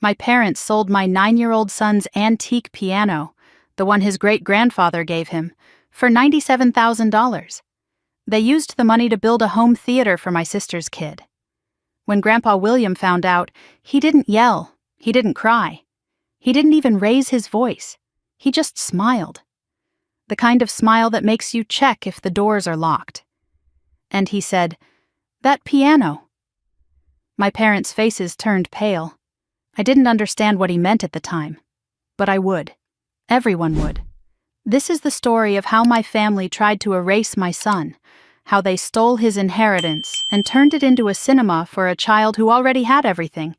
My parents sold my 9-year-old son's antique piano, the one his great-grandfather gave him, for $97,000. They used the money to build a home theater for my sister's kid. When Grandpa William found out, he didn't yell, he didn't cry. He didn't even raise his voice. He just smiled. The kind of smile that makes you check if the doors are locked. And he said, "That piano." My parents' faces turned pale. I didn't understand what he meant at the time. But I would. Everyone would. This is the story of how my family tried to erase my son, how they stole his inheritance and turned it into a cinema for a child who already had everything,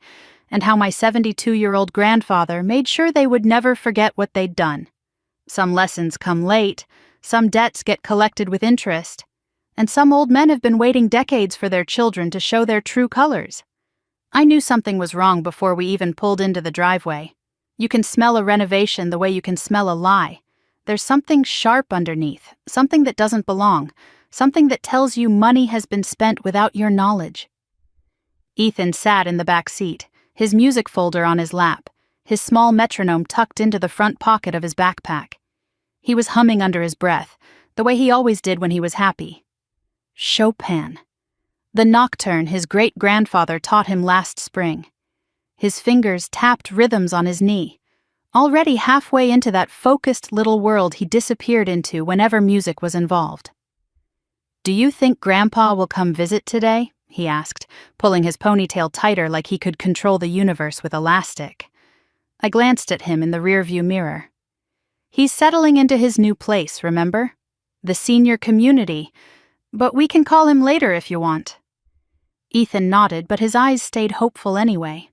and how my 72-year-old grandfather made sure they would never forget what they'd done. Some lessons come late, some debts get collected with interest, and some old men have been waiting decades for their children to show their true colors. I knew something was wrong before we even pulled into the driveway. You can smell a renovation the way you can smell a lie. There's something sharp underneath, something that doesn't belong, something that tells you money has been spent without your knowledge. Ethan sat in the back seat, his music folder on his lap, his small metronome tucked into the front pocket of his backpack. He was humming under his breath, the way he always did when he was happy. Chopin. The nocturne his great-grandfather taught him last spring. His fingers tapped rhythms on his knee, already halfway into that focused little world he disappeared into whenever music was involved. "Do you think Grandpa will come visit today?" he asked, pulling his ponytail tighter like he could control the universe with elastic. I glanced at him in the rearview mirror. "He's settling into his new place, remember? The senior community, but we can call him later if you want." Ethan nodded, but his eyes stayed hopeful anyway.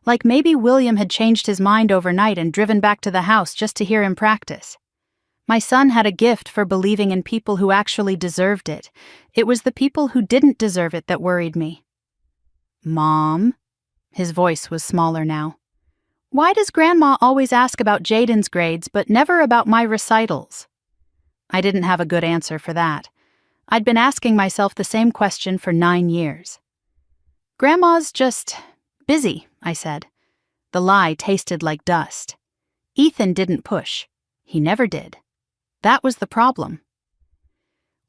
Like maybe William had changed his mind overnight and driven back to the house just to hear him practice. My son had a gift for believing in people who actually deserved it. It was the people who didn't deserve it that worried me. "Mom?" His voice was smaller now. "Why does Grandma always ask about Jaden's grades but never about my recitals?" I didn't have a good answer for that. I'd been asking myself the same question for 9 years. "Grandma's just busy," I said. The lie tasted like dust. Ethan didn't push. He never did. That was the problem.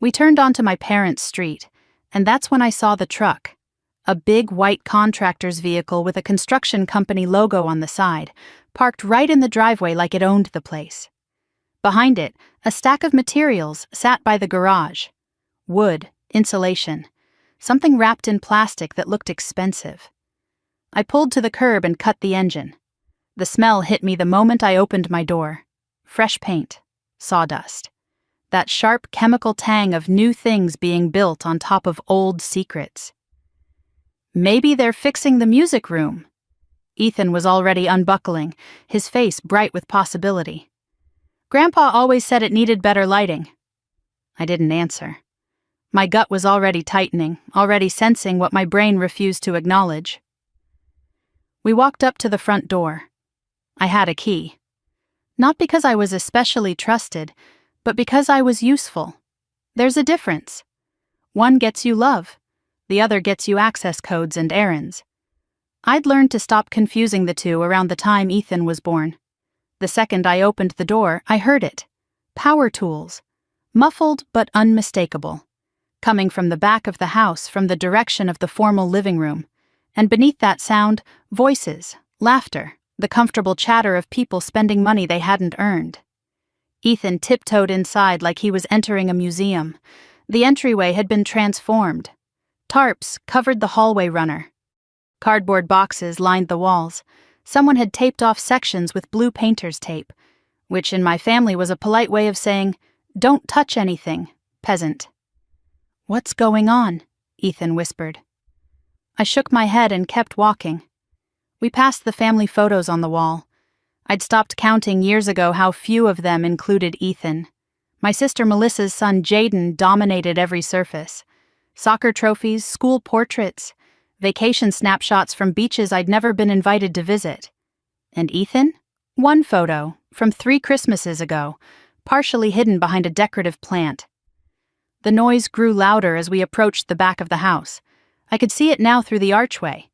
We turned onto my parents' street, and that's when I saw the truck. A big white contractor's vehicle with a construction company logo on the side, parked right in the driveway like it owned the place. Behind it, a stack of materials sat by the garage. Wood, insulation, something wrapped in plastic that looked expensive. I pulled to the curb and cut the engine. The smell hit me the moment I opened my door. Fresh paint, sawdust. That sharp chemical tang of new things being built on top of old secrets. Maybe they're fixing the music room. Ethan was already unbuckling, his face bright with possibility. Grandpa always said it needed better lighting. I didn't answer. My gut was already tightening, already sensing what my brain refused to acknowledge. We walked up to the front door. I had a key. Not because I was especially trusted, but because I was useful. There's a difference. One gets you love. The other gets you access codes and errands. I'd learned to stop confusing the two around the time Ethan was born. The second I opened the door, I heard it. Power tools. Muffled but unmistakable. Coming from the back of the house from the direction of the formal living room. And beneath that sound, voices, laughter, the comfortable chatter of people spending money they hadn't earned. Ethan tiptoed inside like he was entering a museum. The entryway had been transformed. Tarps covered the hallway runner. Cardboard boxes lined the walls. Someone had taped off sections with blue painter's tape, which in my family was a polite way of saying, "Don't touch anything, peasant." "What's going on?" Ethan whispered. I shook my head and kept walking. We passed the family photos on the wall. I'd stopped counting years ago how few of them included Ethan. My sister Melissa's son Jaden dominated every surface. Soccer trophies, school portraits, vacation snapshots from beaches I'd never been invited to visit. And Ethan? One photo, from 3 Christmases ago, partially hidden behind a decorative plant. The noise grew louder as we approached the back of the house. I could see it now through the archway.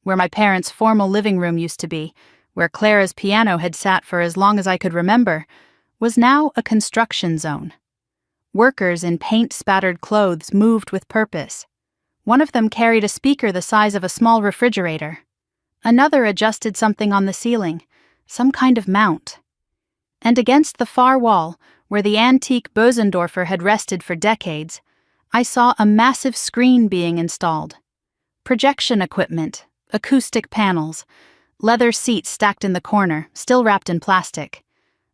where my parents' formal living room used to be, where Clara's piano had sat for as long as I could remember, was now a construction zone. Workers in paint-spattered clothes moved with purpose. One of them carried a speaker the size of a small refrigerator. Another adjusted something on the ceiling, some kind of mount. And against the far wall, where the antique Bösendorfer had rested for decades, I saw a massive screen being installed. Projection equipment, acoustic panels, leather seats stacked in the corner, still wrapped in plastic.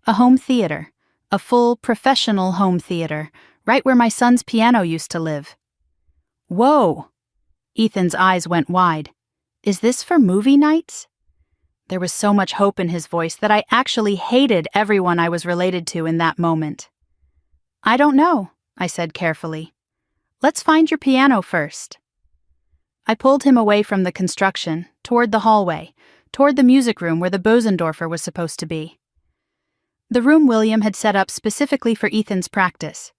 A home theater, a full professional home theater, right where my son's piano used to live. Whoa! Ethan's eyes went wide. Is this for movie nights? There was so much hope in his voice that I actually hated everyone I was related to in that moment. I don't know, I said carefully. Let's find your piano first. I pulled him away from the construction, toward the hallway, toward the music room where the Bösendorfer was supposed to be. The room William had set up specifically for Ethan's practice.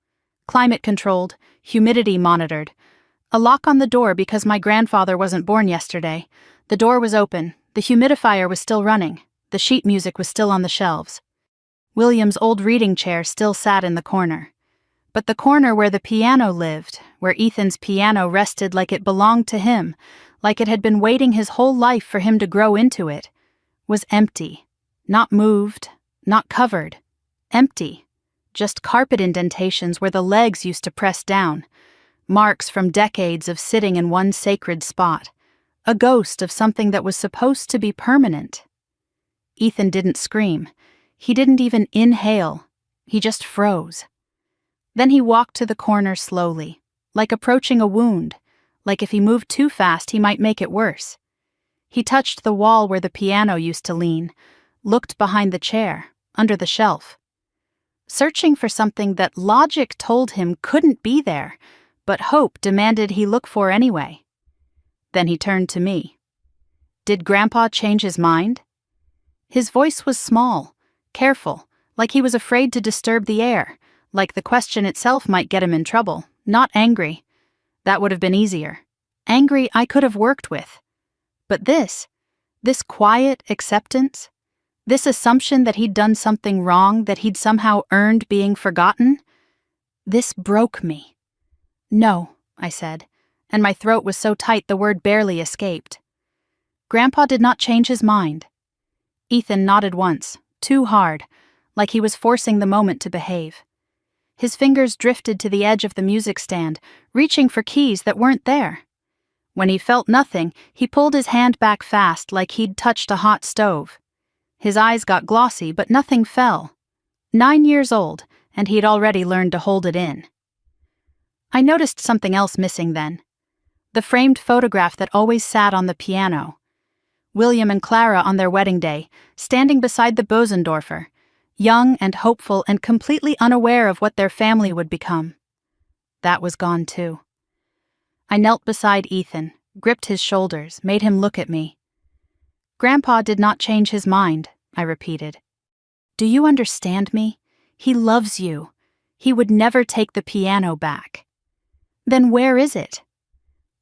Climate-controlled, humidity monitored. A lock on the door because my grandfather wasn't born yesterday. The door was open, the humidifier was still running, the sheet music was still on the shelves. William's old reading chair still sat in the corner. But the corner where the piano lived, where Ethan's piano rested like it belonged to him, like it had been waiting his whole life for him to grow into it, was empty. Not moved, not covered. Empty. Just carpet indentations where the legs used to press down. Marks from decades of sitting in one sacred spot. A ghost of something that was supposed to be permanent. Ethan didn't scream. He didn't even inhale. He just froze. Then he walked to the corner slowly, like approaching a wound, like if he moved too fast he might make it worse. He touched the wall where the piano used to lean, looked behind the chair, under the shelf. Searching for something that logic told him couldn't be there, but hope demanded he look for anyway. Then he turned to me. Did Grandpa change his mind? His voice was small, careful, like he was afraid to disturb the air, like the question itself might get him in trouble, not angry. That would have been easier. Angry I could have worked with. But this quiet acceptance, this assumption that he'd done something wrong, that he'd somehow earned being forgotten, this broke me. No, I said, and my throat was so tight the word barely escaped. Grandpa did not change his mind. Ethan nodded once, too hard, like he was forcing the moment to behave. His fingers drifted to the edge of the music stand, reaching for keys that weren't there. When he felt nothing, he pulled his hand back fast like he'd touched a hot stove. His eyes got glossy, but nothing fell. 9 years old, and he'd already learned to hold it in. I noticed something else missing then. The framed photograph that always sat on the piano. William and Clara on their wedding day, standing beside the Bösendorfer, young and hopeful and completely unaware of what their family would become. That was gone too. I knelt beside Ethan, gripped his shoulders, made him look at me. Grandpa did not change his mind, I repeated. Do you understand me? He loves you. He would never take the piano back. Then where is it?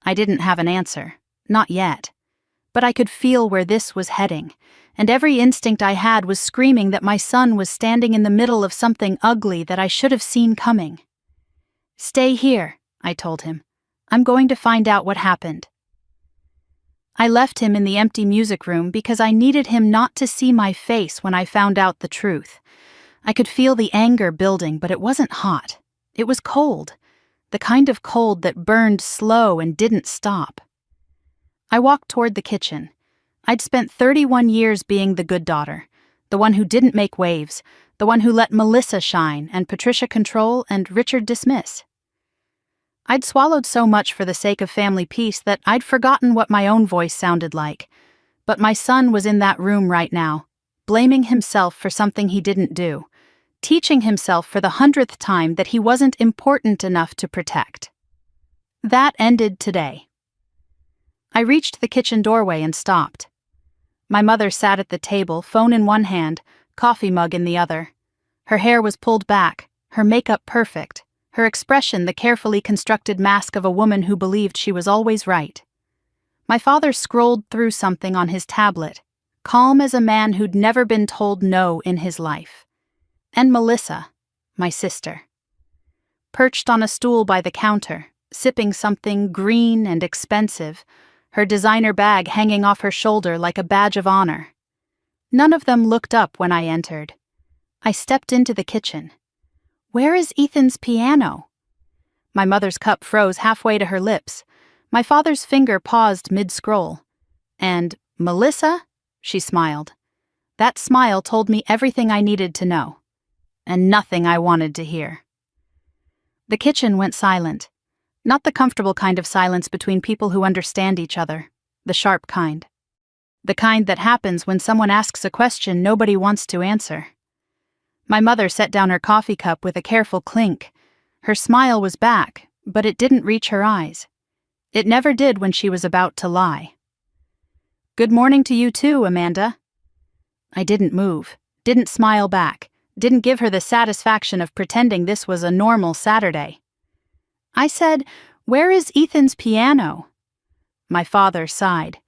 I didn't have an answer, not yet. But I could feel where this was heading, and every instinct I had was screaming that my son was standing in the middle of something ugly that I should have seen coming. Stay here, I told him. I'm going to find out what happened. I left him in the empty music room because I needed him not to see my face when I found out the truth. I could feel the anger building, but it wasn't hot. It was cold. The kind of cold that burned slow and didn't stop. I walked toward the kitchen. I'd spent 31 years being the good daughter, the one who didn't make waves, the one who let Melissa shine and Patricia control and Richard dismiss. I'd swallowed so much for the sake of family peace that I'd forgotten what my own voice sounded like. But my son was in that room right now, blaming himself for something he didn't do, teaching himself for the 100th time that he wasn't important enough to protect. That ended today. I reached the kitchen doorway and stopped. My mother sat at the table, phone in one hand, coffee mug in the other. Her hair was pulled back, her makeup perfect, her expression the carefully constructed mask of a woman who believed she was always right. My father scrolled through something on his tablet, calm as a man who'd never been told no in his life. And Melissa, my sister, perched on a stool by the counter, sipping something green and expensive, her designer bag hanging off her shoulder like a badge of honor. None of them looked up when I entered. I stepped into the kitchen. "Where is Ethan's piano?" My mother's cup froze halfway to her lips. My father's finger paused mid-scroll. "And Melissa?" she smiled. That smile told me everything I needed to know, and nothing I wanted to hear. The kitchen went silent. Not the comfortable kind of silence between people who understand each other, the sharp kind. The kind that happens when someone asks a question nobody wants to answer. My mother set down her coffee cup with a careful clink. Her smile was back, but it didn't reach her eyes. It never did when she was about to lie. "Good morning to you too, Amanda." I didn't move, didn't smile back, didn't give her the satisfaction of pretending this was a normal Saturday. I said, "Where is Ethan's piano?" My father sighed.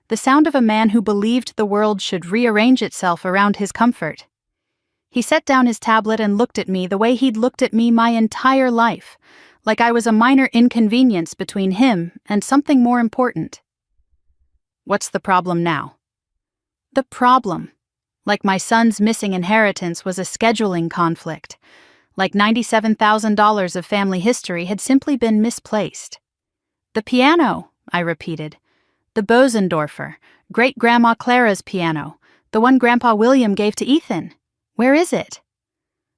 The sound of a man who believed the world should rearrange itself around his comfort. He set down his tablet and looked at me the way he'd looked at me my entire life, like I was a minor inconvenience between him and something more important. "What's the problem now?" The problem. Like my son's missing inheritance was a scheduling conflict. Like $97,000 of family history had simply been misplaced. "The piano," I repeated. "The Bosendorfer, Great-Grandma Clara's piano, the one Grandpa William gave to Ethan. Where is it?"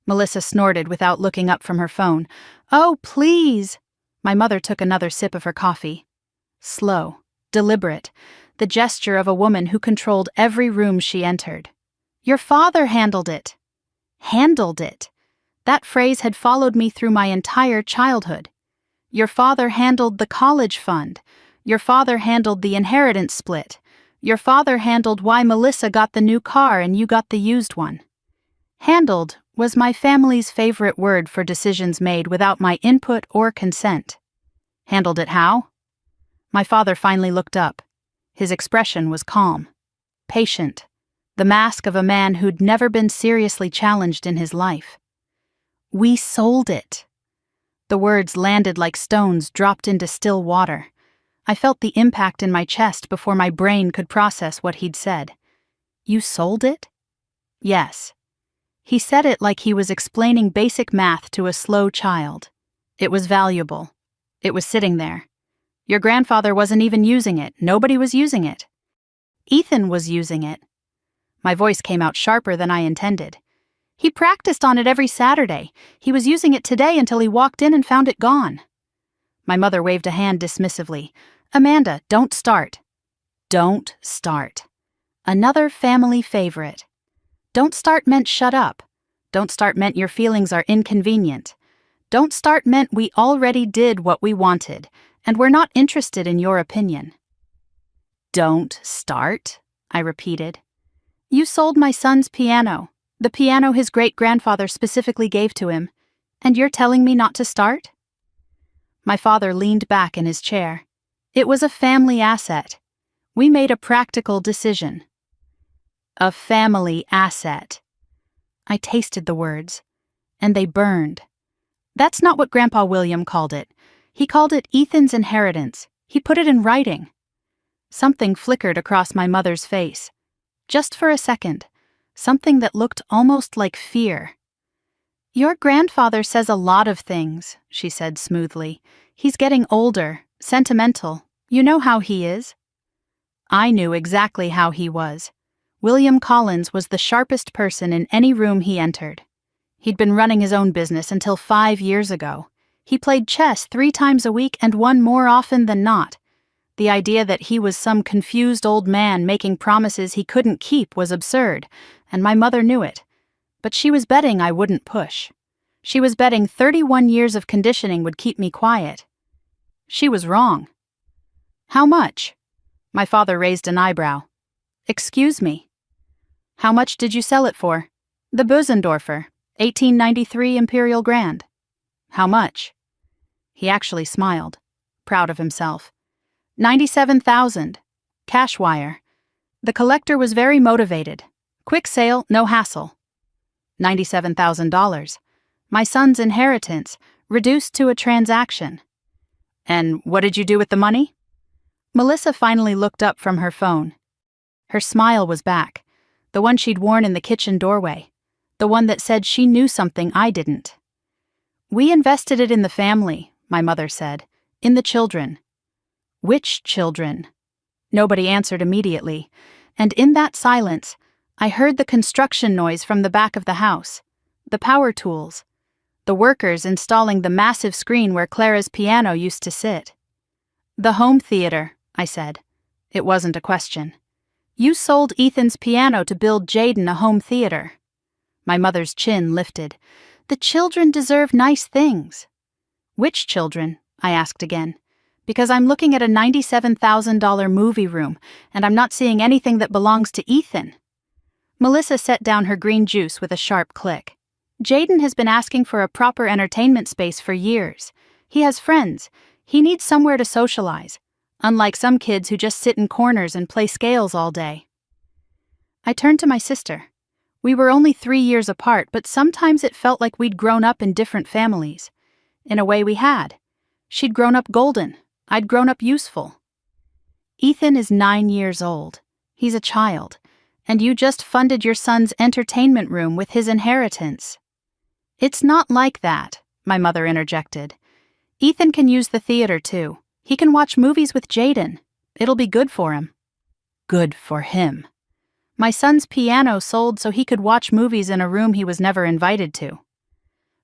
Melissa snorted without looking up from her phone. "Oh, please." My mother took another sip of her coffee. Slow, deliberate, the gesture of a woman who controlled every room she entered. "Your father handled it." Handled it. That phrase had followed me through my entire childhood. Your father handled the college fund. Your father handled the inheritance split. Your father handled why Melissa got the new car and you got the used one. Handled was my family's favorite word for decisions made without my input or consent. Handled it how? My father finally looked up. His expression was calm, patient, the mask of a man who'd never been seriously challenged in his life. "We sold it." The words landed like stones dropped into still water. I felt the impact in my chest before my brain could process what he'd said. "You sold it?" "Yes." He said it like he was explaining basic math to a slow child. It was valuable. It was sitting there. Your grandfather wasn't even using it. Nobody was using it. Ethan was using it. My voice came out sharper than I intended. He practiced on it every Saturday. He was using it today until he walked in and found it gone. My mother waved a hand dismissively. "Amanda, don't start." Don't start. Another family favorite. Don't start meant shut up. Don't start meant your feelings are inconvenient. Don't start meant we already did what we wanted, and we're not interested in your opinion. "Don't start," I repeated. "You sold my son's piano, the piano his great-grandfather specifically gave to him, and you're telling me not to start?" My father leaned back in his chair. It was a family asset. We made a practical decision. A family asset. I tasted the words, and they burned. That's not what Grandpa William called it. He called it Ethan's inheritance. He put it in writing. Something flickered across my mother's face. Just for a second. Something that looked almost like fear. "Your grandfather says a lot of things," she said smoothly. "He's getting older, sentimental. You know how he is." I knew exactly how he was. William Collins was the sharpest person in any room he entered. He'd been running his own business until 5 years ago. He played chess 3 times a week and won more often than not. The idea that he was some confused old man making promises he couldn't keep was absurd, and my mother knew it. But she was betting I wouldn't push. She was betting 31 years of conditioning would keep me quiet. She was wrong. "How much?" My father raised an eyebrow. "Excuse me." "How much did you sell it for?" "The Bosendorfer, 1893 Imperial Grand." "How much?" He actually smiled, proud of himself. $97,000. Cash wire. The collector was very motivated. Quick sale, no hassle. $97,000. My son's inheritance, reduced to a transaction. And what did you do with the money? Melissa finally looked up from her phone. Her smile was back, the one she'd worn in the kitchen doorway, the one that said she knew something I didn't. We invested it in the family, my mother said, in the children. Which children? Nobody answered immediately, and in that silence, I heard the construction noise from the back of the house, the power tools, the workers installing the massive screen where Clara's piano used to sit. The home theater, I said. It wasn't a question. You sold Ethan's piano to build Jaden a home theater. My mother's chin lifted. The children deserve nice things. Which children? I asked again. Because I'm looking at a $97,000 movie room, and I'm not seeing anything that belongs to Ethan. Melissa set down her green juice with a sharp click. Jaden has been asking for a proper entertainment space for years. He has friends. He needs somewhere to socialize, unlike some kids who just sit in corners and play scales all day. I turned to my sister. We were only 3 years apart, but sometimes it felt like we'd grown up in different families. In a way we had. She'd grown up golden. I'd grown up useful. Ethan is 9 years old. He's a child. And you just funded your son's entertainment room with his inheritance. It's not like that, my mother interjected. Ethan can use the theater too. He can watch movies with Jaden. It'll be good for him. Good for him. My son's piano sold so he could watch movies in a room he was never invited to.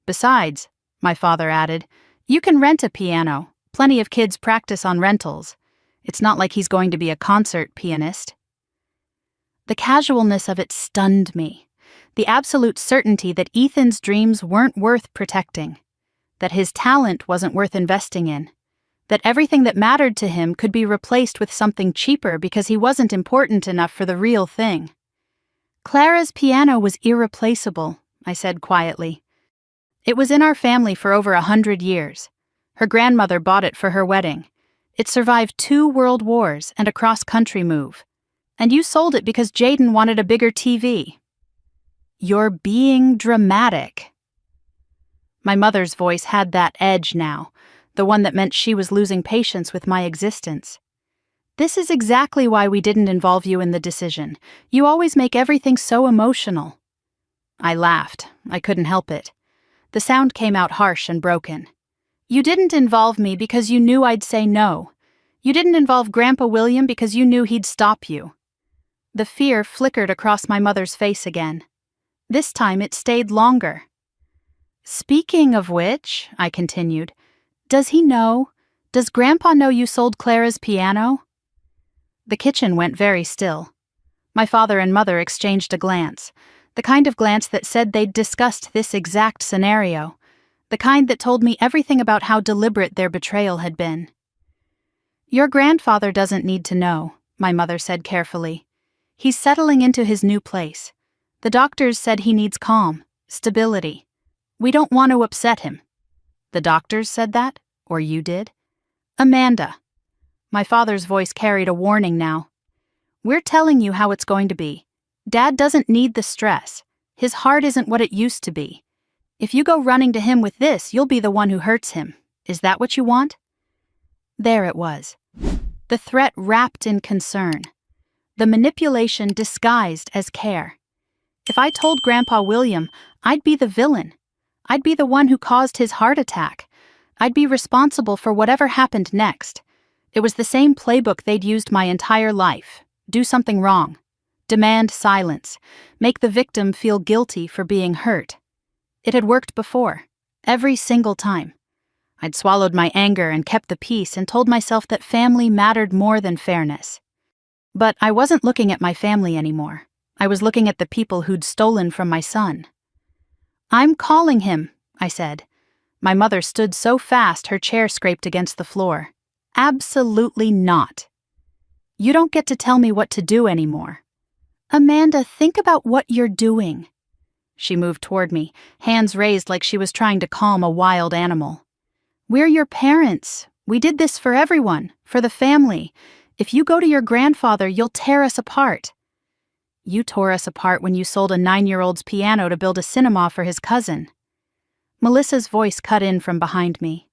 Besides, my father added, you can rent a piano. Plenty of kids practice on rentals. It's not like he's going to be a concert pianist. The casualness of it stunned me. The absolute certainty that Ethan's dreams weren't worth protecting. That his talent wasn't worth investing in. That everything that mattered to him could be replaced with something cheaper because he wasn't important enough for the real thing. Clara's piano was irreplaceable, I said quietly. It was in our family for over 100 years. Her grandmother bought it for her wedding. It survived 2 world wars and a cross-country move. And you sold it because Jaden wanted a bigger TV. You're being dramatic. My mother's voice had that edge now, the one that meant she was losing patience with my existence. This is exactly why we didn't involve you in the decision. You always make everything so emotional. I laughed. I couldn't help it. The sound came out harsh and broken. You didn't involve me because you knew I'd say no. You didn't involve Grandpa William because you knew he'd stop you. The fear flickered across my mother's face again. This time it stayed longer. Speaking of which, I continued, does he know? Does Grandpa know you sold Clara's piano? The kitchen went very still. My father and mother exchanged a glance, the kind of glance that said they'd discussed this exact scenario, the kind that told me everything about how deliberate their betrayal had been. Your grandfather doesn't need to know, my mother said carefully. He's settling into his new place. The doctors said he needs calm, stability. We don't want to upset him. The doctors said that? Or you did? Amanda. My father's voice carried a warning now. We're telling you how it's going to be. Dad doesn't need the stress. His heart isn't what it used to be. If you go running to him with this, you'll be the one who hurts him. Is that what you want? There it was. The threat wrapped in concern. The manipulation disguised as care. If I told Grandpa William, I'd be the villain. I'd be the one who caused his heart attack. I'd be responsible for whatever happened next. It was the same playbook they'd used my entire life. Do something wrong. Demand silence. Make the victim feel guilty for being hurt. It had worked before. Every single time. I'd swallowed my anger and kept the peace and told myself that family mattered more than fairness. But I wasn't looking at my family anymore. I was looking at the people who'd stolen from my son. I'm calling him, I said. My mother stood so fast her chair scraped against the floor. Absolutely not. You don't get to tell me what to do anymore. Amanda, think about what you're doing. She moved toward me, hands raised like she was trying to calm a wild animal. We're your parents. We did this for everyone, for the family. If you go to your grandfather, you'll tear us apart. You tore us apart when you sold a 9-year-old's piano to build a cinema for his cousin. Melissa's voice cut in from behind me.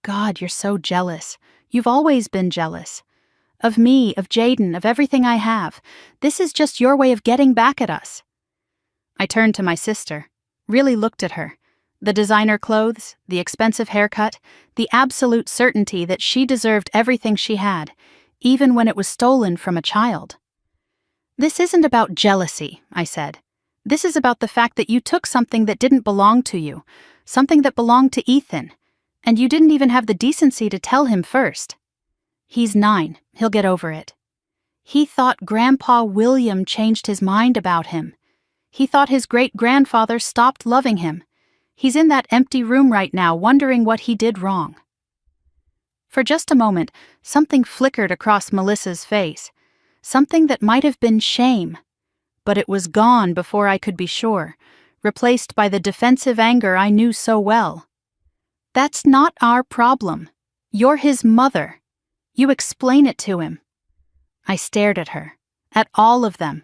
God, you're so jealous. You've always been jealous. Of me, of Jaden, of everything I have. This is just your way of getting back at us. I turned to my sister, really looked at her. The designer clothes, the expensive haircut, the absolute certainty that she deserved everything she had, even when it was stolen from a child. This isn't about jealousy, I said. This is about the fact that you took something that didn't belong to you, something that belonged to Ethan, and you didn't even have the decency to tell him first. He's 9, he'll get over it. He thought Grandpa William changed his mind about him. He thought his great-grandfather stopped loving him. He's in that empty room right now wondering what he did wrong. For just a moment, something flickered across Melissa's face. Something that might have been shame, but it was gone before I could be sure, replaced by the defensive anger I knew so well. That's not our problem. You're his mother. You explain it to him. I stared at her, at all of them.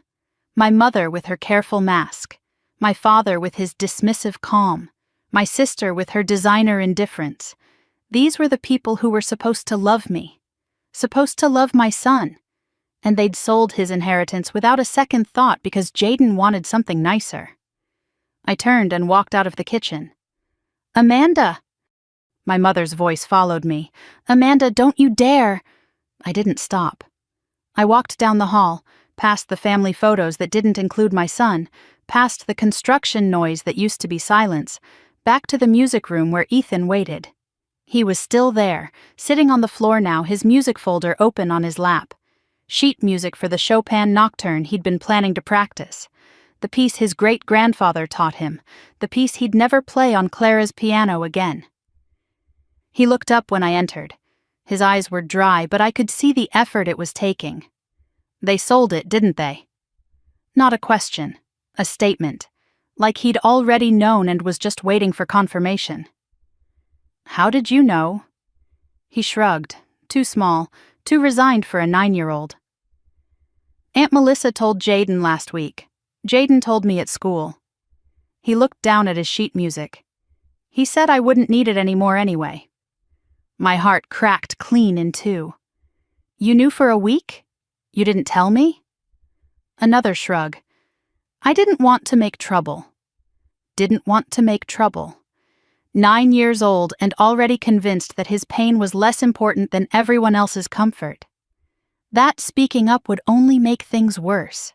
My mother with her careful mask, my father with his dismissive calm, my sister with her designer indifference. These were the people who were supposed to love me, supposed to love my son. And they'd sold his inheritance without a second thought because Jaden wanted something nicer. I turned and walked out of the kitchen. Amanda! My mother's voice followed me. Amanda, don't you dare! I didn't stop. I walked down the hall, past the family photos that didn't include my son, past the construction noise that used to be silence, back to the music room where Ethan waited. He was still there, sitting on the floor now, his music folder open on his lap. Sheet music for the Chopin nocturne he'd been planning to practice. The piece his great-grandfather taught him, the piece he'd never play on Clara's piano again. He looked up when I entered. His eyes were dry, but I could see the effort it was taking. They sold it, didn't they? Not a question, a statement, like he'd already known and was just waiting for confirmation. How did you know? He shrugged, too small, too resigned for a 9-year-old. Aunt Melissa told Jaden last week. Jaden told me at school. He looked down at his sheet music. He said I wouldn't need it anymore anyway. My heart cracked clean in two. You knew for a week? You didn't tell me? Another shrug. I didn't want to make trouble. Didn't want to make trouble. 9 years old and already convinced that his pain was less important than everyone else's comfort. That speaking up would only make things worse.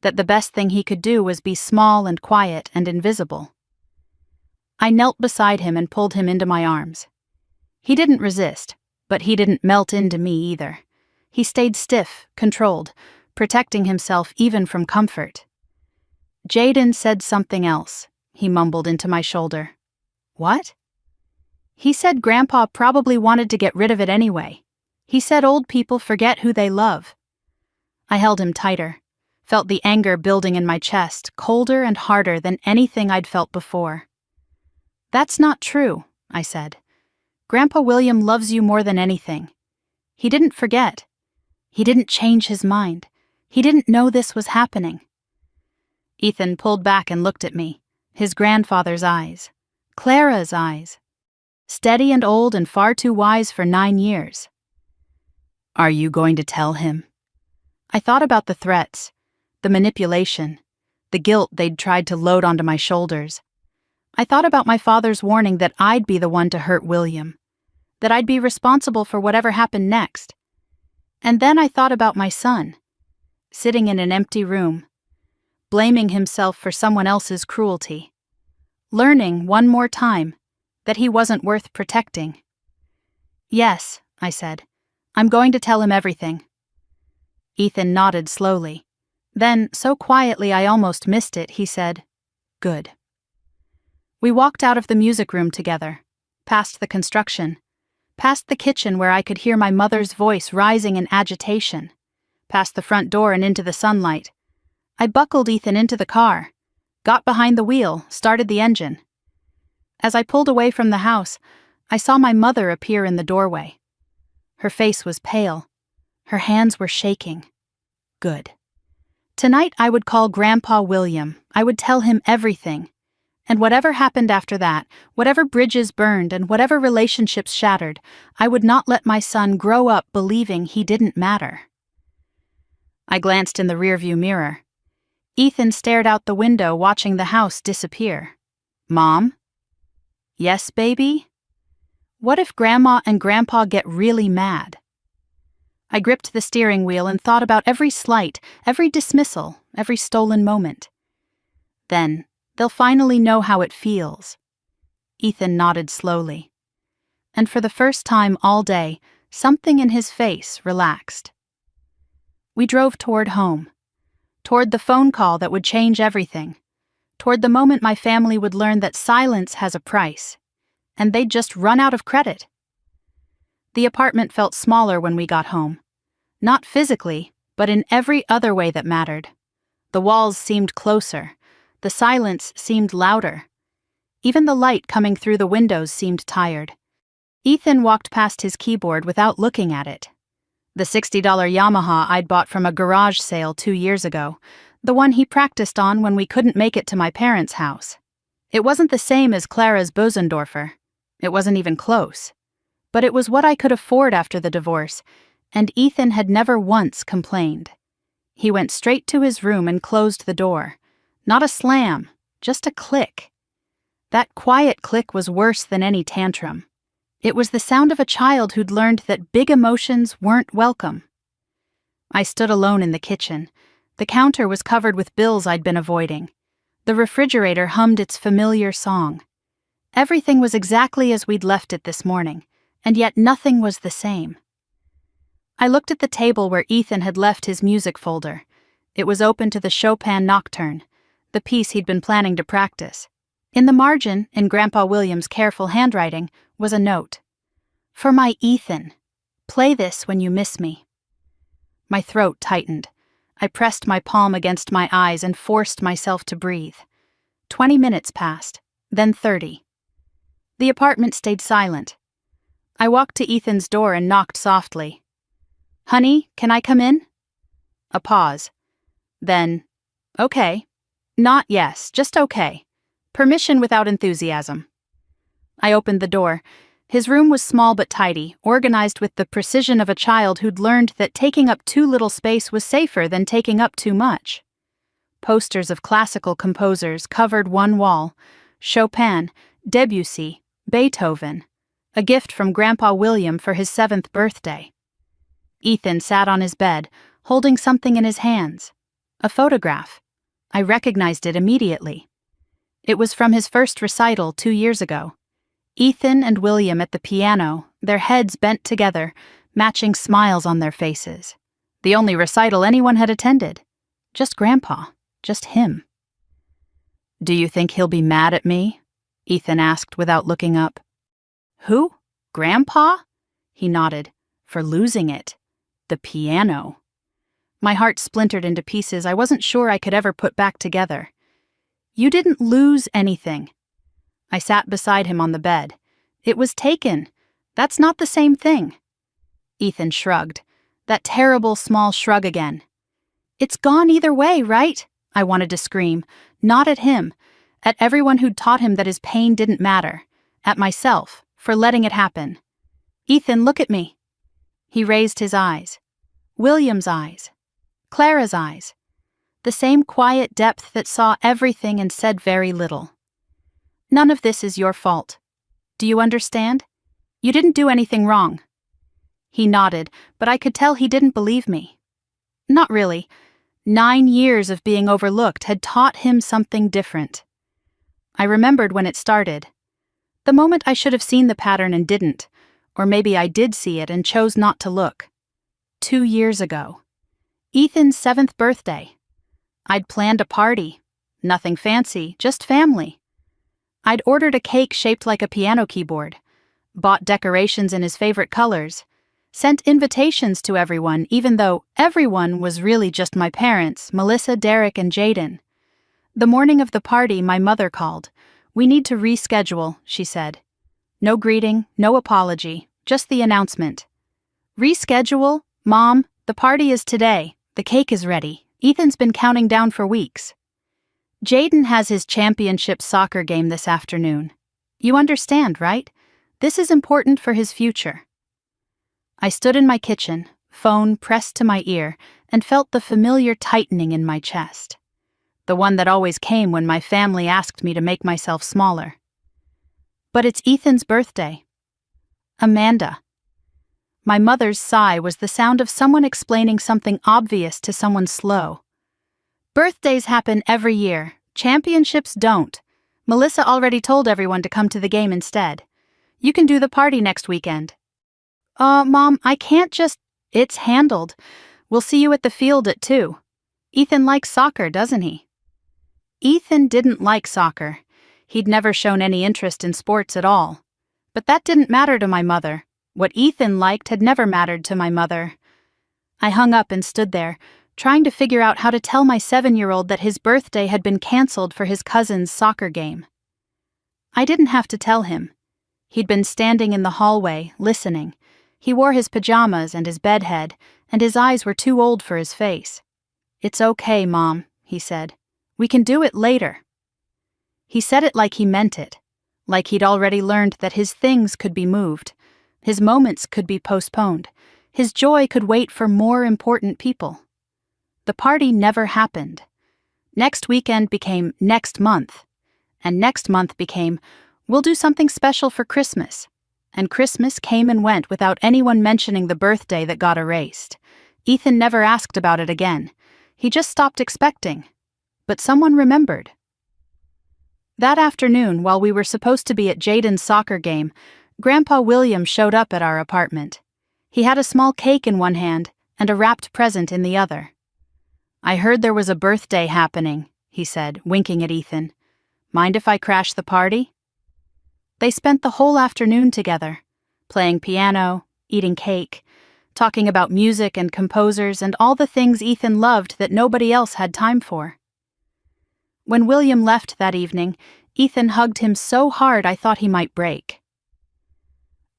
That the best thing he could do was be small and quiet and invisible. I knelt beside him and pulled him into my arms. He didn't resist, but he didn't melt into me either. He stayed stiff, controlled, protecting himself even from comfort. Jaden said something else, he mumbled into my shoulder. What? He said Grandpa probably wanted to get rid of it anyway. He said old people forget who they love. I held him tighter, felt the anger building in my chest, colder and harder than anything I'd felt before. That's not true, I said. Grandpa William loves you more than anything. He didn't forget. He didn't change his mind. He didn't know this was happening. Ethan pulled back and looked at me, his grandfather's eyes. Clara's eyes. Steady and old and far too wise for 9 years. Are you going to tell him? I thought about the threats, the manipulation, the guilt they'd tried to load onto my shoulders. I thought about my father's warning that I'd be the one to hurt William, that I'd be responsible for whatever happened next. And then I thought about my son, sitting in an empty room, blaming himself for someone else's cruelty. Learning one more time that he wasn't worth protecting. Yes, I said. I'm going to tell him everything. Ethan nodded slowly. Then, so quietly I almost missed it, he said, Good. We walked out of the music room together, past the construction, past the kitchen where I could hear my mother's voice rising in agitation, past the front door and into the sunlight. I buckled Ethan into the car, got behind the wheel, started the engine. As I pulled away from the house, I saw my mother appear in the doorway, Her face was pale. Her hands were shaking. Good. Tonight I would call Grandpa William. I would tell him everything. And whatever happened after that, whatever bridges burned and whatever relationships shattered, I would not let my son grow up believing he didn't matter. I glanced in the rearview mirror. Ethan stared out the window, watching the house disappear. Mom? Yes, baby? What if Grandma and Grandpa get really mad? I gripped the steering wheel and thought about every slight, every dismissal, every stolen moment. Then, they'll finally know how it feels. Ethan nodded slowly. And for the first time all day, something in his face relaxed. We drove toward home. Toward the phone call that would change everything. Toward the moment my family would learn that silence has a price. And they'd just run out of credit. The apartment felt smaller when we got home. Not physically, but in every other way that mattered. The walls seemed closer. The silence seemed louder. Even the light coming through the windows seemed tired. Ethan walked past his keyboard without looking at it. The $60 Yamaha I'd bought from a garage sale 2 years ago, the one he practiced on when we couldn't make it to my parents' house. It wasn't the same as Clara's Bosendorfer. It wasn't even close. But it was what I could afford after the divorce, and Ethan had never once complained. He went straight to his room and closed the door. Not a slam, just a click. That quiet click was worse than any tantrum. It was the sound of a child who'd learned that big emotions weren't welcome. I stood alone in the kitchen. The counter was covered with bills I'd been avoiding. The refrigerator hummed its familiar song. Everything was exactly as we'd left it this morning, and yet nothing was the same. I looked at the table where Ethan had left his music folder. It was open to the Chopin Nocturne, the piece he'd been planning to practice. In the margin, in Grandpa William's careful handwriting, was a note. For my Ethan, play this when you miss me. My throat tightened. I pressed my palm against my eyes and forced myself to breathe. 20 minutes passed, then 30. The apartment stayed silent. I walked to Ethan's door and knocked softly. Honey, can I come in? A pause. Then, okay. Not yes, just okay. Permission without enthusiasm. I opened the door. His room was small but tidy, organized with the precision of a child who'd learned that taking up too little space was safer than taking up too much. Posters of classical composers covered one wall. Chopin, Debussy, Beethoven. A gift from Grandpa William for his 7th birthday. Ethan sat on his bed, holding something in his hands. A photograph. I recognized it immediately. It was from his first recital 2 years ago. Ethan and William at the piano, their heads bent together, matching smiles on their faces. The only recital anyone had attended. Just Grandpa. Just him. Do you think he'll be mad at me? Ethan asked without looking up. Who? Grandpa? He nodded. For losing it. The piano. My heart splintered into pieces I wasn't sure I could ever put back together. You didn't lose anything. I sat beside him on the bed. It was taken. That's not the same thing. Ethan shrugged. That terrible small shrug again. It's gone either way, right? I wanted to scream. Not at him. At everyone who'd taught him that his pain didn't matter. At myself, for letting it happen. Ethan, look at me. He raised his eyes. William's eyes. Clara's eyes. The same quiet depth that saw everything and said very little. None of this is your fault. Do you understand? You didn't do anything wrong. He nodded, but I could tell he didn't believe me. Not really. 9 years of being overlooked had taught him something different. I remembered when it started. The moment I should have seen the pattern and didn't, or maybe I did see it and chose not to look. 2 years ago. Ethan's 7th birthday. I'd planned a party. Nothing fancy, just family. I'd ordered a cake shaped like a piano keyboard, bought decorations in his favorite colors, sent invitations to everyone, even though everyone was really just my parents, Melissa, Derek, and Jaden. The morning of the party, my mother called. We need to reschedule, she said. No greeting, no apology, just the announcement. Reschedule? Mom, the party is today. The cake is ready. Ethan's been counting down for weeks. Jaden has his championship soccer game this afternoon. You understand, right? This is important for his future. I stood in my kitchen, phone pressed to my ear, and felt the familiar tightening in my chest. The one that always came when my family asked me to make myself smaller. But it's Ethan's birthday. Amanda. My mother's sigh was the sound of someone explaining something obvious to someone slow. Birthdays happen every year. Championships don't. Melissa already told everyone to come to the game instead. You can do the party next weekend. Mom, I can't just... It's handled. We'll see you at the field at 2. Ethan likes soccer, doesn't he? Ethan didn't like soccer. He'd never shown any interest in sports at all. But that didn't matter to my mother. What Ethan liked had never mattered to my mother. I hung up and stood there, trying to figure out how to tell my 7-year-old that his birthday had been canceled for his cousin's soccer game. I didn't have to tell him. He'd been standing in the hallway, listening. He wore his pajamas and his bedhead, and his eyes were too old for his face. "It's okay, Mom," he said. "We can do it later." He said it like he meant it, like he'd already learned that his things could be moved, his moments could be postponed, his joy could wait for more important people. The party never happened. Next weekend became next month, and next month became, we'll do something special for Christmas. And Christmas came and went without anyone mentioning the birthday that got erased. Ethan never asked about it again. He just stopped expecting. But someone remembered. That afternoon, while we were supposed to be at Jaden's soccer game, Grandpa William showed up at our apartment. He had a small cake in one hand and a wrapped present in the other. "I heard there was a birthday happening," he said, winking at Ethan. "Mind if I crash the party?" They spent the whole afternoon together, playing piano, eating cake, talking about music and composers and all the things Ethan loved that nobody else had time for. When William left that evening, Ethan hugged him so hard I thought he might break.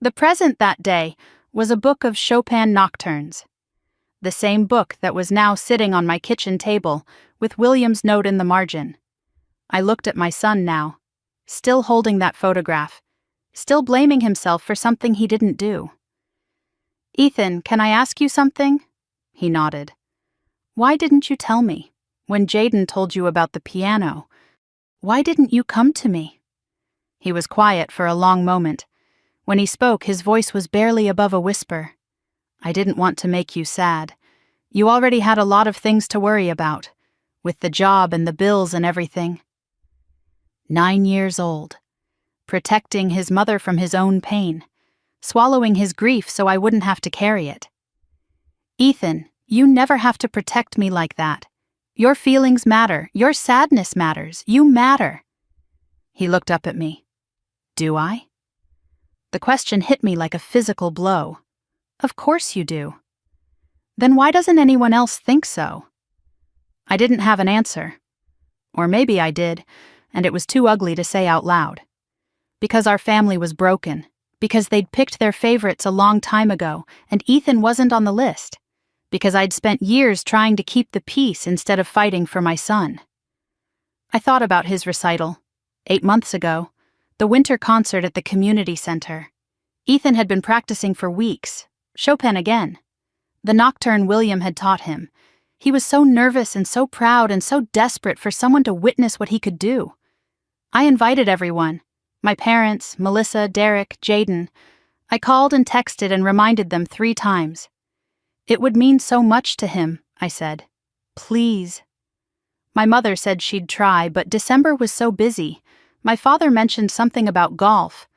The present that day was a book of Chopin nocturnes, the same book that was now sitting on my kitchen table with William's note in the margin. I looked at my son now, still holding that photograph, still blaming himself for something he didn't do. "Ethan, can I ask you something?" He nodded. "Why didn't you tell me? When Jaden told you about the piano, why didn't you come to me?" He was quiet for a long moment. When he spoke, his voice was barely above a whisper. "I didn't want to make you sad. You already had a lot of things to worry about, with the job and the bills and everything." 9 years old, protecting his mother from his own pain, swallowing his grief so I wouldn't have to carry it. "Ethan, you never have to protect me like that. Your feelings matter. Your sadness matters. You matter." He looked up at me. "Do I?" The question hit me like a physical blow. "Of course you do." "Then why doesn't anyone else think so?" I didn't have an answer. Or maybe I did, and it was too ugly to say out loud. Because our family was broken. Because they'd picked their favorites a long time ago, and Ethan wasn't on the list. Because I'd spent years trying to keep the peace instead of fighting for my son. I thought about his recital, 8 months ago, the winter concert at the community center. Ethan had been practicing for weeks, Chopin again. The nocturne William had taught him. He was so nervous and so proud and so desperate for someone to witness what he could do. I invited everyone, my parents, Melissa, Derek, Jaden. I called and texted and reminded them 3 times. "It would mean so much to him," I said. "Please." My mother said she'd try, but December was so busy. My father mentioned something about golf.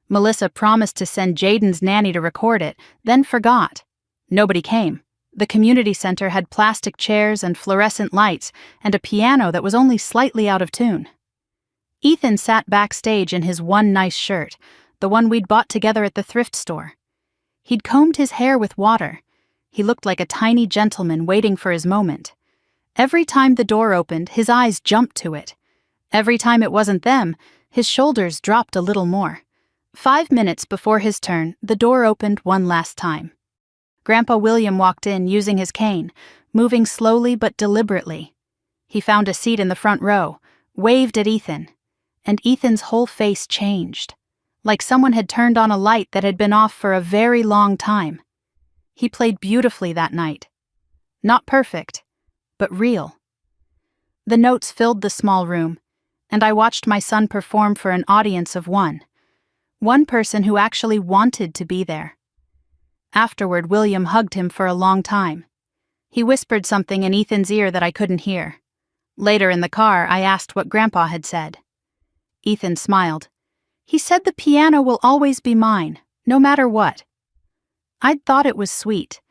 Melissa promised to send Jaden's nanny to record it, then forgot. Nobody came. The community center had plastic chairs and fluorescent lights and a piano that was only slightly out of tune. Ethan sat backstage in his one nice shirt, the one we'd bought together at the thrift store. He'd combed his hair with water. He looked like a tiny gentleman waiting for his moment. Every time the door opened, his eyes jumped to it. Every time it wasn't them, his shoulders dropped a little more. 5 minutes before his turn, the door opened one last time. Grandpa William walked in using his cane, moving slowly but deliberately. He found a seat in the front row, waved at Ethan, and Ethan's whole face changed, like someone had turned on a light that had been off for a very long time. He played beautifully that night. Not perfect, but real. The notes filled the small room, and I watched my son perform for an audience of one. One person who actually wanted to be there. Afterward, William hugged him for a long time. He whispered something in Ethan's ear that I couldn't hear. Later in the car, I asked what Grandpa had said. Ethan smiled. He said the piano will always be mine, no matter what. I'd thought it was sweet,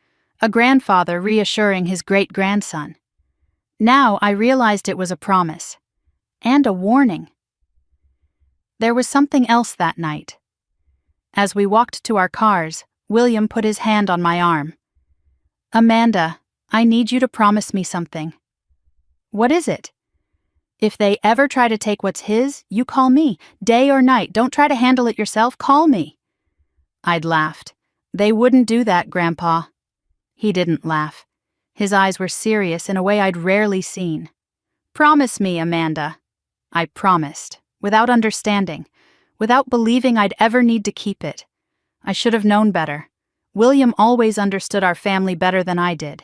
a grandfather reassuring his great-grandson. Now I realized it was a promise. And a warning. There was something else that night. As we walked to our cars, William put his hand on my arm. Amanda, I need you to promise me something. What is it? If they ever try to take what's his, you call me. Day or night, don't try to handle it yourself, call me. I'd laughed. They wouldn't do that, Grandpa. He didn't laugh. His eyes were serious in a way I'd rarely seen. Promise me, Amanda. I promised, without understanding, without believing I'd ever need to keep it. I should have known better. William always understood our family better than I did.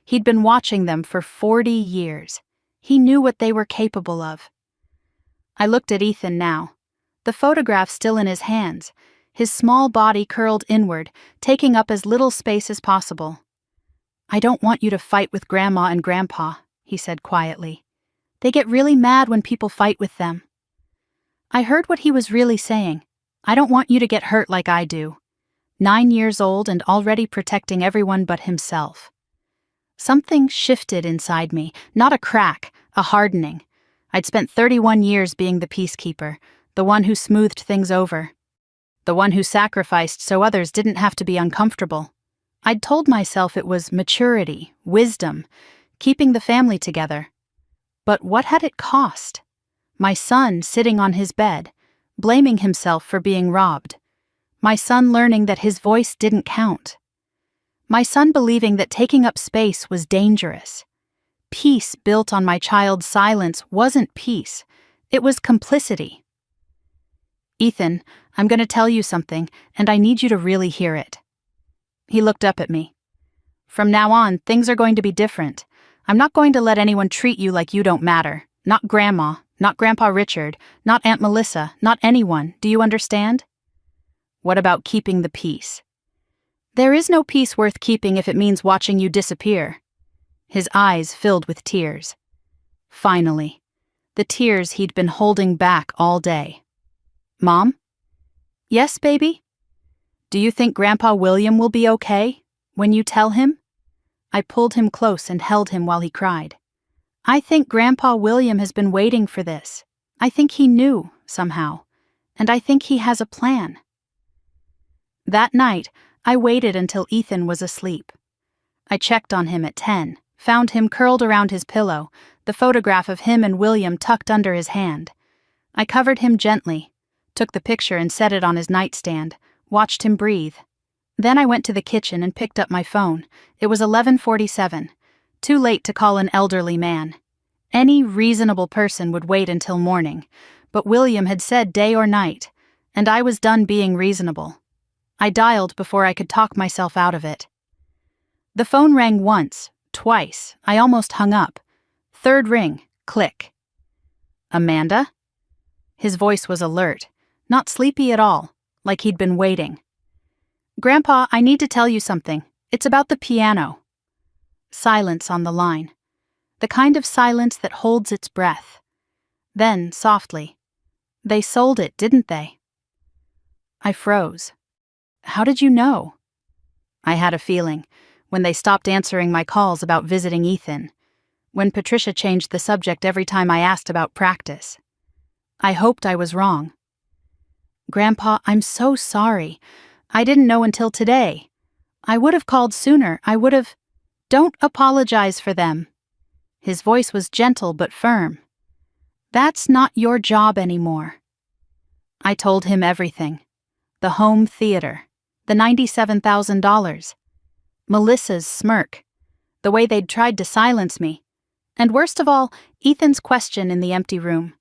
He'd been watching them for 40 years. He knew what they were capable of. I looked at Ethan now, the photograph still in his hands, his small body curled inward, taking up as little space as possible. I don't want you to fight with Grandma and Grandpa, he said quietly. They get really mad when people fight with them. I heard what he was really saying. I don't want you to get hurt like I do. 9 years old and already protecting everyone but himself. Something shifted inside me, not a crack, a hardening. I'd spent 31 years being the peacekeeper, the one who smoothed things over. The one who sacrificed so others didn't have to be uncomfortable. I'd told myself it was maturity, wisdom, keeping the family together. But what had it cost? My son sitting on his bed, blaming himself for being robbed. My son learning that his voice didn't count. My son believing that taking up space was dangerous. Peace built on my child's silence wasn't peace. It was complicity. Ethan, I'm going to tell you something, and I need you to really hear it. He looked up at me. From now on, things are going to be different. I'm not going to let anyone treat you like you don't matter. Not Grandma, not Grandpa Richard, not Aunt Melissa, not anyone. Do you understand? What about keeping the peace? There is no peace worth keeping if it means watching you disappear. His eyes filled with tears. Finally, the tears he'd been holding back all day. Mom? Yes, baby? Do you think Grandpa William will be okay when you tell him? I pulled him close and held him while he cried. I think Grandpa William has been waiting for this. I think he knew, somehow, and I think he has a plan. That night, I waited until Ethan was asleep. I checked on him at 10, found him curled around his pillow, the photograph of him and William tucked under his hand. I covered him gently, took the picture and set it on his nightstand, watched him breathe. Then I went to the kitchen and picked up my phone. It was 11:47, too late to call an elderly man. Any reasonable person would wait until morning, but William had said day or night, and I was done being reasonable. I dialed before I could talk myself out of it. The phone rang once, twice, I almost hung up. Third ring, click. Amanda? His voice was alert, not sleepy at all, like he'd been waiting. Grandpa, I need to tell you something. It's about the piano. Silence on the line. The kind of silence that holds its breath. Then, softly, they sold it, didn't they? I froze. How did you know? I had a feeling, when they stopped answering my calls about visiting Ethan, when Patricia changed the subject every time I asked about practice. I hoped I was wrong. Grandpa, I'm so sorry. I didn't know until today. I would have called sooner. Don't apologize for them. His voice was gentle but firm. That's not your job anymore. I told him everything. The home theater. The $97,000. Melissa's smirk, the way they'd tried to silence me, and worst of all, Ethan's question in the empty room.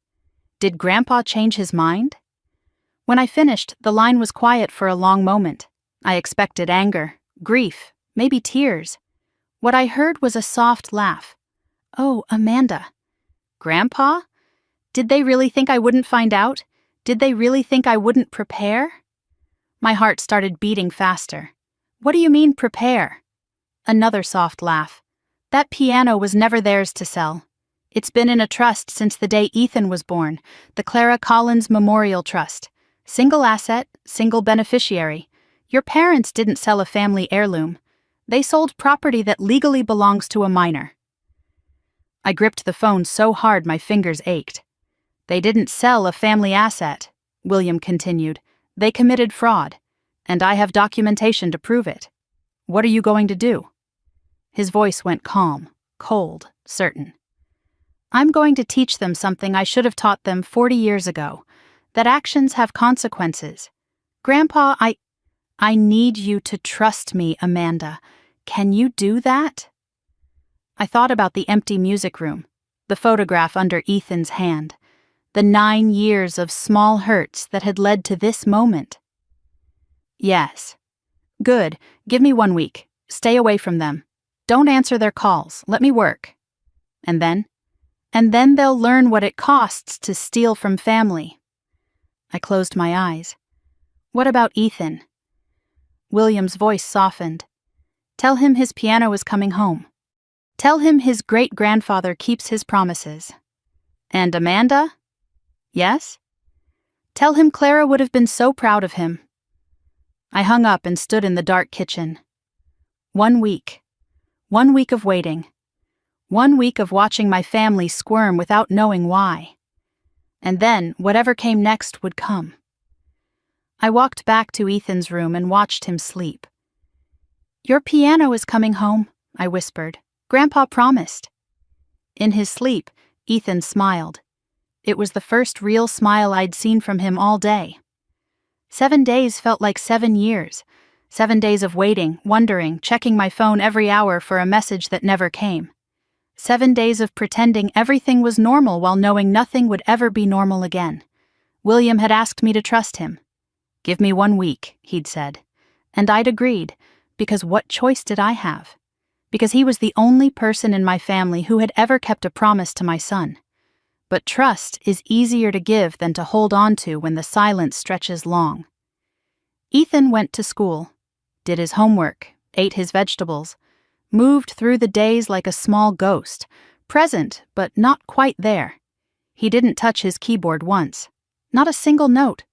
Did Grandpa change his mind? When I finished, the line was quiet for a long moment. I expected anger, grief, maybe tears. What I heard was a soft laugh. Oh, Amanda. Grandpa? Did they really think I wouldn't find out? Did they really think I wouldn't prepare? My heart started beating faster. What do you mean, prepare? Another soft laugh. That piano was never theirs to sell. It's been in a trust since the day Ethan was born, the Clara Collins Memorial Trust. Single asset, single beneficiary. Your parents didn't sell a family heirloom. They sold property that legally belongs to a minor. I gripped the phone so hard my fingers ached. They didn't sell a family asset, William continued. They committed fraud, and I have documentation to prove it. What are you going to do? His voice went calm, cold, certain. I'm going to teach them something I should have taught them 40 years ago, that actions have consequences. Grandpa, I need you to trust me, Amanda. Can you do that? I thought about the empty music room, the photograph under Ethan's hand, the 9 years of small hurts that had led to this moment. Yes. Good. Give me 1 week. Stay away from them. Don't answer their calls. Let me work. And then? And then they'll learn what it costs to steal from family. I closed my eyes. What about Ethan? William's voice softened. Tell him his piano is coming home. Tell him his great-grandfather keeps his promises. And Amanda? Yes? Tell him Clara would have been so proud of him. I hung up and stood in the dark kitchen. 1 week. 1 week of waiting. 1 week of watching my family squirm without knowing why. And then, whatever came next would come. I walked back to Ethan's room and watched him sleep. Your piano is coming home, I whispered. Grandpa promised. In his sleep, Ethan smiled. It was the first real smile I'd seen from him all day. 7 days felt like 7 years. 7 days of waiting, wondering, checking my phone every hour for a message that never came. 7 days of pretending everything was normal while knowing nothing would ever be normal again. William had asked me to trust him. Give me 1 week, he'd said. And I'd agreed, because what choice did I have? Because he was the only person in my family who had ever kept a promise to my son. But trust is easier to give than to hold on to when the silence stretches long. Ethan went to school, did his homework, ate his vegetables, moved through the days like a small ghost, present but not quite there. He didn't touch his keyboard once, not a single note.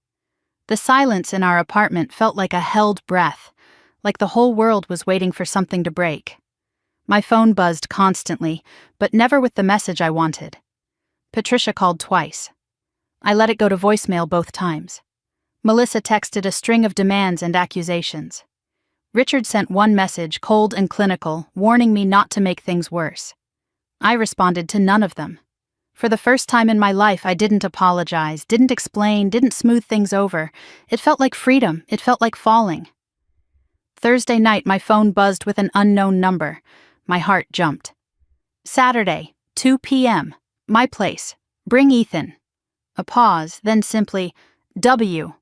The silence in our apartment felt like a held breath, like the whole world was waiting for something to break. My phone buzzed constantly, but never with the message I wanted. Patricia called twice. I let it go to voicemail both times. Melissa texted a string of demands and accusations. Richard sent one message, cold and clinical, warning me not to make things worse. I responded to none of them. For the first time in my life, I didn't apologize, didn't explain, didn't smooth things over. It felt like freedom. It felt like falling. Thursday night, my phone buzzed with an unknown number. My heart jumped. Saturday, 2 p.m. My place. Bring Ethan. A pause, then simply, W.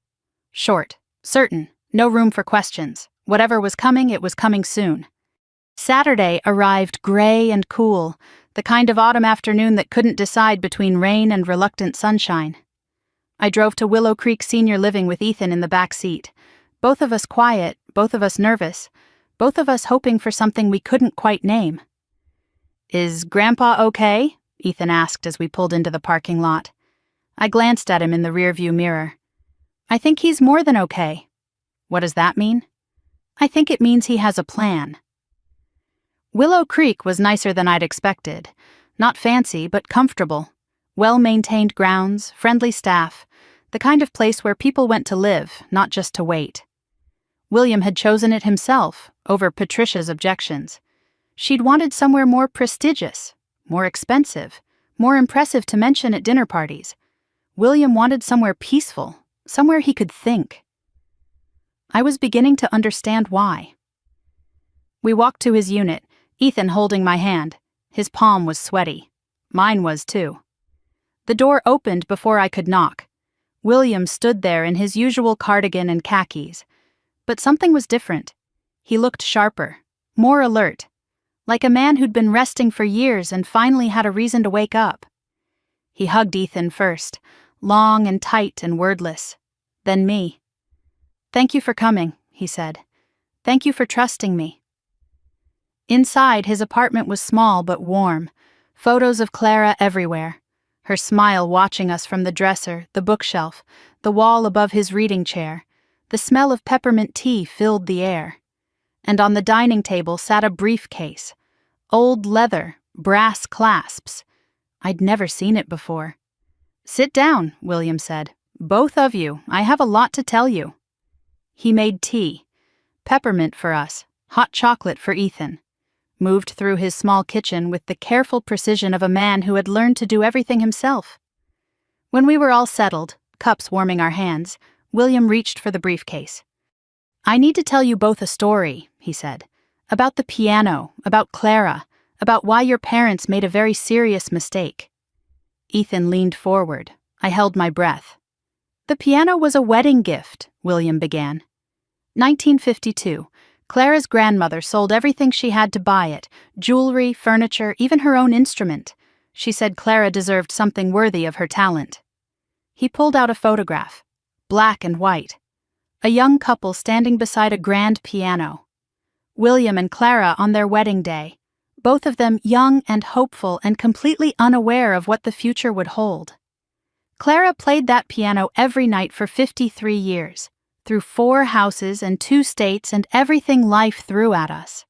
Short, certain, no room for questions. Whatever was coming, it was coming soon. Saturday arrived gray and cool, the kind of autumn afternoon that couldn't decide between rain and reluctant sunshine. I drove to Willow Creek Senior Living with Ethan in the back seat. Both of us quiet, both of us nervous, both of us hoping for something we couldn't quite name. Is Grandpa okay? Ethan asked as we pulled into the parking lot. I glanced at him in the rearview mirror. I think he's more than okay. What does that mean? I think it means he has a plan. Willow Creek was nicer than I'd expected. Not fancy, but comfortable. Well-maintained grounds, friendly staff, the kind of place where people went to live, not just to wait. William had chosen it himself, over Patricia's objections. She'd wanted somewhere more prestigious, more expensive, more impressive to mention at dinner parties. William wanted somewhere peaceful, somewhere he could think. I was beginning to understand why. We walked to his unit, Ethan holding my hand. His palm was sweaty. Mine was too. The door opened before I could knock. William stood there in his usual cardigan and khakis. But something was different. He looked sharper, more alert, like a man who'd been resting for years and finally had a reason to wake up. He hugged Ethan first, long and tight and wordless. Then me. "Thank you for coming," he said. "Thank you for trusting me." Inside, his apartment was small but warm. Photos of Clara everywhere. Her smile watching us from the dresser, the bookshelf, the wall above his reading chair. The smell of peppermint tea filled the air. And on the dining table sat a briefcase. Old leather, brass clasps. I'd never seen it before. "Sit down," William said. "Both of you, I have a lot to tell you." He made tea. Peppermint for us, hot chocolate for Ethan. Moved through his small kitchen with the careful precision of a man who had learned to do everything himself. When we were all settled, cups warming our hands, William reached for the briefcase. "I need to tell you both a story," he said. "About the piano, about Clara, about why your parents made a very serious mistake." Ethan leaned forward. I held my breath. "The piano was a wedding gift," William began. 1952. Clara's grandmother sold everything she had to buy it, jewelry, furniture, even her own instrument. She said Clara deserved something worthy of her talent. He pulled out a photograph, black and white. A young couple standing beside a grand piano. William and Clara on their wedding day, both of them young and hopeful and completely unaware of what the future would hold. Clara played that piano every night for 53 years. Through 4 houses and 2 states and everything life threw at us.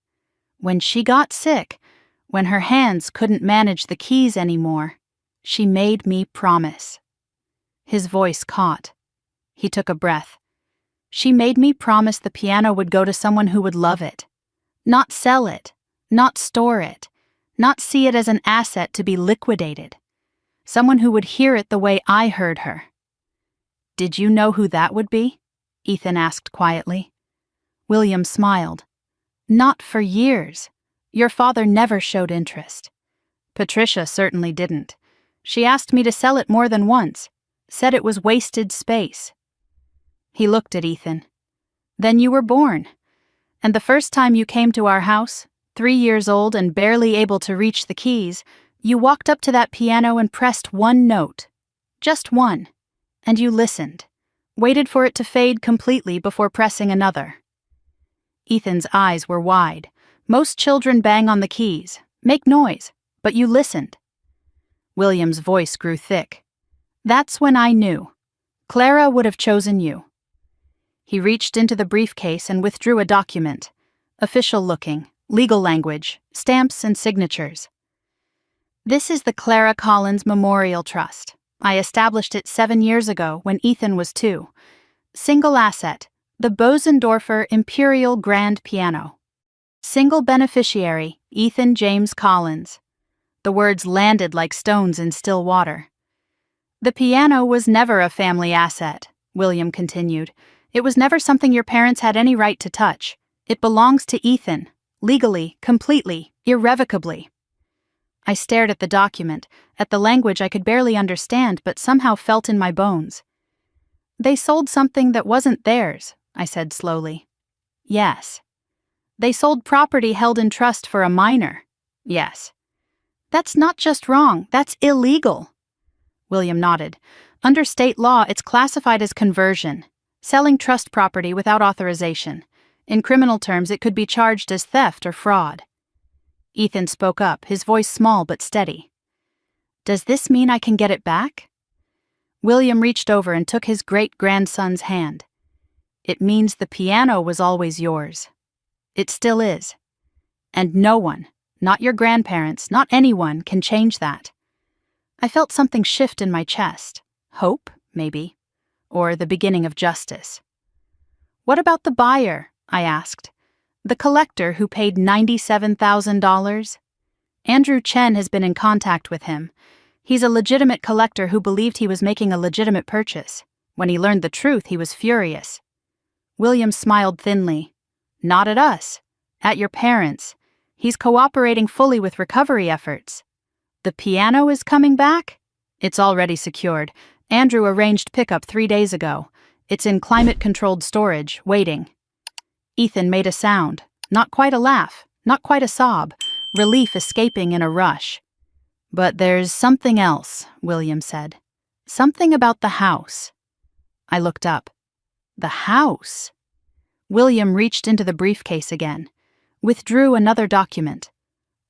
When she got sick, when her hands couldn't manage the keys anymore, she made me promise. His voice caught. He took a breath. She made me promise the piano would go to someone who would love it. Not sell it, not store it, not see it as an asset to be liquidated. Someone who would hear it the way I heard her. "Did you know who that would be?" Ethan asked quietly. William smiled. "Not for years. Your father never showed interest. Patricia certainly didn't. She asked me to sell it more than once, said it was wasted space." He looked at Ethan. "Then you were born. And the first time you came to our house, 3 years old and barely able to reach the keys, you walked up to that piano and pressed one note. Just one. And you listened. Waited for it to fade completely before pressing another." Ethan's eyes were wide. Most children bang on the keys, make noise, but you listened. William's voice grew thick. "That's when I knew. Clara would have chosen you." He reached into the briefcase and withdrew a document. Official looking, legal language, stamps and signatures. "This is the Clara Collins Memorial Trust. I established it 7 years ago when Ethan was 2. Single asset, the Bosendorfer Imperial Grand Piano. Single beneficiary, Ethan James Collins." The words landed like stones in still water. "The piano was never a family asset," William continued. "It was never something your parents had any right to touch. It belongs to Ethan, legally, completely, irrevocably." I stared at the document, at the language I could barely understand but somehow felt in my bones. "They sold something that wasn't theirs," I said slowly. "Yes." "They sold property held in trust for a minor." "Yes." "That's not just wrong, that's illegal." William nodded. "Under state law, it's classified as conversion, selling trust property without authorization. In criminal terms, it could be charged as theft or fraud." Ethan spoke up, his voice small but steady. "Does this mean I can get it back?" William reached over and took his great-grandson's hand. "It means the piano was always yours. It still is. And no one, not your grandparents, not anyone, can change that." I felt something shift in my chest. Hope, maybe. Or the beginning of justice. "What about the buyer?" I asked. "The collector who paid $97,000? Andrew Chen has been in contact with him. He's a legitimate collector who believed he was making a legitimate purchase. When he learned the truth, he was furious." William smiled thinly. "Not at us. At your parents'. He's cooperating fully with recovery efforts. The piano is coming back? It's already secured. Andrew arranged pickup 3 days ago. It's in climate-controlled storage, waiting. Ethan made a sound. Not quite a laugh, not quite a sob. Relief escaping in a rush. But there's something else, William said. Something about the house. I looked up. The house? William reached into the briefcase again. Withdrew another document.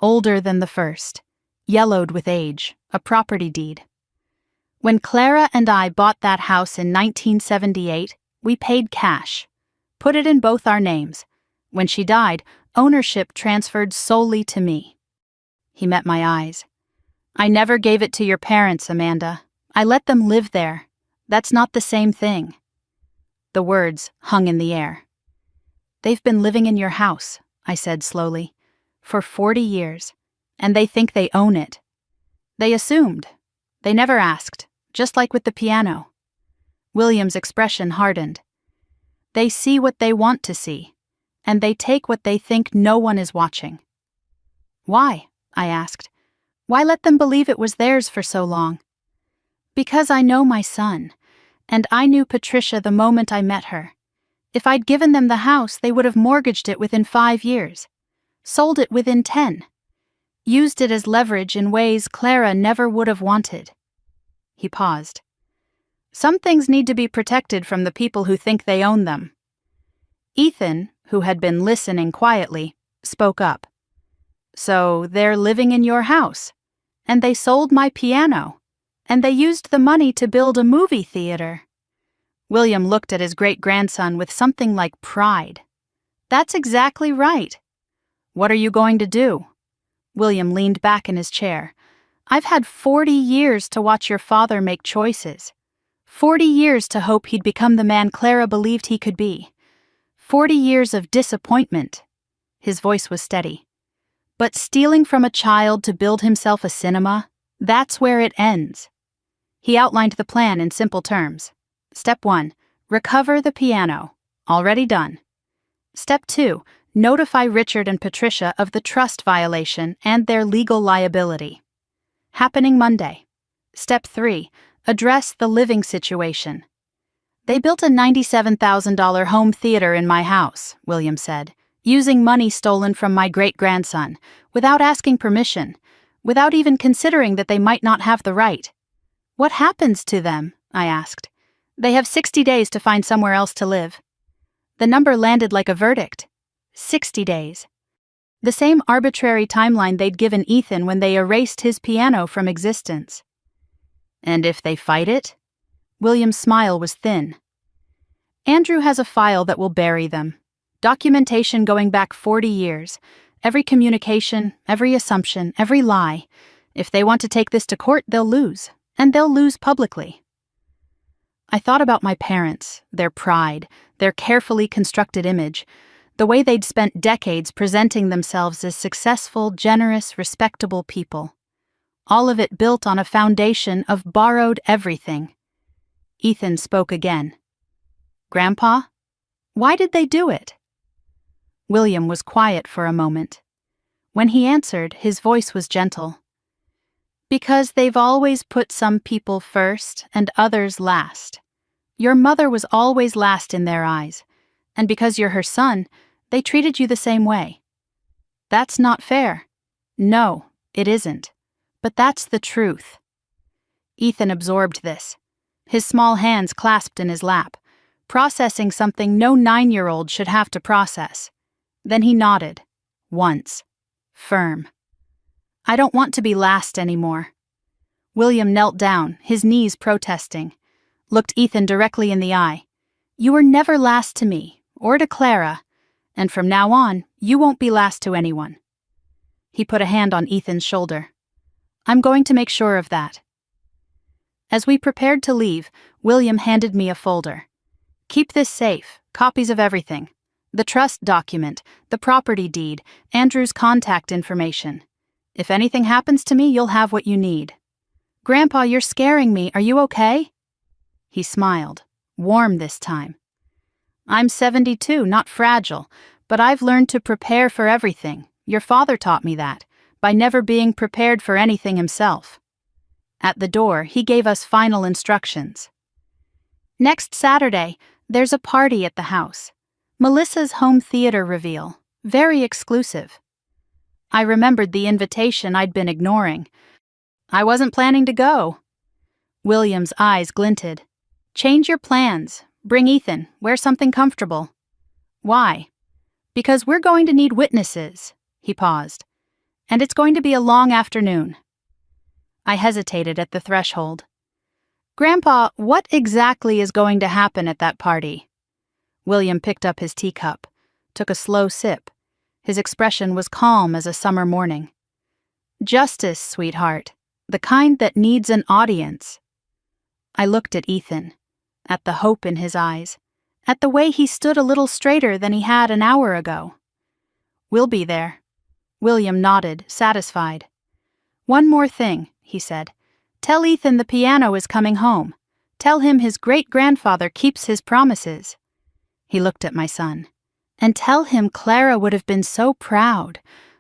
Older than the first. Yellowed with age. A property deed. When Clara and I bought that house in 1978, we paid cash. Put it in both our names. When she died, ownership transferred solely to me. He met my eyes. I never gave it to your parents, Amanda. I let them live there. That's not the same thing. The words hung in the air. They've been living in your house, I said slowly, for 40 years, and they think they own it. They assumed. They never asked, just like with the piano. William's expression hardened. They see what they want to see, and they take what they think no one is watching. Why? I asked. Why let them believe it was theirs for so long? Because I know my son, and I knew Patricia the moment I met her. If I'd given them the house, they would have mortgaged it within 5 years, sold it within 10, used it as leverage in ways Clara never would have wanted. He paused. Some things need to be protected from the people who think they own them. Ethan, who had been listening quietly, spoke up. So they're living in your house, and they sold my piano, and they used the money to build a movie theater. William looked at his great-grandson with something like pride. That's exactly right. What are you going to do? William leaned back in his chair. I've had 40 years to watch your father make choices. 40 years to hope he'd become the man Clara believed he could be. 40 years of disappointment. His voice was steady. But stealing from a child to build himself a cinema, that's where it ends. He outlined the plan in simple terms. Step 1, recover the piano. Already done. Step 2, notify Richard and Patricia of the trust violation and their legal liability. Happening Monday. Step 3, address the living situation. They built a $97,000 home theater in my house, William said, using money stolen from my great-grandson, without asking permission, without even considering that they might not have the right. What happens to them? I asked. They have 60 days to find somewhere else to live. The number landed like a verdict. 60 days. The same arbitrary timeline they'd given Ethan when they erased his piano from existence. And if they fight it? William's smile was thin. Andrew has a file that will bury them. Documentation going back 40 years. Every communication, every assumption, every lie. If they want to take this to court, they'll lose. And they'll lose publicly. I thought about my parents, their pride, their carefully constructed image, the way they'd spent decades presenting themselves as successful, generous, respectable people. All of it built on a foundation of borrowed everything. Ethan spoke again. Grandpa, why did they do it? William was quiet for a moment. When he answered, his voice was gentle. Because they've always put some people first and others last. Your mother was always last in their eyes, and because you're her son, they treated you the same way. That's not fair. No, it isn't. But that's the truth. Ethan absorbed this, his small hands clasped in his lap, processing something no 9-year-old should have to process. Then he nodded, once, firm. I don't want to be last anymore. William knelt down, his knees protesting, looked Ethan directly in the eye. You were never last to me, or to Clara, and from now on, you won't be last to anyone. He put a hand on Ethan's shoulder. I'm going to make sure of that. As we prepared to leave, William handed me a folder. Keep this safe, copies of everything. The trust document, the property deed, Andrew's contact information. If anything happens to me, you'll have what you need. Grandpa, you're scaring me. Are you okay? He smiled, warm this time. I'm 72, not fragile, But I've learned to prepare for everything. Your father taught me that, by never being prepared for anything himself. At the door, he gave us final instructions. Next Saturday, there's a party at the house. Melissa's home theater reveal. Very exclusive. I remembered the invitation I'd been ignoring. I wasn't planning to go. William's eyes glinted. Change your plans. Bring Ethan. Wear something comfortable. Why? Because we're going to need witnesses. He paused. And it's going to be a long afternoon. I hesitated at the threshold. Grandpa, what exactly is going to happen at that party? William picked up his teacup, took a slow sip. His expression was calm as a summer morning. Justice, sweetheart, the kind that needs an audience. I looked at Ethan, at the hope in his eyes, at the way he stood a little straighter than he had an hour ago. We'll be there. William nodded, satisfied. One more thing, he said. Tell Ethan the piano is coming home. Tell him his great-grandfather keeps his promises. He looked at my son. And tell him Clara would have been so proud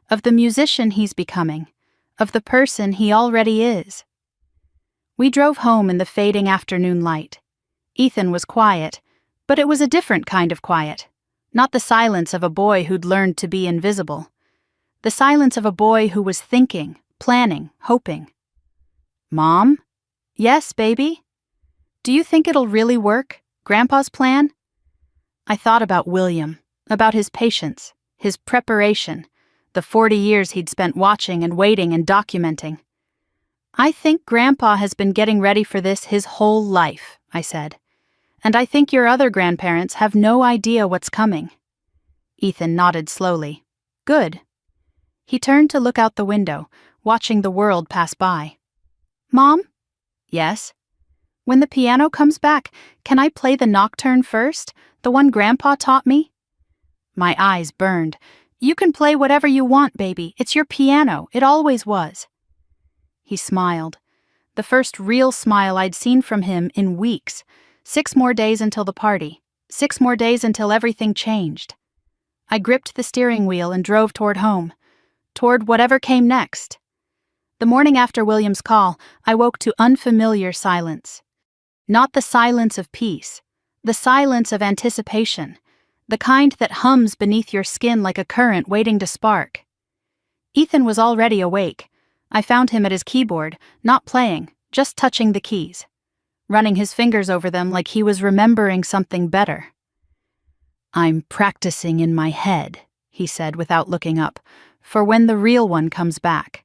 of the musician he's becoming, of the person he already is. We drove home in the fading afternoon light. Ethan was quiet, but it was a different kind of quiet. Not the silence of a boy who'd learned to be invisible. The silence of a boy who was thinking, planning, hoping. Mom? Yes, baby? Do you think it'll really work, Grandpa's plan? I thought about William, about his patience, his preparation, the 40 years he'd spent watching and waiting and documenting. I think Grandpa has been getting ready for this his whole life, I said. And I think your other grandparents have no idea what's coming. Ethan nodded slowly. Good. He turned to look out the window, watching the world pass by. Mom? Yes? When the piano comes back, can I play the nocturne first, the one Grandpa taught me? My eyes burned. You can play whatever you want, baby. It's your piano. It always was. He smiled. The first real smile I'd seen from him in weeks. 6 more days until the party. 6 more days until everything changed. I gripped the steering wheel and drove toward home. Toward whatever came next. The morning after William's call, I woke to unfamiliar silence. Not the silence of peace. The silence of anticipation. The kind that hums beneath your skin like a current waiting to spark. Ethan was already awake. I found him at his keyboard, not playing, just touching the keys, running his fingers over them like he was remembering something better. I'm practicing in my head, he said without looking up, for when the real one comes back.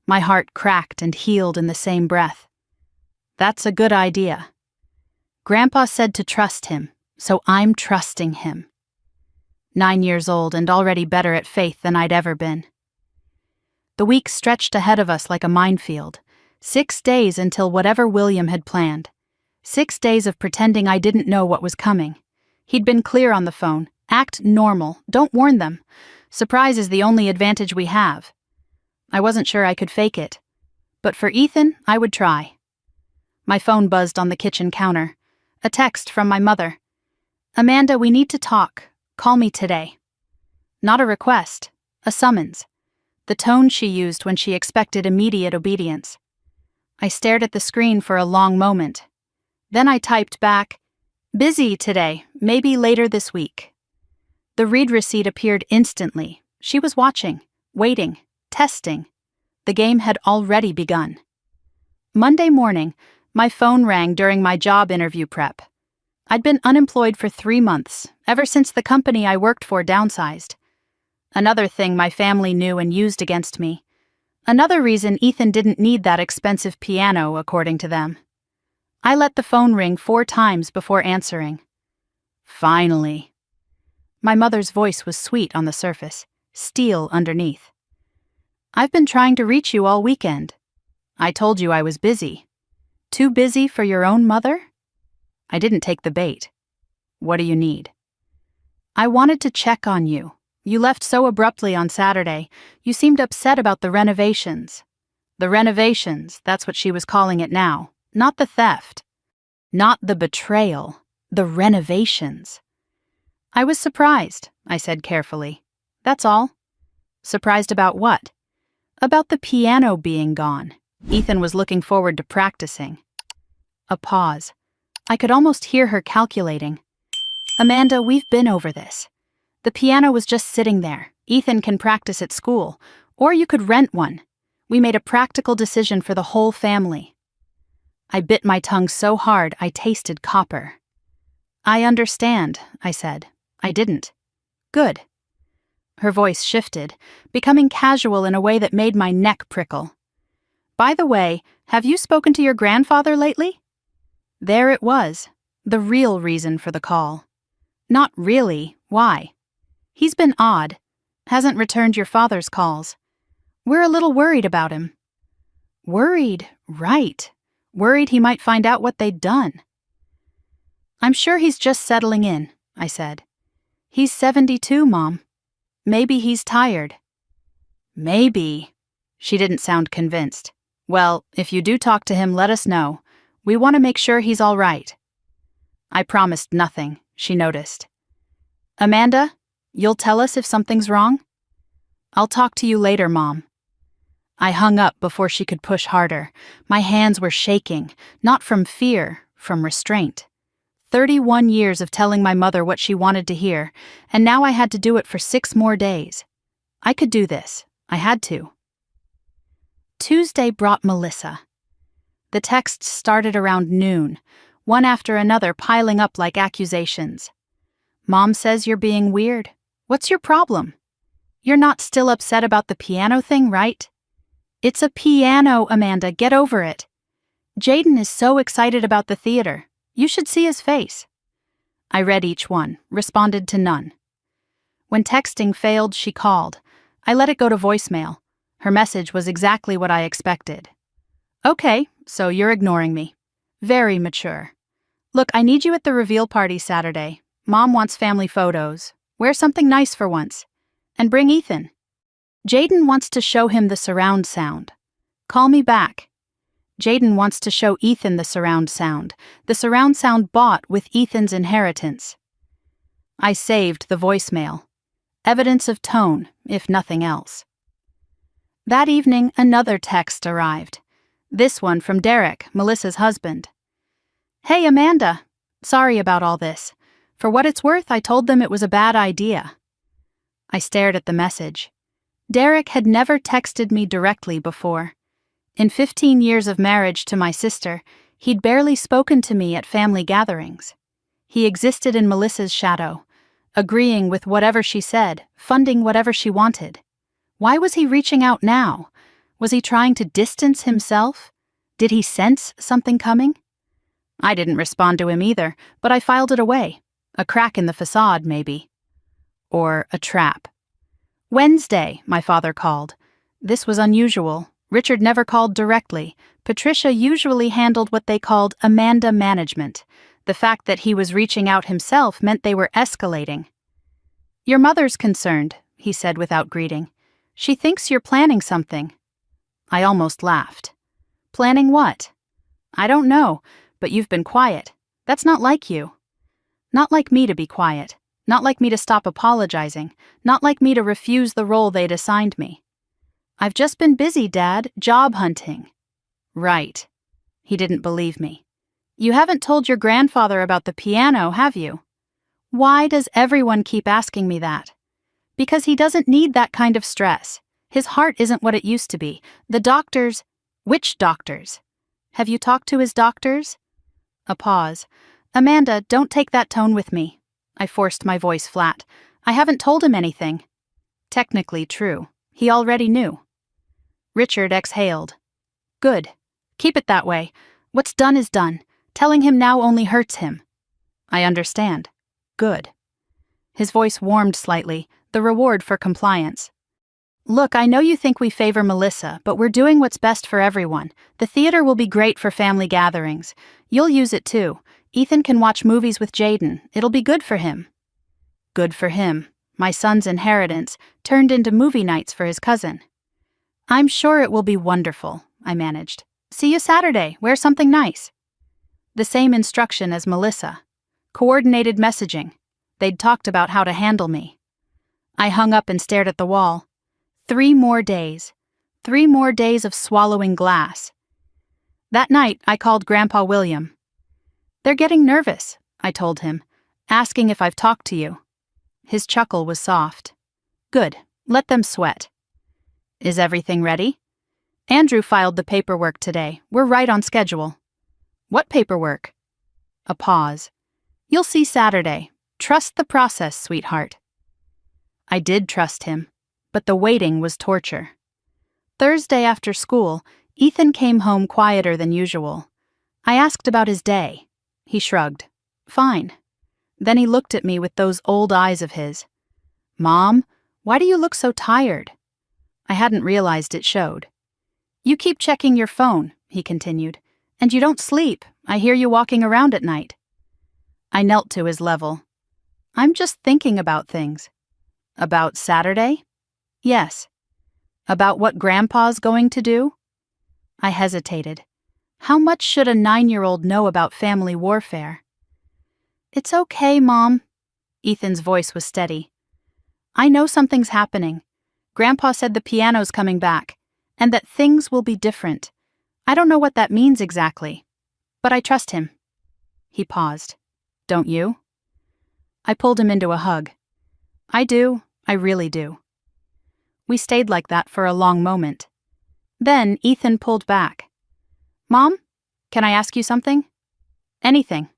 My heart cracked and healed in the same breath. That's a good idea. Grandpa said to trust him, so I'm trusting him. 9 years old and already better at faith than I'd ever been. The week stretched ahead of us like a minefield. 6 days until whatever William had planned. 6 days of pretending I didn't know what was coming. He'd been clear on the phone. Act normal. Don't warn them. Surprise is the only advantage we have. I wasn't sure I could fake it. But for Ethan, I would try. My phone buzzed on the kitchen counter. A text from my mother. Amanda, we need to talk. Call me today. Not a request. A summons. The tone she used when she expected immediate obedience. I stared at the screen for a long moment. Then I typed back, busy today, maybe later this week. The read receipt appeared instantly. She was watching, waiting, testing. The game had already begun. Monday morning, my phone rang during my job interview prep. I'd been unemployed for 3 months, ever since the company I worked for downsized. Another thing my family knew and used against me. Another reason Ethan didn't need that expensive piano, according to them. I let the phone ring 4 times before answering. Finally. My mother's voice was sweet on the surface, steel underneath. I've been trying to reach you all weekend. I told you I was busy. Too busy for your own mother? I didn't take the bait. What do you need? I wanted to check on you. You left so abruptly on Saturday. You seemed upset about the renovations. The renovations, that's what she was calling it now. Not the theft. Not the betrayal. The renovations. I was surprised. I said carefully. That's all. Surprised about what? About the piano being gone. Ethan was looking forward to practicing. A pause. I could almost hear her calculating. Amanda, we've been over this. The piano was just sitting there. Ethan can practice at school, or you could rent one. We made a practical decision for the whole family. I bit my tongue so hard I tasted copper. I understand, I said. I didn't. Good. Her voice shifted, becoming casual in a way that made my neck prickle. By the way, have you spoken to your grandfather lately? There it was, the real reason for the call. Not really, why? He's been odd, hasn't returned your father's calls. We're a little worried about him. Worried, right. Worried he might find out what they'd done. I'm sure he's just settling in, I said. He's 72, Mom. Maybe he's tired. Maybe. She didn't sound convinced. Well, if you do talk to him, let us know. We want to make sure he's all right. I promised nothing, she noticed. Amanda, you'll tell us if something's wrong? I'll talk to you later, Mom. I hung up before she could push harder. My hands were shaking, not from fear, from restraint. 31 years of telling my mother what she wanted to hear, and now I had to do it for 6 more days. I could do this. I had to. Tuesday brought Melissa. The texts started around noon, one after another piling up like accusations. Mom says you're being weird. What's your problem? You're not still upset about the piano thing, right? It's a piano, Amanda, get over it. Jaden is so excited about the theater. You should see his face. I read each one, responded to none. When texting failed, she called. I let it go to voicemail. Her message was exactly what I expected. Okay, so you're ignoring me. Very mature. Look, I need you at the reveal party Saturday. Mom wants family photos. Wear something nice for once. And bring Ethan. Jaden wants to show him the surround sound. Call me back. Jaden wants to show Ethan the surround sound bought with Ethan's inheritance. I saved the voicemail. Evidence of tone, if nothing else. That evening, another text arrived. This one from Derek, Melissa's husband. Hey, Amanda. Sorry about all this. For what it's worth, I told them it was a bad idea. I stared at the message. Derek had never texted me directly before. In 15 years of marriage to my sister, he'd barely spoken to me at family gatherings. He existed in Melissa's shadow, agreeing with whatever she said, funding whatever she wanted. Why was he reaching out now? Was he trying to distance himself? Did he sense something coming? I didn't respond to him either, but I filed it away. A crack in the facade, maybe. Or a trap. Wednesday, my father called. This was unusual. Richard never called directly. Patricia usually handled what they called Amanda management. The fact that he was reaching out himself meant they were escalating. Your mother's concerned, he said without greeting. She thinks you're planning something. I almost laughed. Planning what? I don't know, but you've been quiet. That's not like you. Not like me to be quiet. Not like me to stop apologizing. Not like me to refuse the role they'd assigned me. I've just been busy, Dad, job hunting. Right. He didn't believe me. You haven't told your grandfather about the piano, have you? Why does everyone keep asking me that? Because he doesn't need that kind of stress. His heart isn't what it used to be. The doctors... Which doctors? Have you talked to his doctors? A pause. Amanda, don't take that tone with me. I forced my voice flat. I haven't told him anything. Technically true. He already knew. Richard exhaled. Good. Keep it that way. What's done is done. Telling him now only hurts him. I understand. Good. His voice warmed slightly, the reward for compliance. Look, I know you think we favor Melissa, but we're doing what's best for everyone. The theater will be great for family gatherings. You'll use it too. Ethan can watch movies with Jaden. It'll be good for him. Good for him. My son's inheritance turned into movie nights for his cousin. I'm sure it will be wonderful, I managed. See you Saturday. Wear something nice. The same instruction as Melissa. Coordinated messaging. They'd talked about how to handle me. I hung up and stared at the wall. 3 more days. 3 more days of swallowing glass. That night, I called Grandpa William. "They're getting nervous," I told him, "asking if I've talked to you." His chuckle was soft. "Good, let them sweat." "Is everything ready?" "Andrew filed the paperwork today. We're right on schedule." "What paperwork?" A pause. "You'll see Saturday. Trust the process, sweetheart." I did trust him, but the waiting was torture. Thursday after school, Ethan came home quieter than usual. I asked about his day. He shrugged. "Fine." Then he looked at me with those old eyes of his. "Mom, why do you look so tired?" I hadn't realized it showed. "You keep checking your phone," he continued, "and you don't sleep. I hear you walking around at night." I knelt to his level. "I'm just thinking about things." "About Saturday?" "Yes." "About what Grandpa's going to do?" I hesitated. How much should a 9-year-old know about family warfare? "It's okay, Mom." Ethan's voice was steady. "I know something's happening. Grandpa said the piano's coming back, and that things will be different. I don't know what that means exactly, but I trust him." He paused. "Don't you?" I pulled him into a hug. "I do. I really do." We stayed like that for a long moment. Then Ethan pulled back. "Mom, can I ask you something?" "Anything."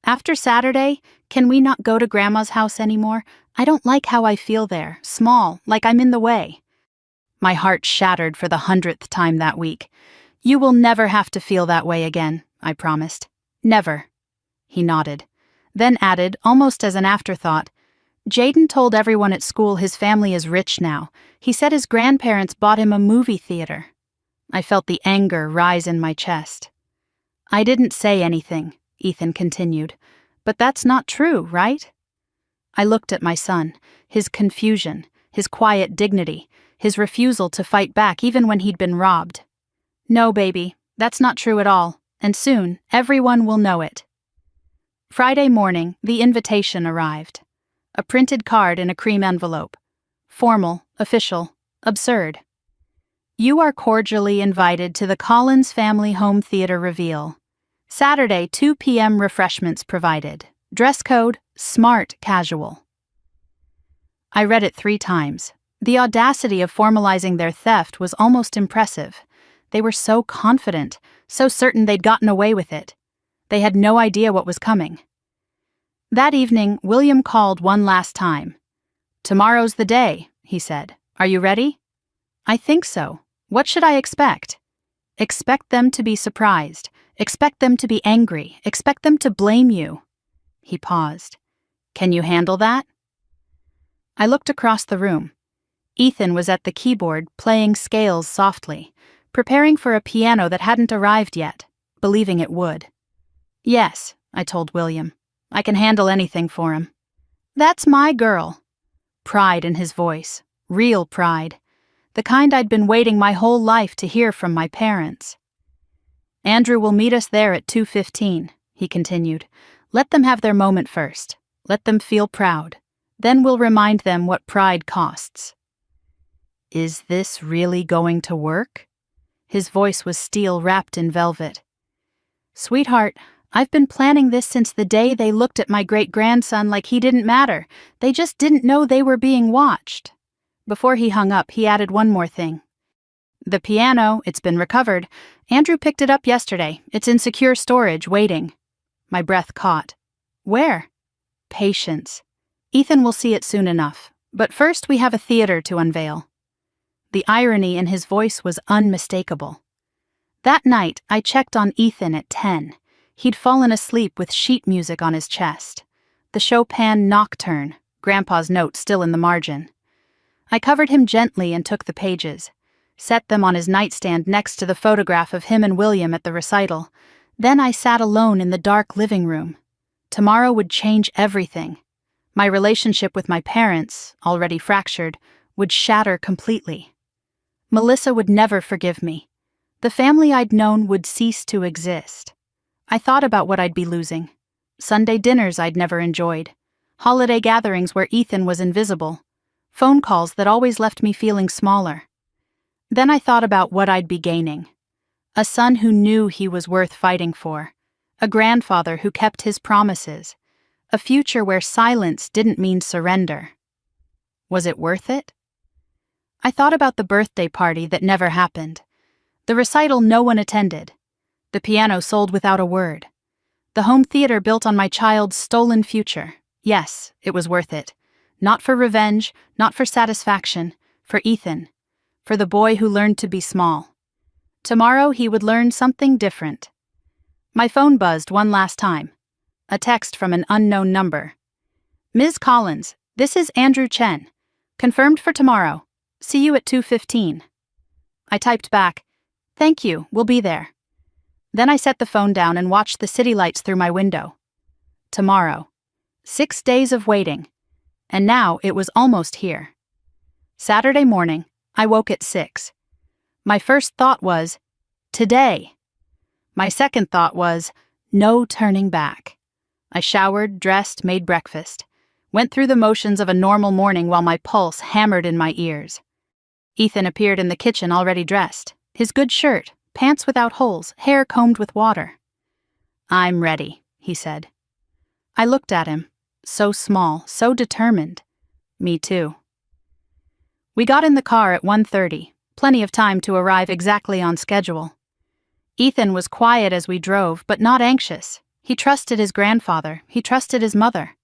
"After Saturday, can we not go to Grandma's house anymore? I don't like how I feel there, small, like I'm in the way." My heart shattered for the 100th time that week. "You will never have to feel that way again," I promised. "Never." He nodded, then added, almost as an afterthought, "Jaden told everyone at school his family is rich now. He said his grandparents bought him a movie theater." I felt the anger rise in my chest. "I didn't say anything," Ethan continued, "but that's not true, right?" I looked at my son, his confusion, his quiet dignity, his refusal to fight back even when he'd been robbed. "No, baby, that's not true at all, and soon everyone will know it." Friday morning, the invitation arrived. A printed card in a cream envelope. Formal, official, absurd. "You are cordially invited to the Collins Family Home Theater reveal. Saturday, 2 p.m. refreshments provided. Dress code, smart casual." I read it 3 times. The audacity of formalizing their theft was almost impressive. They were so confident, so certain they'd gotten away with it. They had no idea what was coming. That evening, William called one last time. "Tomorrow's the day," he said. "Are you ready?" "I think so. What should I expect?" "Expect them to be surprised. Expect them to be angry. Expect them to blame you." He paused. "Can you handle that?" I looked across the room. Ethan was at the keyboard, playing scales softly, preparing for a piano that hadn't arrived yet, believing it would. "Yes," I told William. "I can handle anything for him." "That's my girl." Pride in his voice, real pride, the kind I'd been waiting my whole life to hear from my parents. "Andrew will meet us there at 2:15, he continued. "Let them have their moment first. Let them feel proud. Then we'll remind them what pride costs." "Is this really going to work?" His voice was steel wrapped in velvet. "Sweetheart, I've been planning this since the day they looked at my great-grandson like he didn't matter. They just didn't know they were being watched." Before he hung up, he added one more thing. "The piano, it's been recovered. Andrew picked it up yesterday. It's in secure storage, waiting." My breath caught. "Where?" "Patience. Ethan will see it soon enough. But first we have a theater to unveil." The irony in his voice was unmistakable. That night, I checked on Ethan at 10. He'd fallen asleep with sheet music on his chest. The Chopin Nocturne, Grandpa's note still in the margin. I covered him gently and took the pages, set them on his nightstand next to the photograph of him and William at the recital. Then I sat alone in the dark living room. Tomorrow would change everything. My relationship with my parents, already fractured, would shatter completely. Melissa would never forgive me. The family I'd known would cease to exist. I thought about what I'd be losing. Sunday dinners I'd never enjoyed. Holiday gatherings where Ethan was invisible. phone calls that always left me feeling smaller. Then I thought about what I'd be gaining. A son who knew he was worth fighting for. A grandfather who kept his promises. A future where silence didn't mean surrender. Was it worth it? I thought about the birthday party that never happened. The recital no one attended. The piano sold without a word. The home theater built on my child's stolen future. Yes, it was worth it. Not for revenge, not for satisfaction, for Ethan. For the boy who learned to be small. Tomorrow he would learn something different. My phone buzzed one last time. A text from an unknown number. Ms. Collins, this is Andrew Chen. Confirmed for tomorrow. See you at 2:15. I typed back, "Thank you, we'll be there." Then I set the phone down and watched the city lights through my window. Tomorrow. 6 days of waiting. And now it was almost here. Saturday morning, I woke at 6. My first thought was, today. My second thought was, no turning back. I showered, dressed, made breakfast. Went through the motions of a normal morning while my pulse hammered in my ears. Ethan appeared in the kitchen already dressed. His good shirt, pants without holes, hair combed with water. "I'm ready," he said. I looked at him. So small, so determined. Me too. We got in the car at 1:30, plenty of time to arrive exactly on schedule. Ethan was quiet as we drove, but not anxious. He trusted his grandfather, he trusted his mother.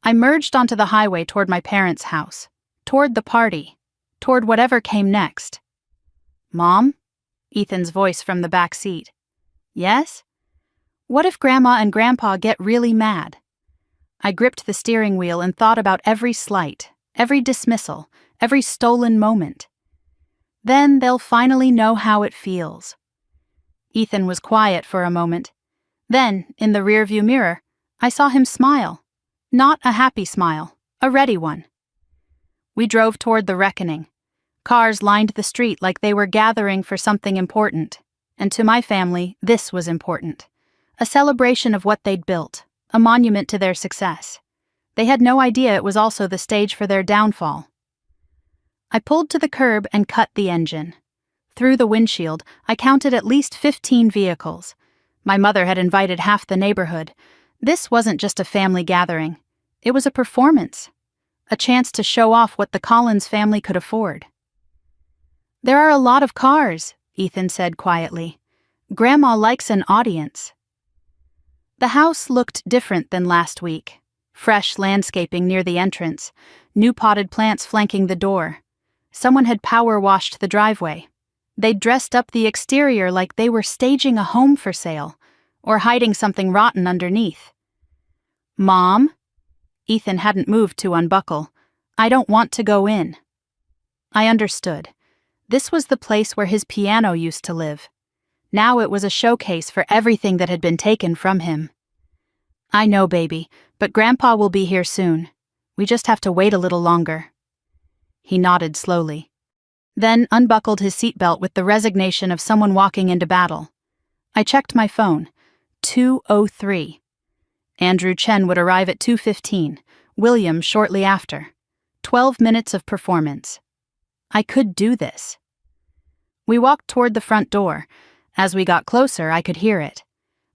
I merged onto the highway toward my parents' house, toward the party, toward whatever came next. "Mom?" Ethan's voice from the back seat. "Yes? What if Grandma and Grandpa get really mad?" I gripped the steering wheel and thought about every slight, every dismissal, every stolen moment. Then they'll finally know how it feels. Ethan was quiet for a moment. Then, in the rearview mirror, I saw him smile. Not a happy smile, a ready one. We drove toward the reckoning. Cars lined the street like they were gathering for something important. And to my family, this was important. A celebration of what they'd built, a monument to their success. They had no idea it was also the stage for their downfall. I pulled to the curb and cut the engine. Through the windshield, I counted at least 15 vehicles. My mother had invited half the neighborhood. This wasn't just a family gathering. It was a performance. A chance to show off what the Collins family could afford. "There are a lot of cars," Ethan said quietly. "Grandma likes an audience." The house looked different than last week. Fresh landscaping near the entrance, new potted plants flanking the door. Someone had power washed the driveway. They'd dressed up the exterior like they were staging a home for sale, or hiding something rotten underneath. "Mom?" Ethan hadn't moved to unbuckle. "I don't want to go in." I understood. This was the place where his piano used to live. Now it was a showcase for everything that had been taken from him. "I know, baby, but Grandpa will be here soon. We just have to wait a little longer." He nodded slowly. Then unbuckled his seatbelt with the resignation of someone walking into battle. I checked my phone. 2:03. Andrew Chen would arrive at 2:15, William shortly after. 12 minutes of performance. I could do this. We walked toward the front door. As we got closer, I could hear it.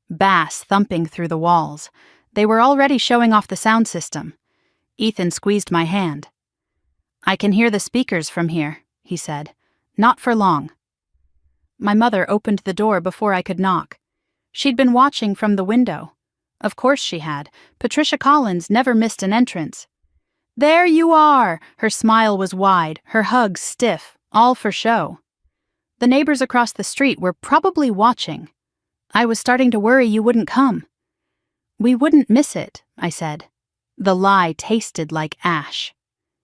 Bass thumping through the walls. They were already showing off the sound system. Ethan squeezed my hand. "I can hear the speakers from here," he said. "Not for long." My mother opened the door before I could knock. She'd been watching from the window. Of course she had. Patricia Collins never missed an entrance. "There you are!" Her smile was wide, her hug stiff, all for show. The neighbors across the street were probably watching. I was starting to worry you wouldn't come. "We wouldn't miss it," I said. The lie tasted like ash.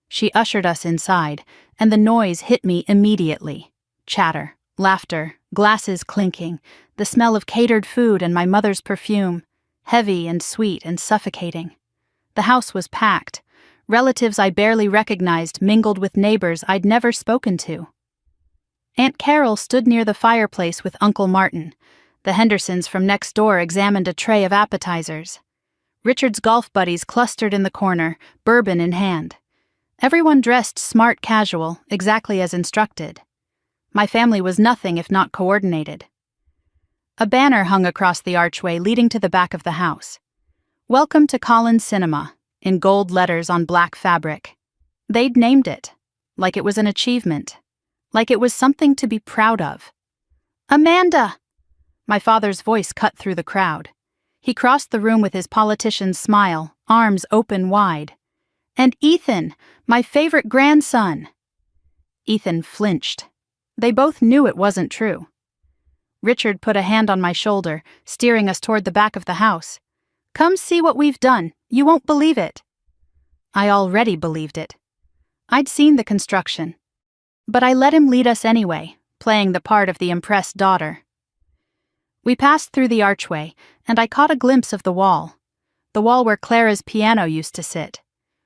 She ushered us inside, and the noise hit me immediately. Chatter, laughter, glasses clinking, the smell of catered food and my mother's perfume, heavy and sweet and suffocating. The house was packed. Relatives I barely recognized mingled with neighbors I'd never spoken to. Aunt Carol stood near the fireplace with Uncle Martin. The Hendersons from next door examined a tray of appetizers. Richard's golf buddies clustered in the corner, bourbon in hand. Everyone dressed smart casual, exactly as instructed. My family was nothing if not coordinated. A banner hung across the archway leading to the back of the house. "Welcome to Collins Cinema," in gold letters on black fabric. They'd named it, like it was an achievement, like it was something to be proud of. "Amanda!" My father's voice cut through the crowd. He crossed the room with his politician's smile, arms open wide. "And Ethan, my favorite grandson!" Ethan flinched. They both knew it wasn't true. Richard put a hand on my shoulder, steering us toward the back of the house. "Come see what we've done. You won't believe it." I already believed it. I'd seen the construction. But I let him lead us anyway, playing the part of the impressed daughter. We passed through the archway, and I caught a glimpse of the wall where Clara's piano used to sit,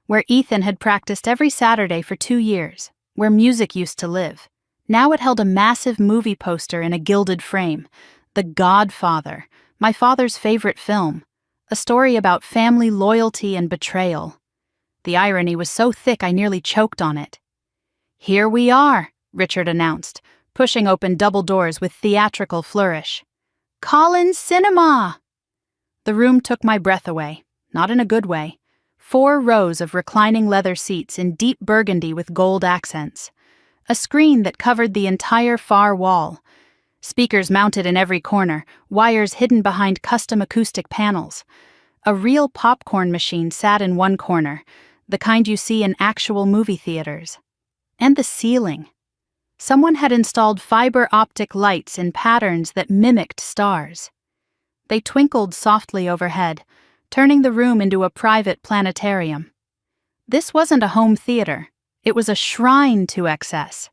where Ethan had practiced every Saturday for 2 years, where music used to live. Now it held a massive movie poster in a gilded frame, The Godfather, my father's favorite film, a story about family loyalty and betrayal. The irony was so thick I nearly choked on it. "Here we are," Richard announced, pushing open double doors with theatrical flourish. "Collins Cinema!" The room took my breath away, not in a good way. 4 rows of reclining leather seats in deep burgundy with gold accents. A screen that covered the entire far wall. Speakers mounted in every corner, wires hidden behind custom acoustic panels. A real popcorn machine sat in one corner, the kind you see in actual movie theaters. And the ceiling. Someone had installed fiber optic lights in patterns that mimicked stars. They twinkled softly overhead, turning the room into a private planetarium. This wasn't a home theater. It was a shrine to excess.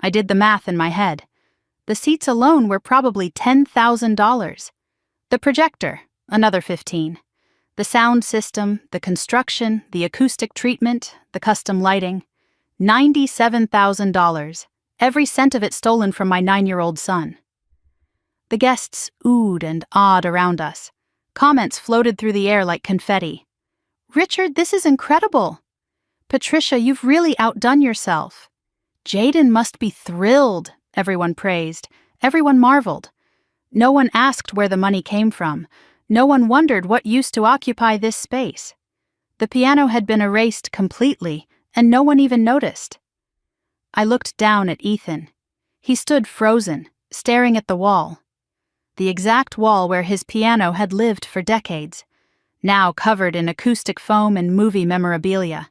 I did the math in my head. The seats alone were probably $10,000. The projector, another 15. The sound system, the construction, the acoustic treatment, the custom lighting. $97,000, every cent of it stolen from my 9-year-old son. The guests oohed and awed around us. Comments floated through the air like confetti. "Richard, this is incredible. Patricia, you've really outdone yourself. Jaden must be thrilled," everyone praised. Everyone marveled. No one asked where the money came from. No one wondered what used to occupy this space. The piano had been erased completely, and no one even noticed. I looked down at Ethan. He stood frozen, staring at the wall. The exact wall where his piano had lived for decades, now covered in acoustic foam and movie memorabilia.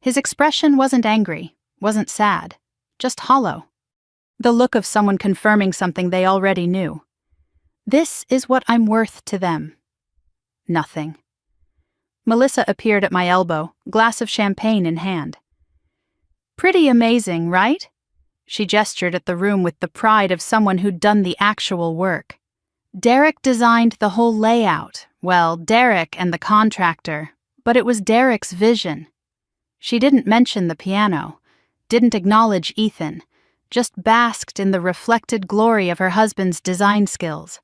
His expression wasn't angry, wasn't sad, just hollow. The look of someone confirming something they already knew. This is what I'm worth to them. Nothing. Melissa appeared at my elbow, glass of champagne in hand. "Pretty amazing, right?" She gestured at the room with the pride of someone who'd done the actual work. "Derek designed the whole layout. Well, Derek and the contractor, but it was Derek's vision." She didn't mention the piano, didn't acknowledge Ethan, just basked in the reflected glory of her husband's design skills.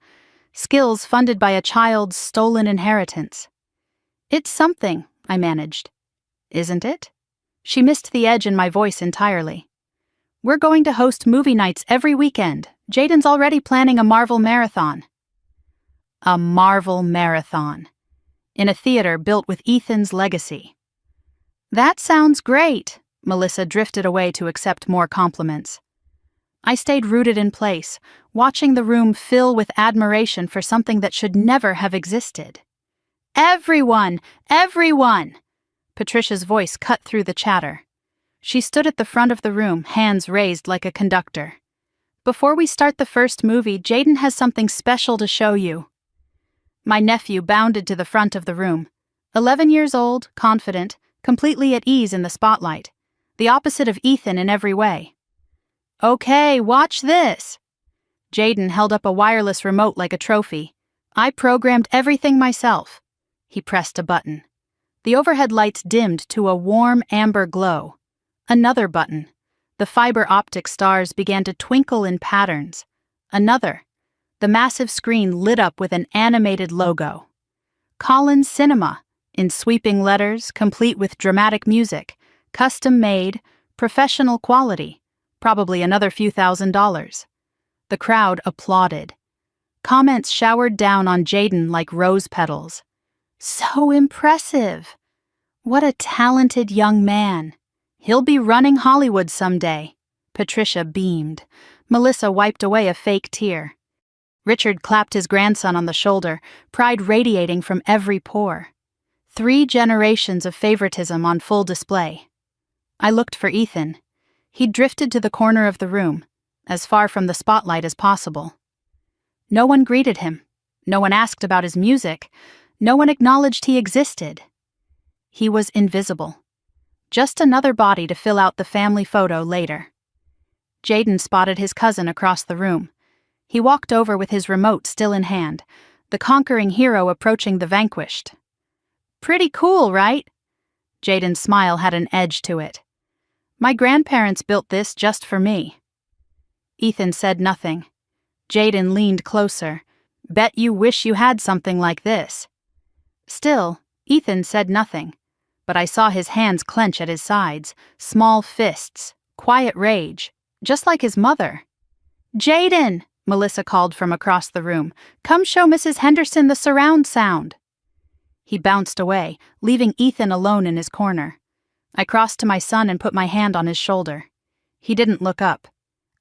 Skills funded by a child's stolen inheritance. "It's something," I managed. "Isn't it?" She missed the edge in my voice entirely. "We're going to host movie nights every weekend. Jaden's already planning a Marvel marathon." A Marvel marathon. In a theater built with Ethan's legacy. "That sounds great." Melissa drifted away to accept more compliments. I stayed rooted in place, watching the room fill with admiration for something that should never have existed. "Everyone! Everyone!" Patricia's voice cut through the chatter. She stood at the front of the room, hands raised like a conductor. "Before we start the first movie, Jaden has something special to show you." My nephew bounded to the front of the room. 11 years old, confident, completely at ease in the spotlight. The opposite of Ethan in every way. "Okay, watch this." Jaden held up a wireless remote like a trophy. "I programmed everything myself." He pressed a button. The overhead lights dimmed to a warm amber glow. Another button. The fiber optic stars began to twinkle in patterns. Another. The massive screen lit up with an animated logo. Collins Cinema, in sweeping letters, complete with dramatic music. Custom made, professional quality, probably another few $1,000s. The crowd applauded. Comments showered down on Jaden like rose petals. So impressive! What a talented young man. He'll be running Hollywood someday. Patricia beamed. Melissa wiped away a fake tear. Richard clapped his grandson on the shoulder, pride radiating from every pore. 3 generations of favoritism on full display. I looked for Ethan. He'd drifted to the corner of the room, as far from the spotlight as possible. No one greeted him. No one asked about his music. No one acknowledged he existed. He was invisible. Just another body to fill out the family photo later. Jaden spotted his cousin across the room. He walked over with his remote still in hand, the conquering hero approaching the vanquished. Pretty cool, right? Jaden's smile had an edge to it. My grandparents built this just for me. Ethan said nothing. Jaden leaned closer. Bet you wish you had something like this. Still, Ethan said nothing, but I saw his hands clench at his sides, small fists, quiet rage, just like his mother. Jaden! Melissa called from across the room. Come show Mrs. Henderson the surround sound. He bounced away, leaving Ethan alone in his corner. I crossed to my son and put my hand on his shoulder. He didn't look up.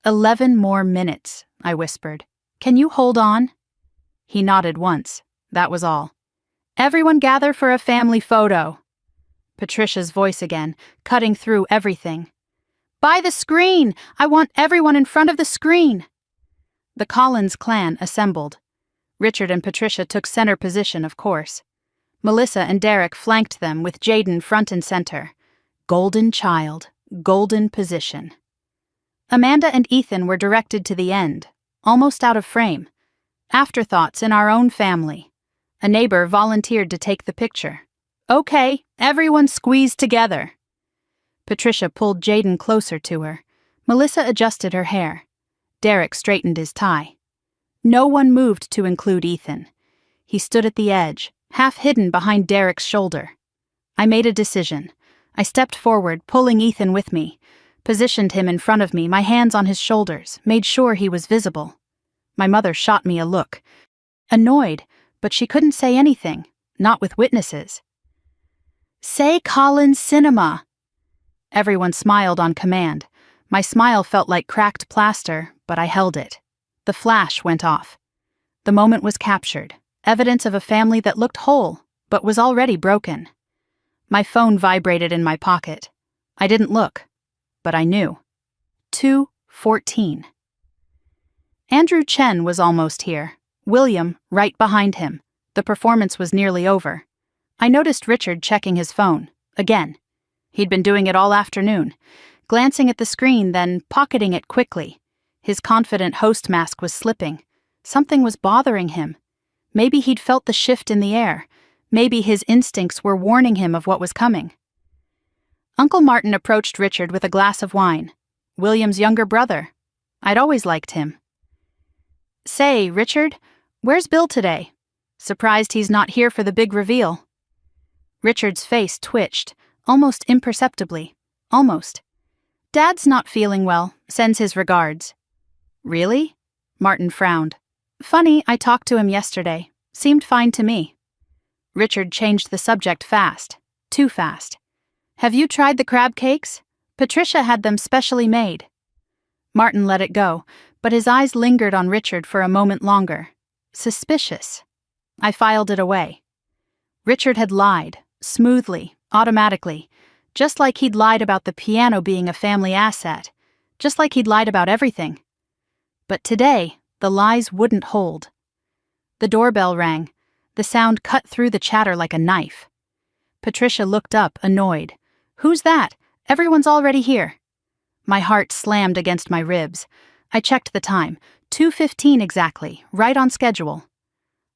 11 more minutes, I whispered. Can you hold on? He nodded once. That was all. Everyone gather for a family photo. Patricia's voice again, cutting through everything. By the screen! I want everyone in front of the screen! The Collins clan assembled. Richard and Patricia took center position, of course. Melissa and Derek flanked them with Jaden front and center. Golden child, golden position. Amanda and Ethan were directed to the end, almost out of frame. Afterthoughts in our own family. A neighbor volunteered to take the picture. Okay, everyone squeeze together. Patricia pulled Jaden closer to her. Melissa adjusted her hair. Derek straightened his tie. No one moved to include Ethan. He stood at the edge, half hidden behind Derek's shoulder. I made a decision. I stepped forward, pulling Ethan with me, positioned him in front of me, my hands on his shoulders, made sure he was visible. My mother shot me a look. Annoyed, but she couldn't say anything, not with witnesses. Say Collins Cinema. Everyone smiled on command. My smile felt like cracked plaster, but I held it. The flash went off. The moment was captured, evidence of a family that looked whole, but was already broken. My phone vibrated in my pocket. I didn't look, but I knew. 2:14. Andrew Chen was almost here. William, right behind him. The performance was nearly over. I noticed Richard checking his phone, again. He'd been doing it all afternoon, glancing at the screen, then pocketing it quickly. His confident host mask was slipping. Something was bothering him. Maybe he'd felt the shift in the air. Maybe his instincts were warning him of what was coming. Uncle Martin approached Richard with a glass of wine. William's younger brother. I'd always liked him. Say, Richard, where's Bill today? Surprised he's not here for the big reveal. Richard's face twitched, almost imperceptibly. Almost. Dad's not feeling well, sends his regards. Really? Martin frowned. Funny, I talked to him yesterday. Seemed fine to me. Richard changed the subject fast. Too fast. Have you tried the crab cakes? Patricia had them specially made. Martin let it go, but his eyes lingered on Richard for a moment longer. Suspicious. I filed it away. Richard had lied, smoothly, automatically, just like he'd lied about the piano being a family asset, just like he'd lied about everything. But today, the lies wouldn't hold. The doorbell rang. The sound cut through the chatter like a knife. Patricia looked up, annoyed. Who's that? Everyone's already here. My heart slammed against my ribs. I checked the time. 2:15 exactly, right on schedule.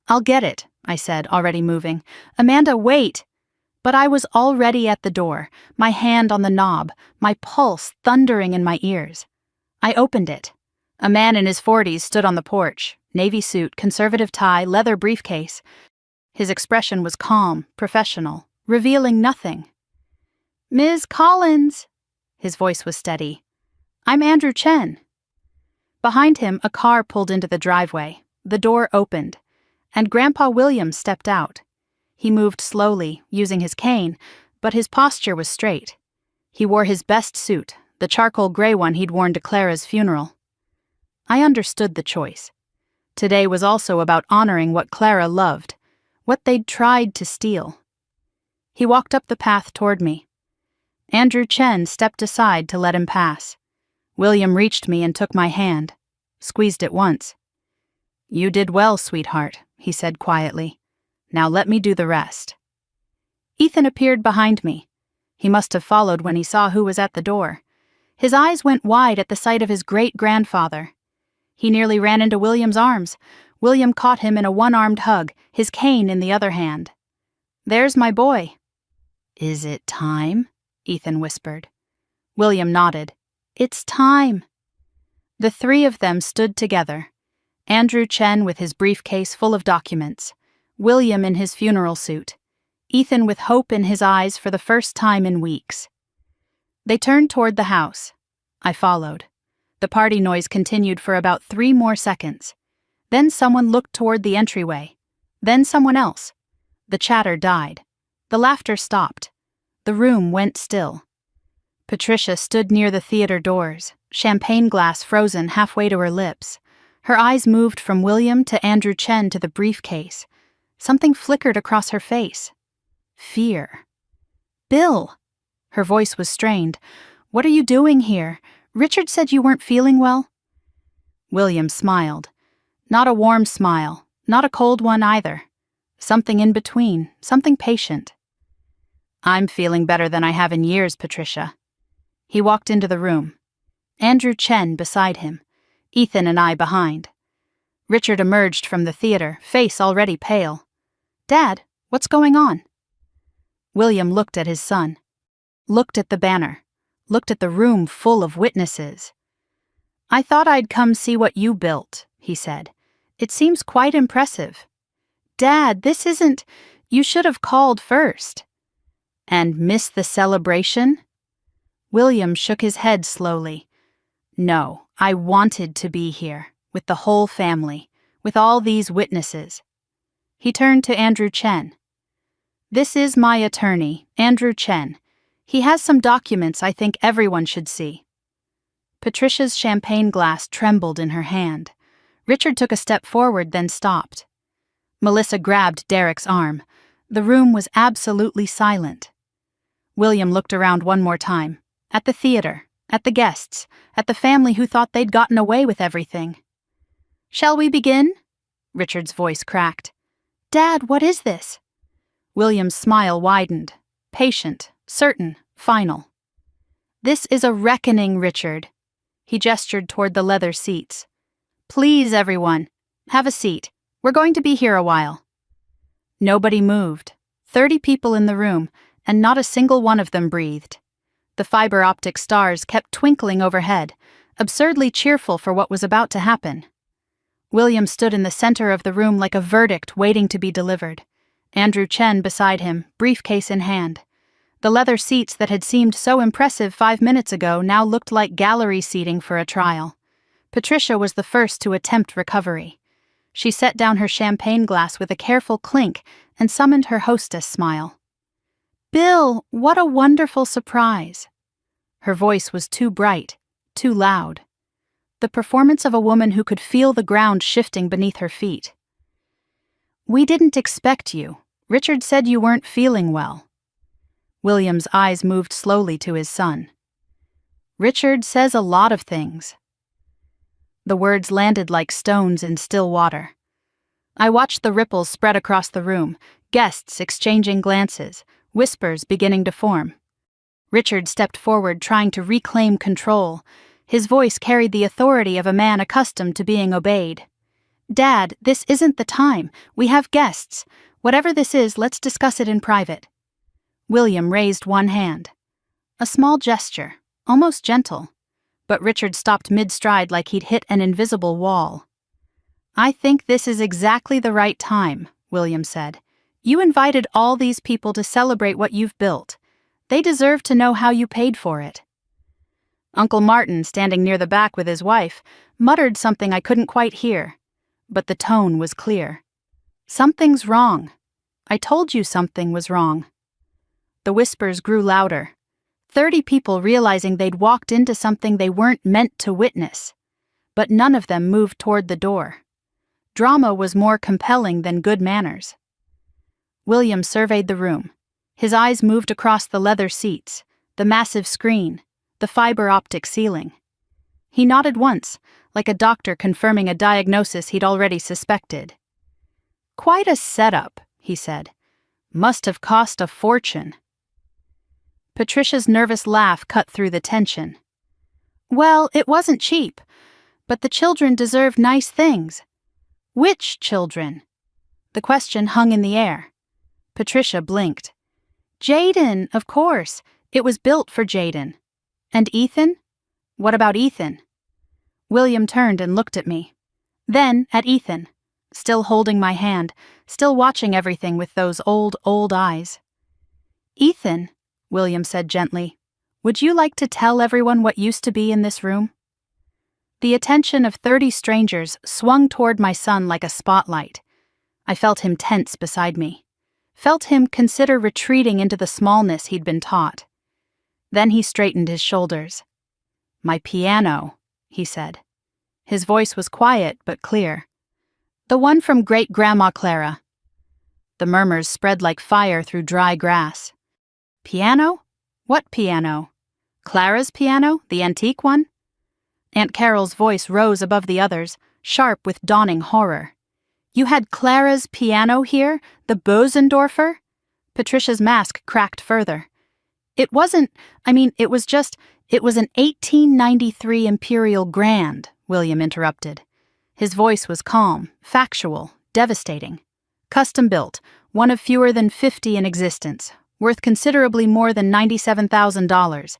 I'll get it, I said, already moving. Amanda, wait! But I was already at the door, my hand on the knob, my pulse thundering in my ears. I opened it. A man in his 40s stood on the porch, navy suit, conservative tie, leather briefcase. His expression was calm, professional, revealing nothing. Ms. Collins! His voice was steady. I'm Andrew Chen. Behind him, a car pulled into the driveway. The door opened, and Grandpa William stepped out. He moved slowly, using his cane, but his posture was straight. He wore his best suit, the charcoal gray one he'd worn to Clara's funeral. I understood the choice. Today was also about honoring what Clara loved, what they'd tried to steal. He walked up the path toward me. Andrew Chen stepped aside to let him pass. William reached me and took my hand, squeezed it once. You did well, sweetheart, he said quietly. Now let me do the rest. Ethan appeared behind me. He must have followed when he saw who was at the door. His eyes went wide at the sight of his great-grandfather. He nearly ran into William's arms. William caught him in a one-armed hug, his cane in the other hand. There's my boy. Is it time? Ethan whispered. William nodded. It's time. The three of them stood together. Andrew Chen with his briefcase full of documents, William in his funeral suit, Ethan with hope in his eyes for the first time in weeks. They turned toward the house. I followed. The party noise continued for about 3 more seconds. Then someone looked toward the entryway. Then someone else. The chatter died. The laughter stopped. The room went still. Patricia stood near the theater doors, champagne glass frozen halfway to her lips. Her eyes moved from William to Andrew Chen to the briefcase. Something flickered across her face. Fear. Bill! Her voice was strained. What are you doing here? Richard said you weren't feeling well. William smiled. Not a warm smile, not a cold one either. Something in between, something patient. I'm feeling better than I have in years, Patricia. He walked into the room. Andrew Chen beside him, Ethan and I behind. Richard emerged from the theater, face already pale. Dad, what's going on? William looked at his son, looked at the banner, looked at the room full of witnesses. I thought I'd come see what you built, he said. It seems quite impressive. Dad, this isn't... You should have called first. And miss the celebration? William shook his head slowly. No, I wanted to be here, with the whole family, with all these witnesses. He turned to Andrew Chen. This is my attorney, Andrew Chen. He has some documents I think everyone should see. Patricia's champagne glass trembled in her hand. Richard took a step forward, then stopped. Melissa grabbed Derek's arm. The room was absolutely silent. William looked around one more time. At the theater, at the guests, at the family who thought they'd gotten away with everything. Shall we begin? Richard's voice cracked. Dad, what is this? William's smile widened. Patient, certain, final. This is a reckoning, Richard. He gestured toward the leather seats. Please, everyone, have a seat. We're going to be here a while. Nobody moved. 30 people in the room, and not a single one of them breathed. The fiber-optic stars kept twinkling overhead, absurdly cheerful for what was about to happen. William stood in the center of the room like a verdict waiting to be delivered. Andrew Chen beside him, briefcase in hand. The leather seats that had seemed so impressive 5 minutes ago now looked like gallery seating for a trial. Patricia was the first to attempt recovery. She set down her champagne glass with a careful clink and summoned her hostess smile. Bill, what a wonderful surprise. Her voice was too bright, too loud. The performance of a woman who could feel the ground shifting beneath her feet. We didn't expect you. Richard said you weren't feeling well. William's eyes moved slowly to his son. Richard says a lot of things. The words landed like stones in still water. I watched the ripples spread across the room, guests exchanging glances, whispers beginning to form. Richard stepped forward, trying to reclaim control. His voice carried the authority of a man accustomed to being obeyed. Dad, this isn't the time. We have guests. Whatever this is, let's discuss it in private. William raised one hand. A small gesture, almost gentle. But Richard stopped mid-stride like he'd hit an invisible wall. I think this is exactly the right time, William said. You invited all these people to celebrate what you've built. They deserve to know how you paid for it." Uncle Martin, standing near the back with his wife, muttered something I couldn't quite hear, but the tone was clear. "Something's wrong. I told you something was wrong." The whispers grew louder. 30 people realizing they'd walked into something they weren't meant to witness, but none of them moved toward the door. Drama was more compelling than good manners. William surveyed the room. His eyes moved across the leather seats, the massive screen, the fiber optic ceiling. He nodded once, like a doctor confirming a diagnosis he'd already suspected. "Quite a setup," he said. "Must have cost a fortune." Patricia's nervous laugh cut through the tension. "Well, it wasn't cheap, but the children deserve nice things." "Which children?" The question hung in the air. Patricia blinked. "Jaden, of course. It was built for Jaden." "And Ethan? What about Ethan?" William turned and looked at me. Then at Ethan, still holding my hand, still watching everything with those old eyes. "Ethan," William said gently, "would you like to tell everyone what used to be in this room?" The attention of 30 strangers swung toward my son like a spotlight. I felt him tense beside me. Felt him consider retreating into the smallness he'd been taught. Then he straightened his shoulders. "My piano," he said. His voice was quiet but clear. "The one from Great-Grandma Clara." The murmurs spread like fire through dry grass. "Piano? What piano? Clara's piano, the antique one?" Aunt Carol's voice rose above the others, sharp with dawning horror. "You had Clara's piano here? The Bosendorfer?" Patricia's mask cracked further. It was an 1893 Imperial Grand," William interrupted. His voice was calm, factual, devastating. Custom-built, one of fewer than 50 in existence, worth considerably more than $97,000.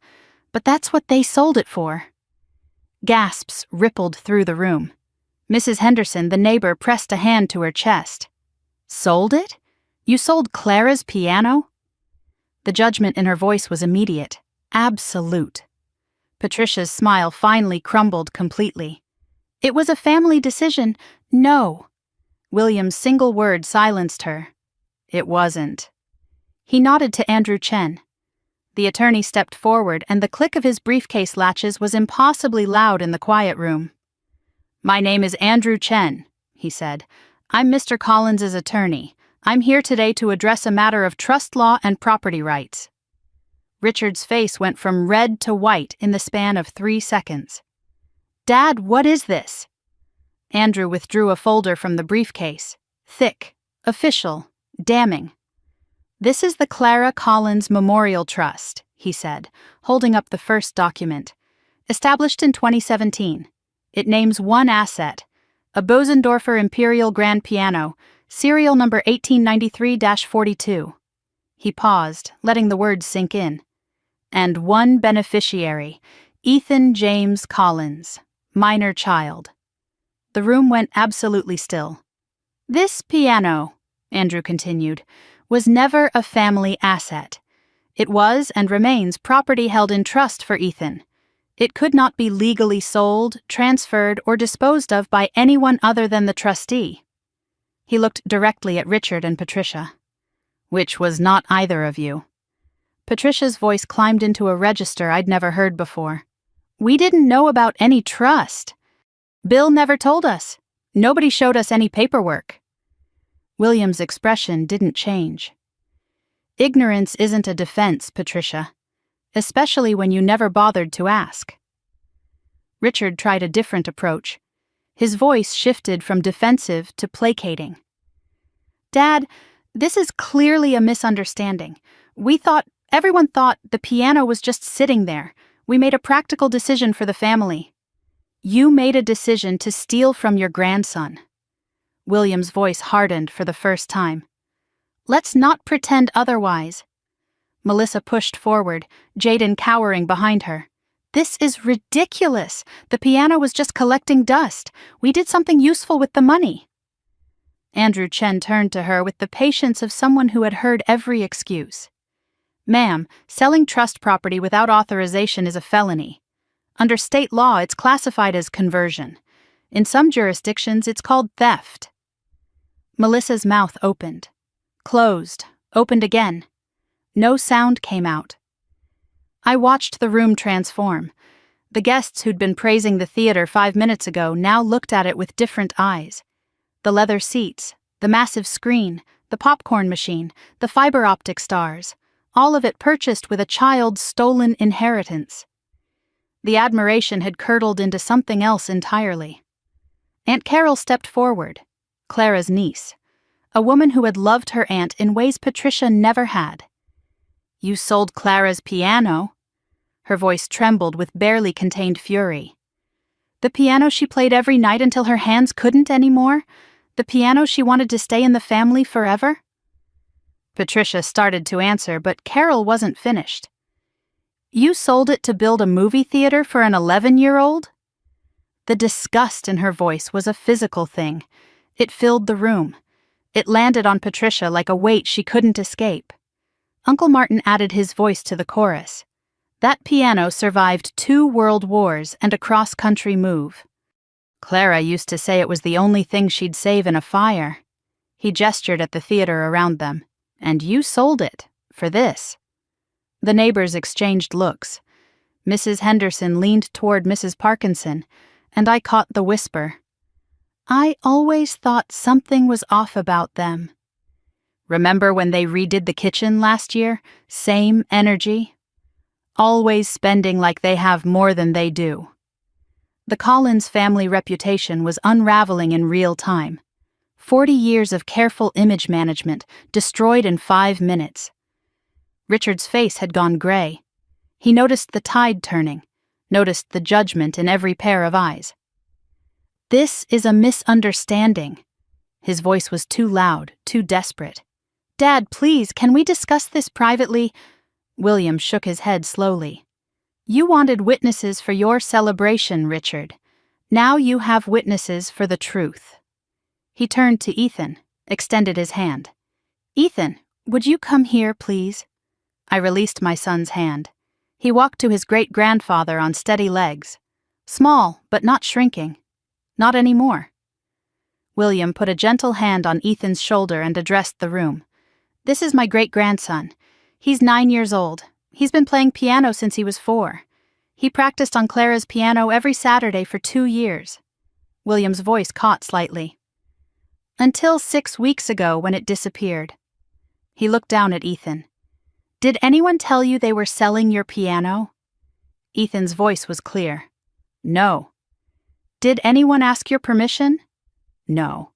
But that's what they sold it for. Gasps rippled through the room. Mrs. Henderson, the neighbor, pressed a hand to her chest. "Sold it? You sold Clara's piano?" The judgment in her voice was immediate, absolute. Patricia's smile finally crumbled completely. "It was a family decision. No." William's single word silenced her. "It wasn't." He nodded to Andrew Chen. The attorney stepped forward, and the click of his briefcase latches was impossibly loud in the quiet room. "My name is Andrew Chen," he said. "I'm Mr. Collins's attorney. I'm here today to address a matter of trust law and property rights." Richard's face went from red to white in the span of 3 seconds. "Dad, what is this?" Andrew withdrew a folder from the briefcase. Thick, official, damning. "This is the Clara Collins Memorial Trust," he said, holding up the first document. "Established in 2017. It names one asset, a Bosendorfer Imperial Grand Piano, serial number 1893-42. He paused, letting the words sink in. "And one beneficiary, Ethan James Collins, minor child." The room went absolutely still. "This piano," Andrew continued, "was never a family asset. It was and remains property held in trust for Ethan. It could not be legally sold, transferred, or disposed of by anyone other than the trustee." He looked directly at Richard and Patricia. "Which was not either of you." Patricia's voice climbed into a register I'd never heard before. "We didn't know about any trust. Bill never told us. Nobody showed us any paperwork." William's expression didn't change. "Ignorance isn't a defense, Patricia, especially when you never bothered to ask." Richard tried a different approach. His voice shifted from defensive to placating. "Dad, this is clearly a misunderstanding. Everyone thought the piano was just sitting there. We made a practical decision for the family." "You made a decision to steal from your grandson." William's voice hardened for the first time. "Let's not pretend otherwise." Melissa pushed forward, Jaden cowering behind her. "This is ridiculous. The piano was just collecting dust. We did something useful with the money." Andrew Chen turned to her with the patience of someone who had heard every excuse. Ma'am, selling trust property without authorization is a felony. Under state law, it's classified as conversion. In some jurisdictions, it's called theft. Melissa's mouth opened. Closed. Opened again. No sound came out. I watched the room transform. The guests who'd been praising the theater 5 minutes ago now looked at it with different eyes. The leather seats, the massive screen, the popcorn machine, the fiber optic stars, all of it purchased with a child's stolen inheritance. The admiration had curdled into something else entirely. Aunt Carol stepped forward, Clara's niece, a woman who had loved her aunt in ways Patricia never had. "You sold Clara's piano?" Her voice trembled with barely contained fury. "The piano she played every night until her hands couldn't anymore? The piano she wanted to stay in the family forever?" Patricia started to answer, but Carol wasn't finished. "You sold it to build a movie theater for an 11-year-old? The disgust in her voice was a physical thing. It filled the room. It landed on Patricia like a weight she couldn't escape. Uncle Martin added his voice to the chorus. That piano survived 2 world wars and a cross-country move. Clara used to say it was the only thing she'd save in a fire. He gestured at the theater around them. "And you sold it, for this." The neighbors exchanged looks. Mrs. Henderson leaned toward Mrs. Parkinson, and I caught the whisper. "I always thought something was off about them." "Remember when they redid the kitchen last year? Same energy. Always spending like they have more than they do." The Collins family reputation was unraveling in real time. 40 years of careful image management destroyed in 5 minutes. Richard's face had gone gray. He noticed the tide turning, noticed the judgment in every pair of eyes. "This is a misunderstanding." His voice was too loud, too desperate. "Dad, please, can we discuss this privately?" William shook his head slowly. "You wanted witnesses for your celebration, Richard. Now you have witnesses for the truth." He turned to Ethan, extended his hand. "Ethan, would you come here, please?" I released my son's hand. He walked to his great-grandfather on steady legs. Small, but not shrinking. Not anymore. William put a gentle hand on Ethan's shoulder and addressed the room. "This is my great-grandson. He's 9 years old. He's been playing piano since he was 4. He practiced on Clara's piano every Saturday for 2 years. William's voice caught slightly. "Until 6 weeks ago when it disappeared." He looked down at Ethan. "Did anyone tell you they were selling your piano?" Ethan's voice was clear. "No." "Did anyone ask your permission?" "No."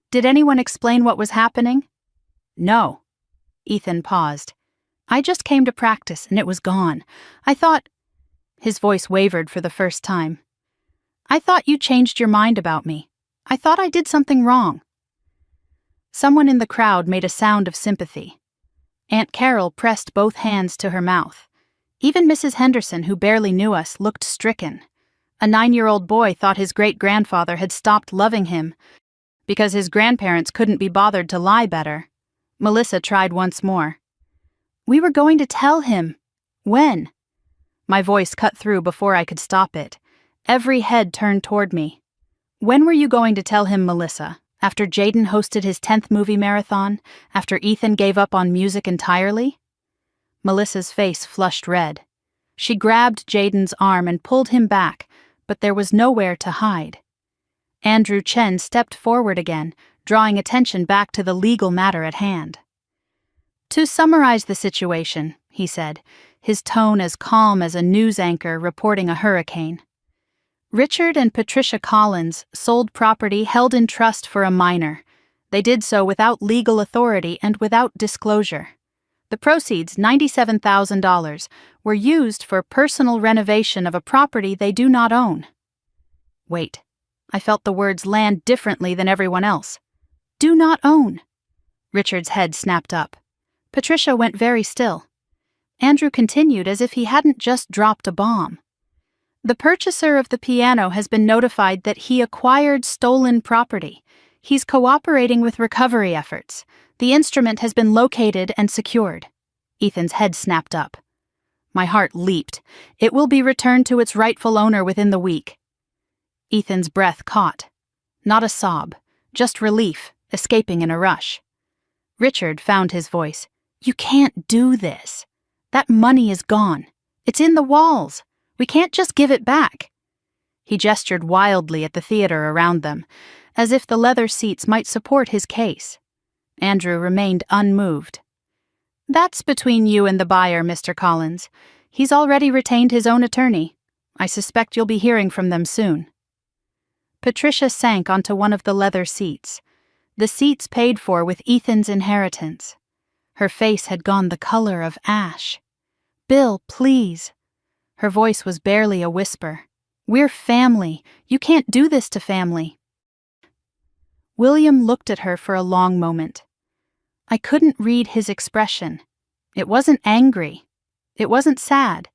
"Did anyone explain what was happening?" "No." Ethan paused. "I just came to practice and it was gone. I thought—" His voice wavered for the first time. "I thought you changed your mind about me. I thought I did something wrong." Someone in the crowd made a sound of sympathy. Aunt Carol pressed both hands to her mouth. Even Mrs. Henderson, who barely knew us, looked stricken. A 9-year-old boy thought his great-grandfather had stopped loving him because his grandparents couldn't be bothered to lie better. Melissa tried once more. "We were going to tell him." "When?" My voice cut through before I could stop it. Every head turned toward me. "When were you going to tell him, Melissa? After Jaden hosted his 10th movie marathon? After Ethan gave up on music entirely?" Melissa's face flushed red. She grabbed Jaden's arm and pulled him back, but there was nowhere to hide. Andrew Chen stepped forward again, drawing attention back to the legal matter at hand. "To summarize the situation," he said, his tone as calm as a news anchor reporting a hurricane. "Richard and Patricia Collins sold property held in trust for a minor. They did so without legal authority and without disclosure. The proceeds, $97,000, were used for personal renovation of a property they do not own." Wait. I felt the words land differently than everyone else. "Do not own." Richard's head snapped up. Patricia went very still. Andrew continued as if he hadn't just dropped a bomb. "The purchaser of the piano has been notified that he acquired stolen property. He's cooperating with recovery efforts. The instrument has been located and secured." Ethan's head snapped up. My heart leaped. It will be returned to its rightful owner within the week. Ethan's breath caught. Not a sob, just relief, escaping in a rush. Richard found his voice. You can't do this. That money is gone. It's in the walls. We can't just give it back. He gestured wildly at the theater around them, as if the leather seats might support his case. Andrew remained unmoved. That's between you and the buyer, Mr. Collins. He's already retained his own attorney. I suspect you'll be hearing from them soon. Patricia sank onto one of the leather seats, the seats paid for with Ethan's inheritance. Her face had gone the color of ash. Bill, please. Her voice was barely a whisper. We're family. You can't do this to family. William looked at her for a long moment. I couldn't read his expression. It wasn't angry. It wasn't sad.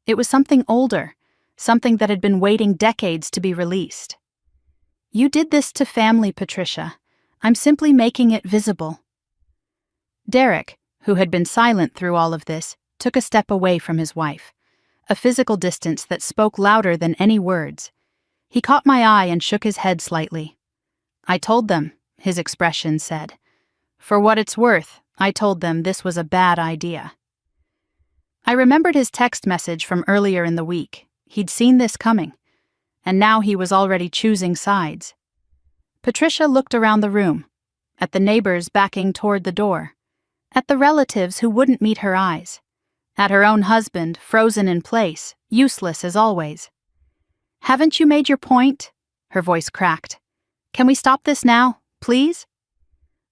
It was something older, something that had been waiting decades to be released. You did this to family, Patricia. I'm simply making it visible. Derek, who had been silent through all of this, took a step away from his wife, a physical distance that spoke louder than any words. He caught my eye and shook his head slightly. I told them, his expression said. For what it's worth, I told them this was a bad idea. I remembered his text message from earlier in the week. He'd seen this coming, and now he was already choosing sides. Patricia looked around the room, at the neighbors backing toward the door, at the relatives who wouldn't meet her eyes, at her own husband, frozen in place, useless as always. Haven't you made your point? Her voice cracked. Can we stop this now, please?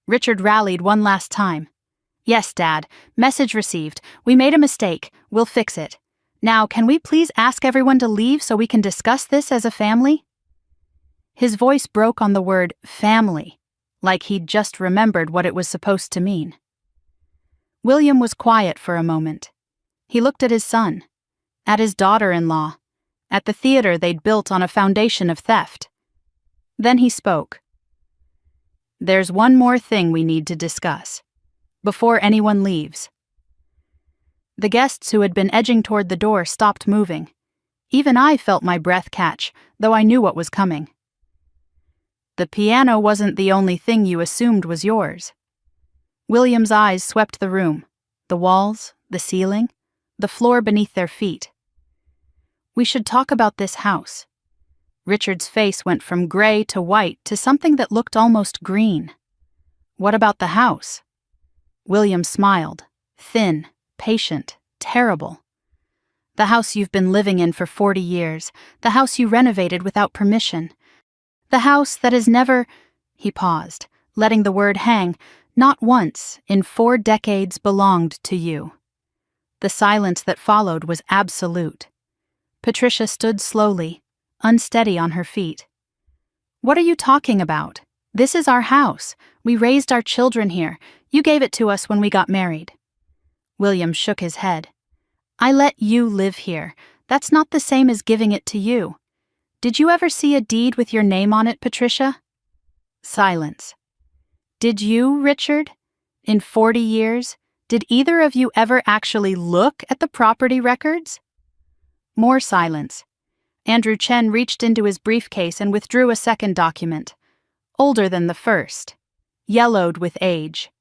Richard rallied one last time. Yes, Dad. Message received. We made a mistake. We'll fix it. Now, can we please ask everyone to leave so we can discuss this as a family? His voice broke on the word family, like he'd just remembered what it was supposed to mean. William was quiet for a moment. He looked at his son, at his daughter-in-law, at the theater they'd built on a foundation of theft. Then he spoke. There's one more thing we need to discuss, before anyone leaves. The guests who had been edging toward the door stopped moving. Even I felt my breath catch, though I knew what was coming. The piano wasn't the only thing you assumed was yours. William's eyes swept the room, the walls, the ceiling, the floor beneath their feet. We should talk about this house. Richard's face went from gray to white to something that looked almost green. What about the house? William smiled, thin, patient, terrible. The house you've been living in for 40 years, the house you renovated without permission, the house that has never... He paused, letting the word hang, not once, in 4 decades belonged to you. The silence that followed was absolute. Patricia stood slowly, unsteady on her feet. What are you talking about? This is our house. We raised our children here. You gave it to us when we got married. William shook his head. I let you live here. That's not the same as giving it to you. Did you ever see a deed with your name on it, Patricia? Silence. Did you, Richard? In 40 years, did either of you ever actually look at the property records? More silence. Andrew Chen reached into his briefcase and withdrew a second document, older than the first, yellowed with age.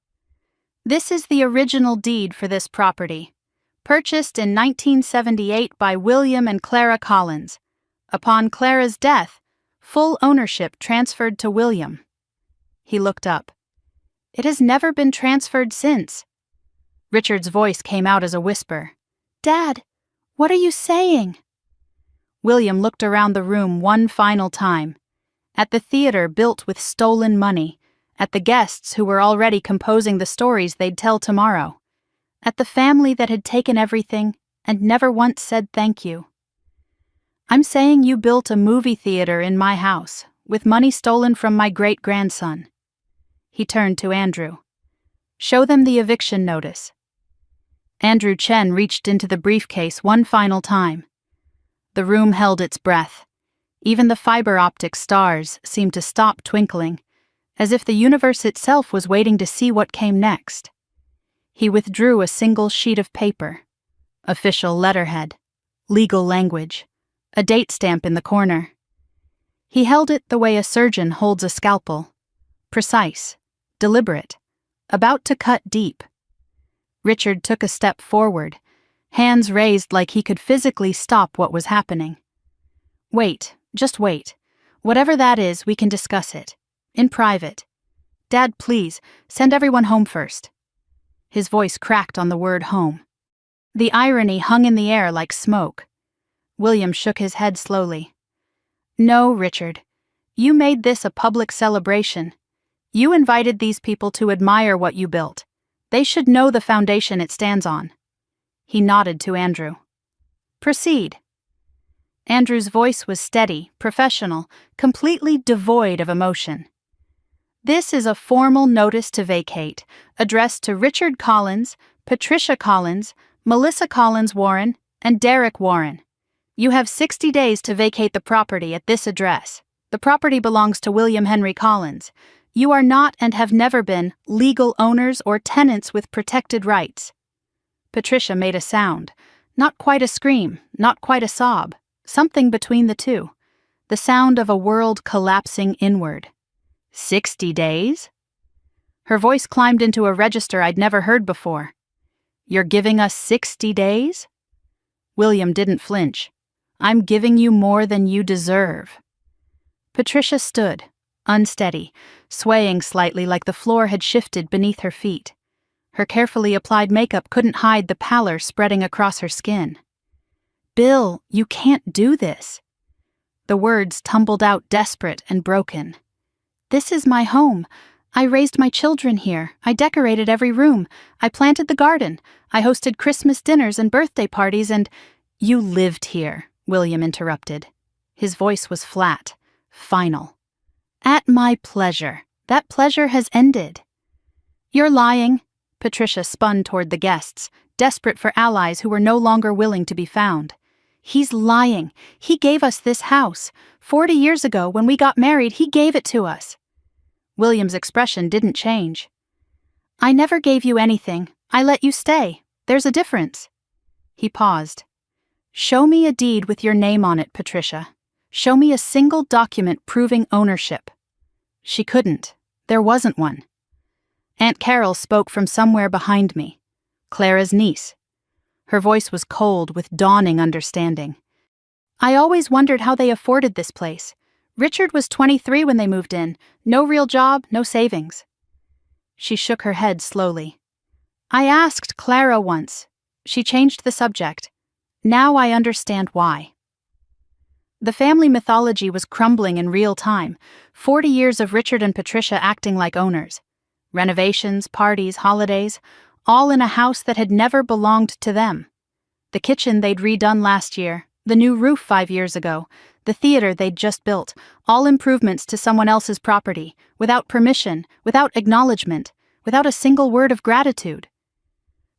This is the original deed for this property, purchased in 1978 by William and Clara Collins. Upon Clara's death, full ownership transferred to William. He looked up. It has never been transferred since. Richard's voice came out as a whisper. Dad, what are you saying? William looked around the room one final time, at the theater built with stolen money, at the guests who were already composing the stories they'd tell tomorrow, at the family that had taken everything and never once said thank you. I'm saying you built a movie theater in my house, with money stolen from my great-grandson. He turned to Andrew. Show them the eviction notice. Andrew Chen reached into the briefcase one final time. The room held its breath. Even the fiber-optic stars seemed to stop twinkling, as if the universe itself was waiting to see what came next. He withdrew a single sheet of paper. Official letterhead. Legal language. A date stamp in the corner. He held it the way a surgeon holds a scalpel. Precise. Deliberate. About to cut deep. Richard took a step forward, hands raised like he could physically stop what was happening. Wait, just wait. Whatever that is, we can discuss it. In private. Dad, please, send everyone home first. His voice cracked on the word home. The irony hung in the air like smoke. William shook his head slowly. No, Richard. You made this a public celebration. You invited these people to admire what you built. They should know the foundation it stands on. He nodded to Andrew. Proceed. Andrew's voice was steady, professional, completely devoid of emotion. This is a formal notice to vacate, addressed to Richard Collins, Patricia Collins, Melissa Collins Warren, and Derek Warren. You have 60 days to vacate the property at this address. The property belongs to William Henry Collins. You are not and have never been legal owners or tenants with protected rights. Patricia made a sound. Not quite a scream, not quite a sob. Something between the two. The sound of a world collapsing inward. 60 days? Her voice climbed into a register I'd never heard before. You're giving us 60 days? William didn't flinch. I'm giving you more than you deserve. Patricia stood, unsteady, swaying slightly like the floor had shifted beneath her feet. Her carefully applied makeup couldn't hide the pallor spreading across her skin. Bill, you can't do this. The words tumbled out desperate and broken. This is my home. I raised my children here. I decorated every room. I planted the garden. I hosted Christmas dinners and birthday parties and— You lived here, William interrupted. His voice was flat, final. At my pleasure. That pleasure has ended. You're lying. Patricia spun toward the guests, desperate for allies who were no longer willing to be found. He's lying. He gave us this house. 40 years ago, when we got married, he gave it to us. William's expression didn't change. I never gave you anything. I let you stay. There's a difference. He paused. Show me a deed with your name on it, Patricia. Show me a single document proving ownership. She couldn't. There wasn't one. Aunt Carol spoke from somewhere behind me. Clara's niece. Her voice was cold with dawning understanding. I always wondered how they afforded this place. Richard was 23 when they moved in. No real job, no savings. She shook her head slowly. I asked Clara once. She changed the subject. Now I understand why. The family mythology was crumbling in real time. 40 years of Richard and Patricia acting like owners. Renovations, parties, holidays, all in a house that had never belonged to them. The kitchen they'd redone last year, the new roof 5 years ago, the theater they'd just built, all improvements to someone else's property, without permission, without acknowledgement, without a single word of gratitude.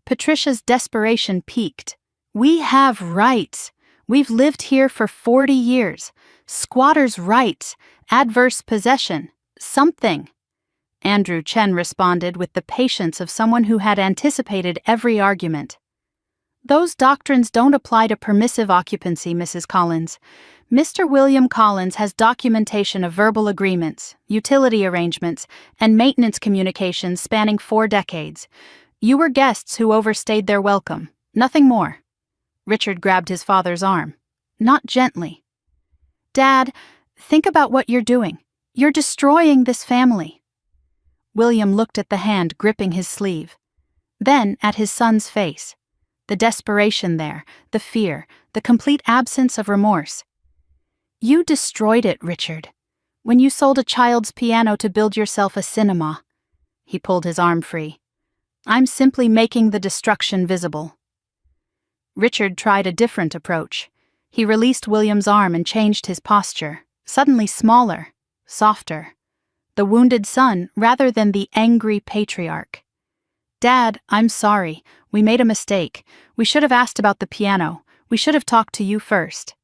Patricia's desperation peaked. We have rights. We've lived here for 40 years. Squatters' rights, adverse possession, something. Andrew Chen responded with the patience of someone who had anticipated every argument. Those doctrines don't apply to permissive occupancy, Mrs. Collins. Mr. William Collins has documentation of verbal agreements, utility arrangements, and maintenance communications spanning 4 decades. You were guests who overstayed their welcome, nothing more. Richard grabbed his father's arm, not gently. Dad, think about what you're doing. You're destroying this family. William looked at the hand gripping his sleeve, then at his son's face. The desperation there, the fear, the complete absence of remorse. You destroyed it, Richard. When you sold a child's piano to build yourself a cinema. He pulled his arm free. I'm simply making the destruction visible. Richard tried a different approach. He released William's arm and changed his posture, suddenly smaller, softer. The wounded son rather than the angry patriarch. Dad, I'm sorry. We made a mistake. We should have asked about the piano. We should have talked to you first.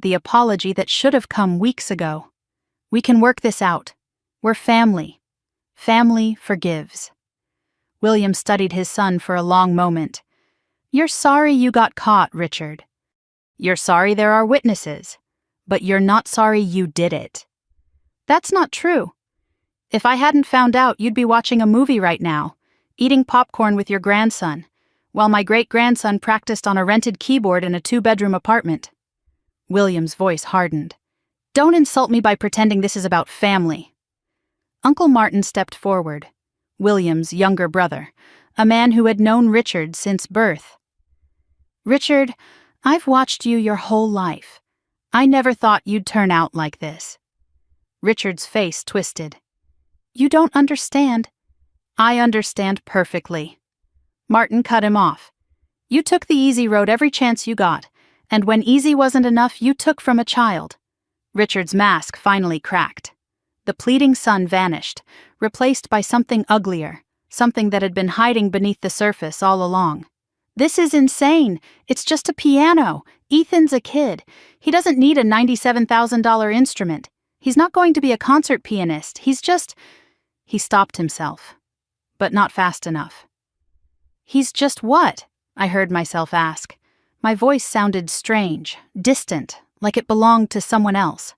The apology that should have come weeks ago. We can work this out. We're family. Family forgives. William studied his son for a long moment. "You're sorry you got caught, Richard. You're sorry there are witnesses, but you're not sorry you did it." "That's not true. If I hadn't found out, you'd be watching a movie right now, eating popcorn with your grandson, while my great-grandson practiced on a rented keyboard in a 2-bedroom apartment." William's voice hardened. "Don't insult me by pretending this is about family." Uncle Martin stepped forward, William's younger brother, a man who had known Richard since birth. "Richard, I've watched you your whole life. I never thought you'd turn out like this." Richard's face twisted. "You don't understand." "I understand perfectly." Martin cut him off. "You took the easy road every chance you got, and when easy wasn't enough, you took from a child." Richard's mask finally cracked. The pleading son vanished, replaced by something uglier, something that had been hiding beneath the surface all along. "This is insane. It's just a piano. Ethan's a kid. He doesn't need a $97,000 instrument. He's not going to be a concert pianist. He's just—" He stopped himself, but not fast enough. "He's just what?" I heard myself ask. My voice sounded strange, distant, like it belonged to someone else.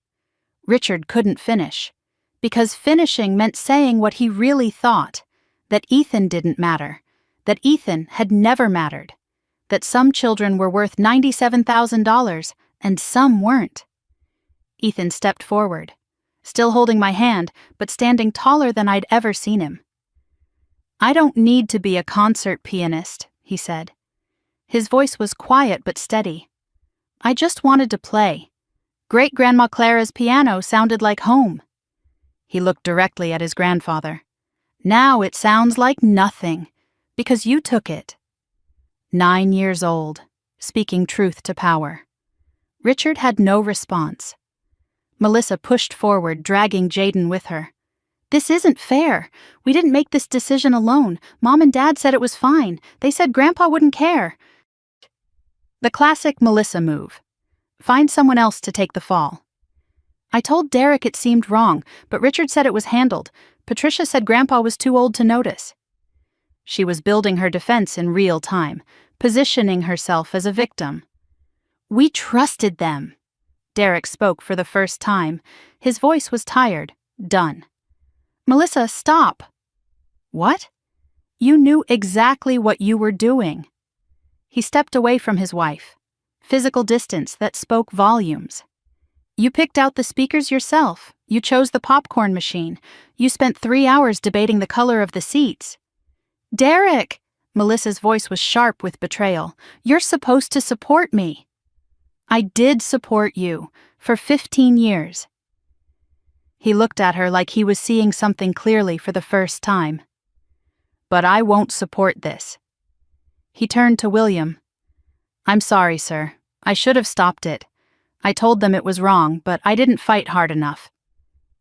Richard couldn't finish, because finishing meant saying what he really thought, that Ethan didn't matter, that Ethan had never mattered, that some children were worth $97,000 and some weren't. Ethan stepped forward, still holding my hand, but standing taller than I'd ever seen him. "I don't need to be a concert pianist," he said. His voice was quiet but steady. "I just wanted to play. Great-Grandma Clara's piano sounded like home." He looked directly at his grandfather. "Now it sounds like nothing, because you took it." 9 years old, speaking truth to power. Richard had no response. Melissa pushed forward, dragging Jaden with her. "This isn't fair. We didn't make this decision alone. Mom and Dad said it was fine. They said Grandpa wouldn't care." The classic Melissa move. Find someone else to take the fall. "I told Derek it seemed wrong, but Richard said it was handled. Patricia said Grandpa was too old to notice." She was building her defense in real time, positioning herself as a victim. "We trusted them." Derek spoke for the first time. His voice was tired, done. "Melissa, stop." "What?" "You knew exactly what you were doing." He stepped away from his wife. Physical distance that spoke volumes. "You picked out the speakers yourself. You chose the popcorn machine. You spent 3 hours debating the color of the seats." "Derek!" Melissa's voice was sharp with betrayal. "You're supposed to support me." "I did support you, for 15 years. He looked at her like he was seeing something clearly for the first time. "But I won't support this." He turned to William. "I'm sorry, sir. I should have stopped it. I told them it was wrong, but I didn't fight hard enough."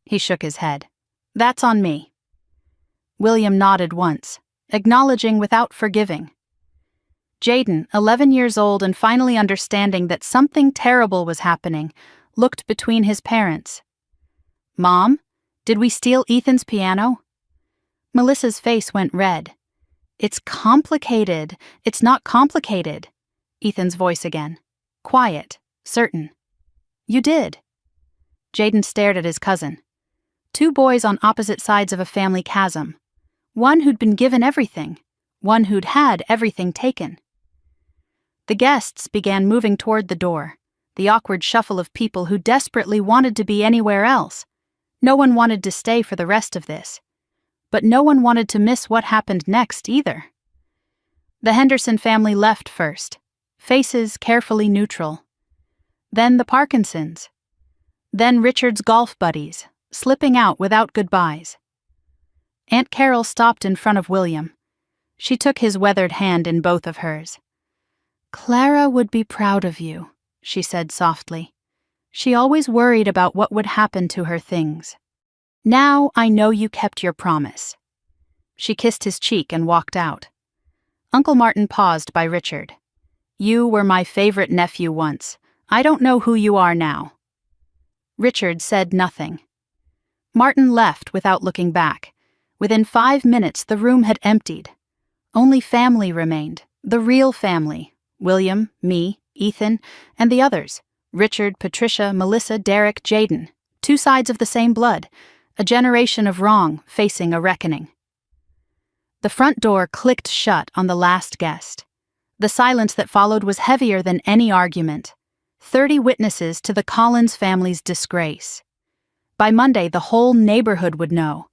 He shook his head. "That's on me." William nodded once, acknowledging without forgiving. Jaden, 11 years old and finally understanding that something terrible was happening, looked between his parents. "Mom, did we steal Ethan's piano?" Melissa's face went red. "It's complicated. It's not complicated." Ethan's voice again. Quiet, certain. "You did." Jaden stared at his cousin. 2 boys on opposite sides of a family chasm. One who'd been given everything. One who'd had everything taken. The guests began moving toward the door, the awkward shuffle of people who desperately wanted to be anywhere else. No one wanted to stay for the rest of this. But no one wanted to miss what happened next either. The Henderson family left first, faces carefully neutral. Then the Parkinsons. Then Richard's golf buddies, slipping out without goodbyes. Aunt Carol stopped in front of William. She took his weathered hand in both of hers. "Clara would be proud of you," she said softly. "She always worried about what would happen to her things. Now I know you kept your promise." She kissed his cheek and walked out. Uncle Martin paused by Richard. "You were my favorite nephew once. I don't know who you are now." Richard said nothing. Martin left without looking back. Within 5 minutes the room had emptied. Only family remained, the real family. William, me, Ethan, and the others. Richard, Patricia, Melissa, Derek, Jaden. 2 sides of the same blood. A generation of wrong facing a reckoning. The front door clicked shut on the last guest. The silence that followed was heavier than any argument. 30 witnesses to the Collins family's disgrace. By Monday, the whole neighborhood would know.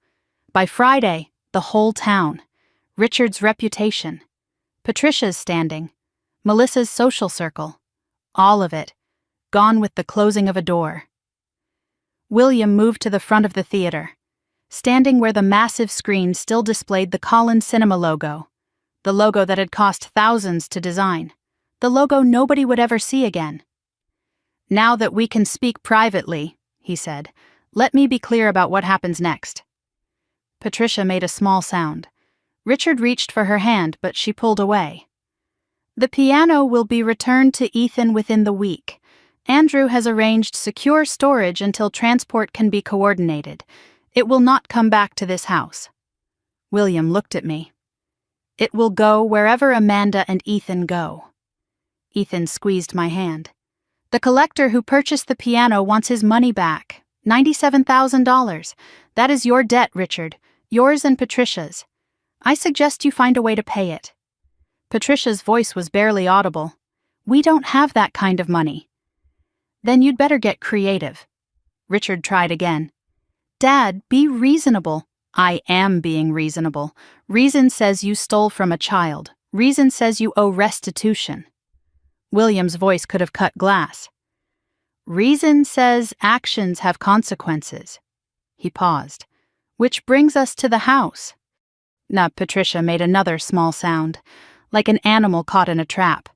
By Friday, the whole town. Richard's reputation. Patricia's standing. Melissa's social circle. All of it. Gone with the closing of a door. William moved to the front of the theater. Standing where the massive screen still displayed the Collins Cinema logo. The logo that had cost thousands to design. The logo nobody would ever see again. "Now that we can speak privately," he said, "let me be clear about what happens next." Patricia made a small sound. Richard reached for her hand, but she pulled away. "The piano will be returned to Ethan within the week. Andrew has arranged secure storage until transport can be coordinated. It will not come back to this house." William looked at me. "It will go wherever Amanda and Ethan go." Ethan squeezed my hand. "The collector who purchased the piano wants his money back. $97,000. That is your debt, Richard. Yours and Patricia's. I suggest you find a way to pay it." Patricia's voice was barely audible. "We don't have that kind of money." "Then you'd better get creative." Richard tried again. "Dad, be reasonable." "I am being reasonable. Reason says you stole from a child. Reason says you owe restitution." William's voice could have cut glass. "Reason says actions have consequences." He paused. "Which brings us to the house." Patricia made another small sound, like an animal caught in a trap.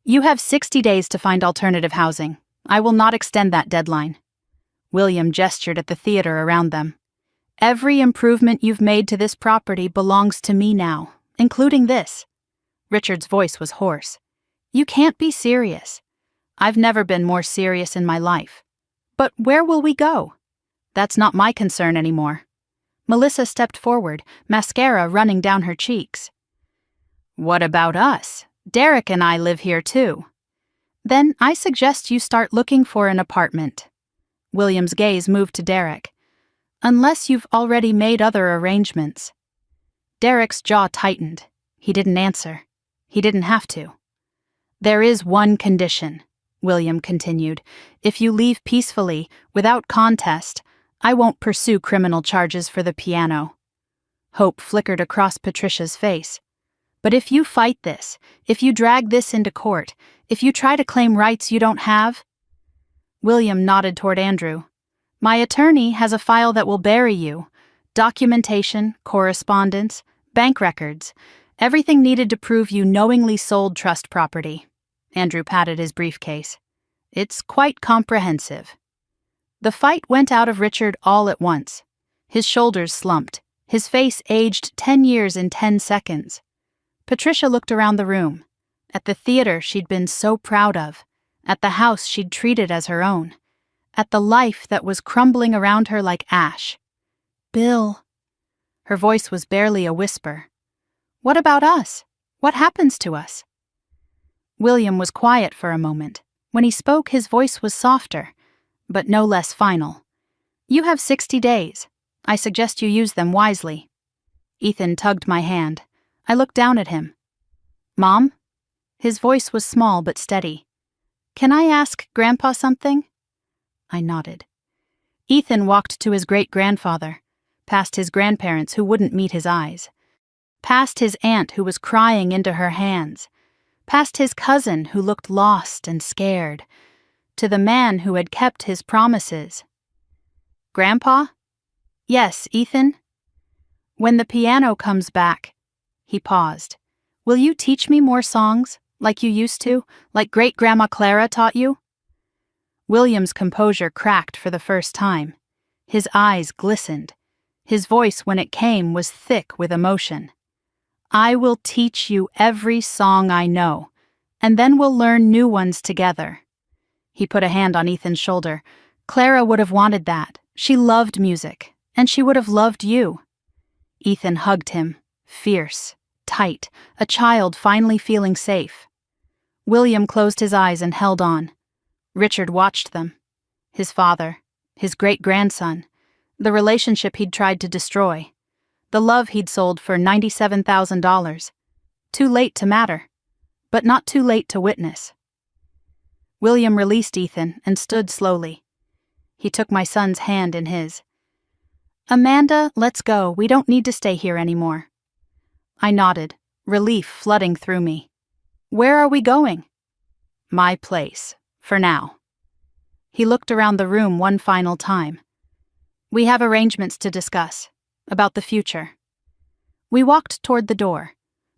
"You have 60 days to find alternative housing. I will not extend that deadline." William gestured at the theater around them. "Every improvement you've made to this property belongs to me now, including this." Richard's voice was hoarse. "You can't be serious." "I've never been more serious in my life." "But where will we go?" "That's not my concern anymore." Melissa stepped forward, mascara running down her cheeks. "What about us? Derek and I live here too." "Then I suggest you start looking for an apartment." William's gaze moved to Derek. "Unless you've already made other arrangements." Derek's jaw tightened. He didn't answer. He didn't have to. "There is one condition," William continued. "If you leave peacefully, without contest, I won't pursue criminal charges for the piano." Hope flickered across Patricia's face. "But if you fight this, if you drag this into court, if you try to claim rights you don't have?" William nodded toward Andrew. "My attorney has a file that will bury you. Documentation, correspondence, bank records, everything needed to prove you knowingly sold trust property." Andrew patted his briefcase. "It's quite comprehensive." The fight went out of Richard all at once. His shoulders slumped. His face aged 10 years in 10 seconds. Patricia looked around the room. At the theater she'd been so proud of. At the house she'd treated as her own. At the life that was crumbling around her like ash. "Bill." Her voice was barely a whisper. "What about us? What happens to us?" William was quiet for a moment. When he spoke, his voice was softer, but no less final. "You have 60 days. I suggest you use them wisely." Ethan tugged my hand. I looked down at him. "Mom?" His voice was small but steady. "Can I ask Grandpa something?" I nodded. Ethan walked to his great-grandfather, past his grandparents who wouldn't meet his eyes, past his aunt who was crying into her hands, past his cousin who looked lost and scared, to the man who had kept his promises. "Grandpa?" "Yes, Ethan?" "When the piano comes back," he paused, "will you teach me more songs, like you used to, like Great-Grandma Clara taught you?" William's composure cracked for the first time. His eyes glistened. His voice, when it came, was thick with emotion. "I will teach you every song I know, and then we'll learn new ones together." He put a hand on Ethan's shoulder. "Clara would have wanted that. She loved music, and she would have loved you." Ethan hugged him, fierce, tight, a child finally feeling safe. William closed his eyes and held on. Richard watched them. His father, his great-grandson, the relationship he'd tried to destroy, the love he'd sold for $97,000. Too late to matter, but not too late to witness. William released Ethan and stood slowly. He took my son's hand in his. "Amanda, let's go. We don't need to stay here anymore." I nodded, relief flooding through me. "Where are we going?" "My place, for now." He looked around the room one final time. "We have arrangements to discuss, about the future." We walked toward the door,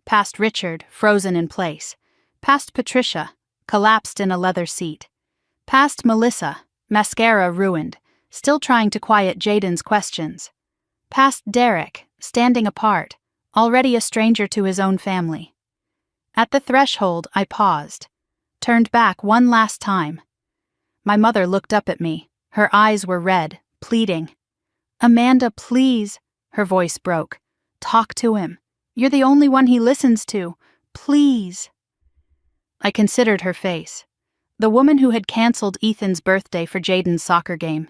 past Richard, frozen in place, past Patricia, collapsed in a leather seat, past Melissa, mascara ruined, still trying to quiet Jaden's questions, past Derek, standing apart, already a stranger to his own family. At the threshold, I paused, turned back one last time. My mother looked up at me. Her eyes were red, pleading. "Amanda, please," her voice broke. "Talk to him. You're the only one he listens to. Please." I considered her face. The woman who had canceled Ethan's birthday for Jaden's soccer game,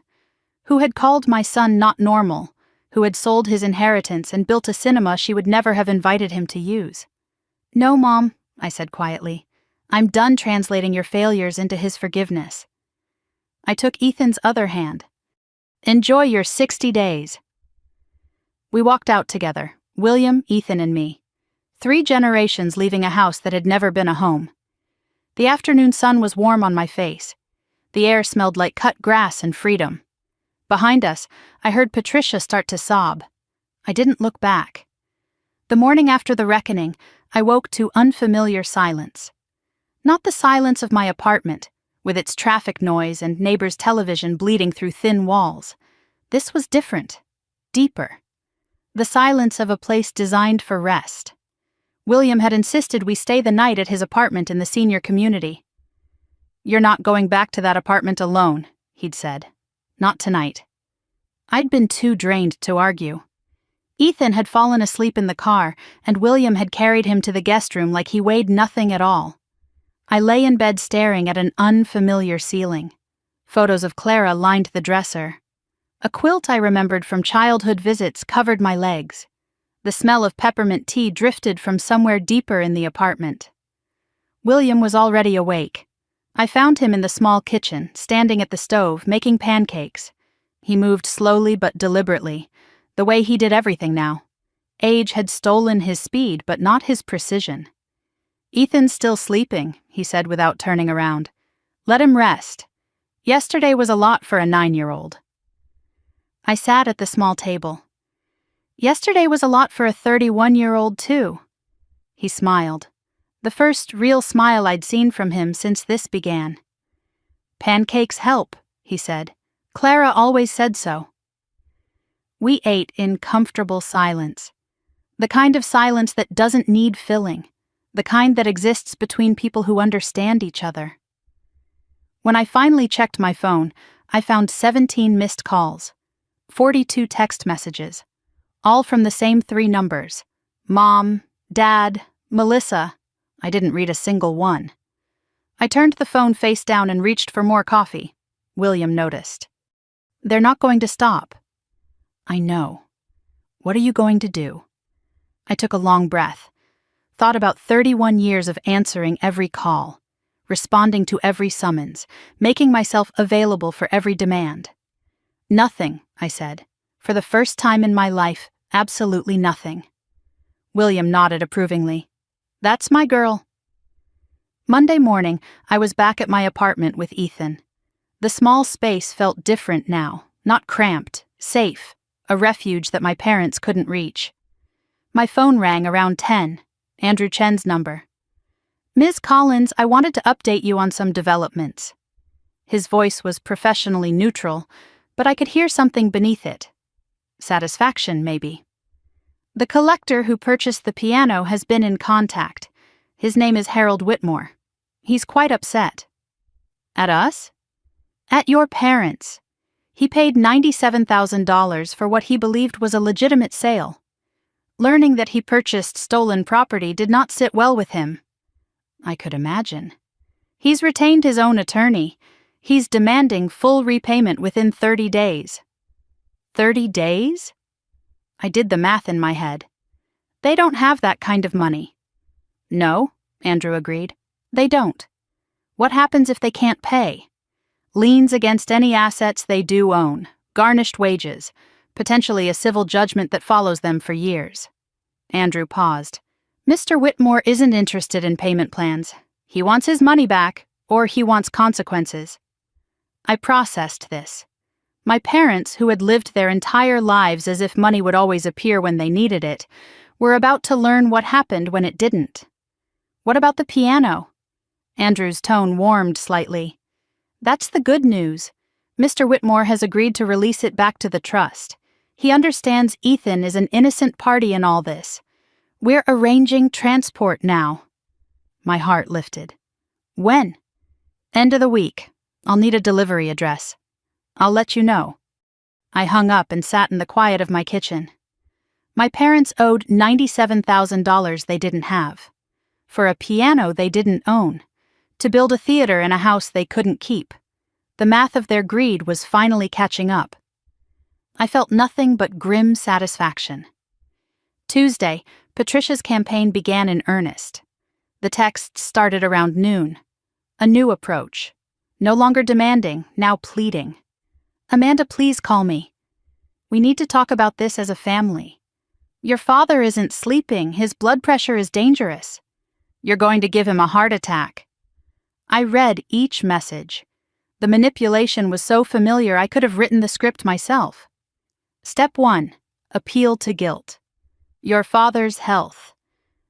who had called my son not normal, who had sold his inheritance and built a cinema she would never have invited him to use. "No, Mom," I said quietly. "I'm done translating your failures into his forgiveness." I took Ethan's other hand. "Enjoy your 60 days." We walked out together, William, Ethan, and me. 3 generations leaving a house that had never been a home. The afternoon sun was warm on my face. The air smelled like cut grass and freedom. Behind us, I heard Patricia start to sob. I didn't look back. The morning after the reckoning, I woke to unfamiliar silence. Not the silence of my apartment, with its traffic noise and neighbors' television bleeding through thin walls. This was different, deeper. The silence of a place designed for rest. William had insisted we stay the night at his apartment in the senior community. "You're not going back to that apartment alone," he'd said. "Not tonight." I'd been too drained to argue. Ethan had fallen asleep in the car, and William had carried him to the guest room like he weighed nothing at all. I lay in bed staring at an unfamiliar ceiling. Photos of Clara lined the dresser. A quilt I remembered from childhood visits covered my legs. The smell of peppermint tea drifted from somewhere deeper in the apartment. William was already awake. I found him in the small kitchen, standing at the stove, making pancakes. He moved slowly but deliberately, the way he did everything now. Age had stolen his speed, but not his precision. "Ethan's still sleeping," he said without turning around. "Let him rest. Yesterday was a lot for a 9-year-old. I sat at the small table. "Yesterday was a lot for a 31-year-old too." He smiled. The first real smile I'd seen from him since this began. "Pancakes help," he said. "Clara always said so." We ate in comfortable silence. The kind of silence that doesn't need filling. The kind that exists between people who understand each other. When I finally checked my phone, I found 17 missed calls, 42 text messages, all from the same 3 numbers. Mom, Dad, Melissa. I didn't read a single one. I turned the phone face down and reached for more coffee. William noticed. "They're not going to stop." "I know. What are you going to do?" I took a long breath. Thought about 31 years of answering every call, responding to every summons, making myself available for every demand. "Nothing," I said. "For the first time in my life, absolutely nothing." William nodded approvingly. "That's my girl." Monday morning, I was back at my apartment with Ethan. The small space felt different now, not cramped, safe, a refuge that my parents couldn't reach. My phone rang around 10. Andrew Chen's number. "Ms. Collins, I wanted to update you on some developments." His voice was professionally neutral, but I could hear something beneath it. Satisfaction, maybe. "The collector who purchased the piano has been in contact. His name is Harold Whitmore. He's quite upset." "At us?" "At your parents. He paid $97,000 for what he believed was a legitimate sale. Learning that he purchased stolen property did not sit well with him. I could imagine. He's retained his own attorney. He's demanding full repayment within 30 days. 30 days? I did the math in my head. They don't have that kind of money. No, Andrew agreed. They don't. What happens if they can't pay? Liens against any assets they do own, garnished wages, potentially a civil judgment that follows them for years. Andrew paused. Mr. Whitmore isn't interested in payment plans. He wants his money back, or he wants consequences. I processed this. My parents, who had lived their entire lives as if money would always appear when they needed it, were about to learn what happened when it didn't. What about the piano? Andrew's tone warmed slightly. That's the good news. Mr. Whitmore has agreed to release it back to the trust. He understands Ethan is an innocent party in all this. We're arranging transport now. My heart lifted. When? End of the week. I'll need a delivery address. I'll let you know. I hung up and sat in the quiet of my kitchen. My parents owed $97,000 they didn't have. For a piano they didn't own. To build a theater in a house they couldn't keep. The math of their greed was finally catching up. I felt nothing but grim satisfaction. Tuesday, Patricia's campaign began in earnest. The texts started around noon. A new approach. No longer demanding, now pleading. Amanda, please call me. We need to talk about this as a family. Your father isn't sleeping. His blood pressure is dangerous. You're going to give him a heart attack. I read each message. The manipulation was so familiar I could have written the script myself. Step 1. Appeal to guilt. Your father's health.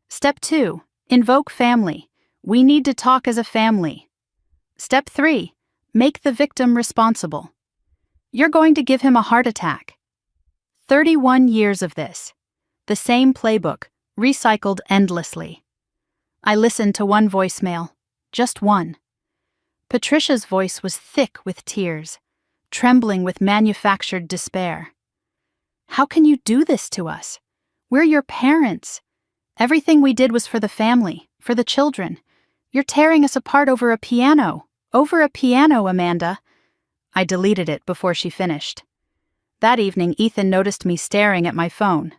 Step 2. Invoke family. We need to talk as a family. Step 3. Make the victim responsible. You're going to give him a heart attack. 31 years of this. The same playbook, recycled endlessly. I listened to one voicemail. Just one. Patricia's voice was thick with tears, trembling with manufactured despair. How can you do this to us? We're your parents. Everything we did was for the family, for the children. You're tearing us apart over a piano. Over a piano, Amanda. I deleted it before she finished. That evening, Ethan noticed me staring at my phone.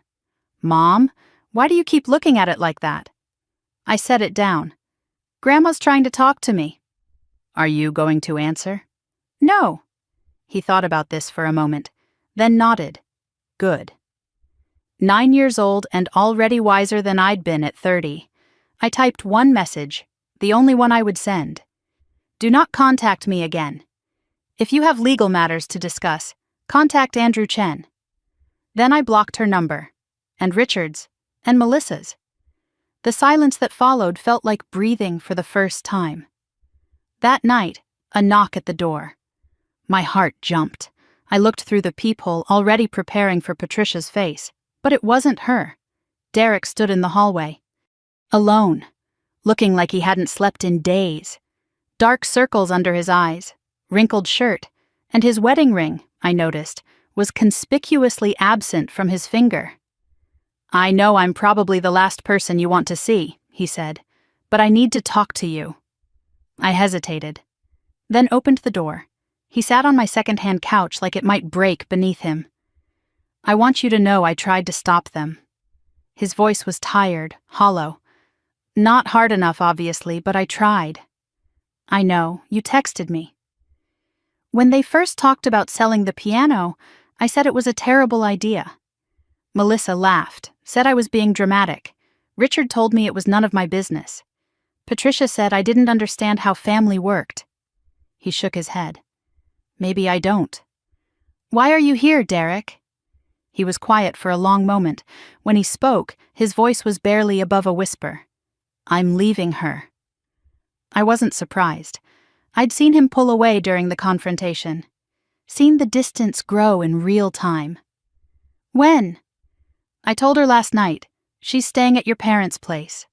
Mom, why do you keep looking at it like that? I set it down. Grandma's trying to talk to me. Are you going to answer? No. He thought about this for a moment, then nodded. Good. 9 years old and already wiser than I'd been at 30. I typed one message, the only one I would send. Do not contact me again. If you have legal matters to discuss, contact Andrew Chen. Then I blocked her number, and Richard's, and Melissa's. The silence that followed felt like breathing for the first time. That night, a knock at the door. My heart jumped. I looked through the peephole, already preparing for Patricia's face, but it wasn't her. Derek stood in the hallway. Alone, looking like he hadn't slept in days. Dark circles under his eyes, wrinkled shirt, and his wedding ring, I noticed, was conspicuously absent from his finger. I know I'm probably the last person you want to see, he said, but I need to talk to you. I hesitated, then opened the door. He sat on my second-hand couch like it might break beneath him. I want you to know I tried to stop them. His voice was tired, hollow. Not hard enough, obviously, but I tried. I know, you texted me. When they first talked about selling the piano, I said it was a terrible idea. Melissa laughed, said I was being dramatic. Richard told me it was none of my business. Patricia said I didn't understand how family worked. He shook his head. Maybe I don't. Why are you here, Derek? He was quiet for a long moment. When he spoke, his voice was barely above a whisper. I'm leaving her. I wasn't surprised. I'd seen him pull away during the confrontation. Seen the distance grow in real time. When? I told her last night. She's staying at your parents' place.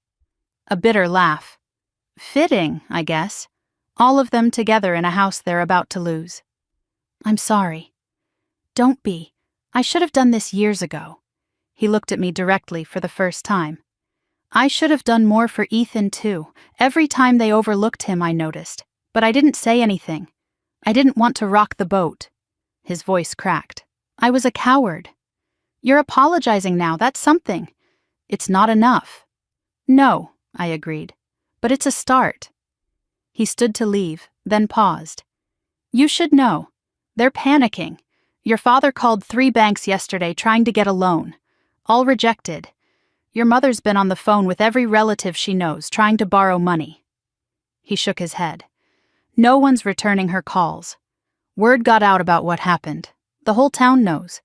A bitter laugh. Fitting, I guess. All of them together in a house they're about to lose. I'm sorry. Don't be. I should have done this years ago. He looked at me directly for the first time. I should have done more for Ethan too. Every time they overlooked him, I noticed. But I didn't say anything. I didn't want to rock the boat. His voice cracked. I was a coward. You're apologizing now, that's something. It's not enough. No, I agreed. But it's a start. He stood to leave, then paused. You should know. They're panicking. Your father called 3 banks yesterday trying to get a loan. All rejected. Your mother's been on the phone with every relative she knows trying to borrow money. He shook his head. No one's returning her calls. Word got out about what happened. The whole town knows.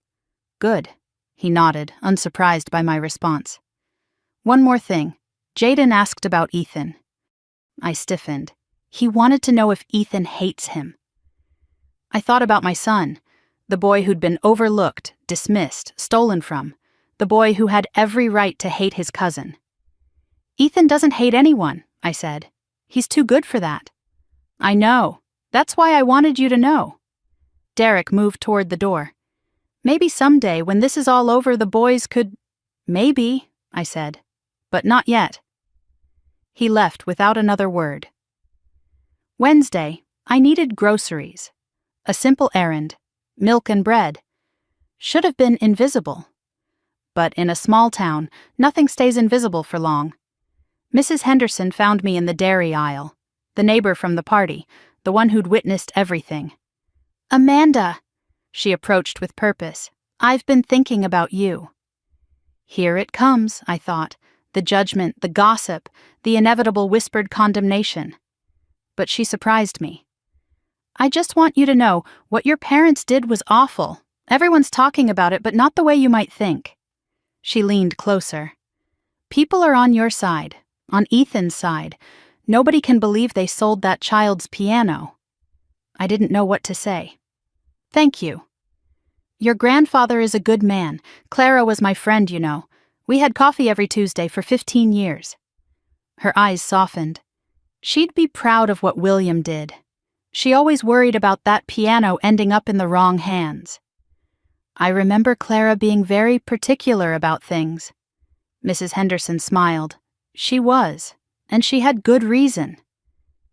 Good. He nodded, unsurprised by my response. One more thing. Jaden asked about Ethan. I stiffened. He wanted to know if Ethan hates him. I thought about my son, the boy who'd been overlooked, dismissed, stolen from, the boy who had every right to hate his cousin. Ethan doesn't hate anyone, I said. He's too good for that. I know. That's why I wanted you to know. Derek moved toward the door. Maybe someday, when this is all over, the boys could... Maybe, I said. But not yet. He left without another word. Wednesday, I needed groceries. A simple errand. Milk and bread. Should have been invisible. But in a small town, nothing stays invisible for long. Mrs. Henderson found me in the dairy aisle. The neighbor from the party, the one who'd witnessed everything. Amanda, she approached with purpose. I've been thinking about you. Here it comes, I thought. The judgment, the gossip, the inevitable whispered condemnation. But she surprised me. I just want you to know, what your parents did was awful. Everyone's talking about it, but not the way you might think. She leaned closer. People are on your side, on Ethan's side. Nobody can believe they sold that child's piano. I didn't know what to say. Thank you. Your grandfather is a good man. Clara was my friend, you know. We had coffee every Tuesday for 15 years. Her eyes softened. She'd be proud of what William did. She always worried about that piano ending up in the wrong hands. I remember Clara being very particular about things. Mrs. Henderson smiled. She was, and she had good reason.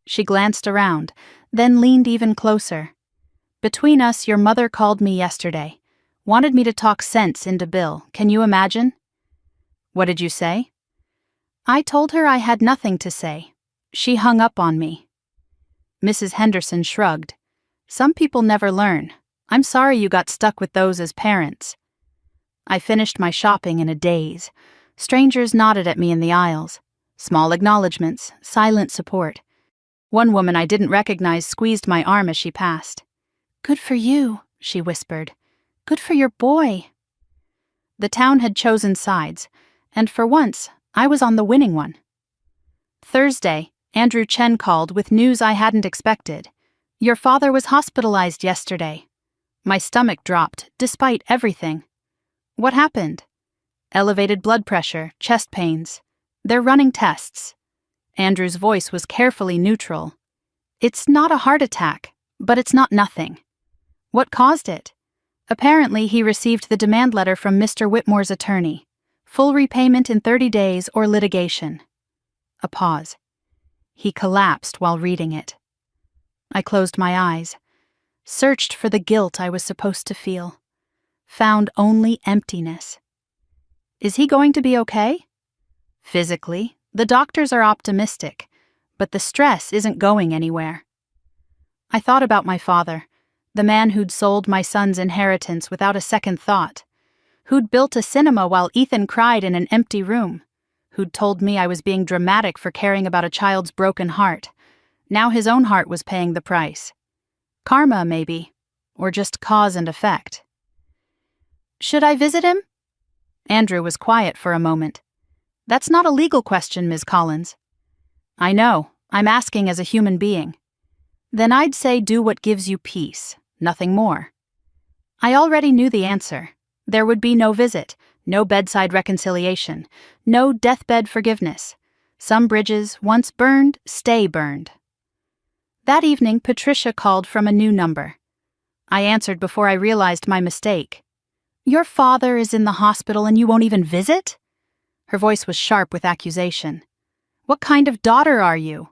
She glanced around, then leaned even closer. Between us, your mother called me yesterday. Wanted me to talk sense into Bill. Can you imagine? What did you say? I told her I had nothing to say. She hung up on me. Mrs. Henderson shrugged. Some people never learn. I'm sorry you got stuck with those as parents. I finished my shopping in a daze. Strangers nodded at me in the aisles. Small acknowledgments, silent support. One woman I didn't recognize squeezed my arm as she passed. Good for you, she whispered. Good for your boy. The town had chosen sides, and for once, I was on the winning one. Thursday, Andrew Chen called with news I hadn't expected. Your father was hospitalized yesterday. My stomach dropped, despite everything. What happened? Elevated blood pressure, chest pains. They're running tests. Andrew's voice was carefully neutral. It's not a heart attack, but it's not nothing. What caused it? Apparently, he received the demand letter from Mr. Whitmore's attorney. Full repayment in 30 days or litigation. A pause. He collapsed while reading it. I closed my eyes. Searched for the guilt I was supposed to feel. Found only emptiness. Is he going to be okay? Physically, the doctors are optimistic, but the stress isn't going anywhere. I thought about my father, the man who'd sold my son's inheritance without a second thought, who'd built a cinema while Ethan cried in an empty room, who'd told me I was being dramatic for caring about a child's broken heart. Now his own heart was paying the price. Karma, maybe, or just cause and effect. Should I visit him? Andrew was quiet for a moment. That's not a legal question, Ms. Collins. I know, I'm asking as a human being. Then I'd say do what gives you peace, nothing more. I already knew the answer. There would be no visit, no bedside reconciliation, no deathbed forgiveness. Some bridges, once burned, stay burned. That evening, Patricia called from a new number. I answered before I realized my mistake. Your father is in the hospital and you won't even visit? Her voice was sharp with accusation. What kind of daughter are you?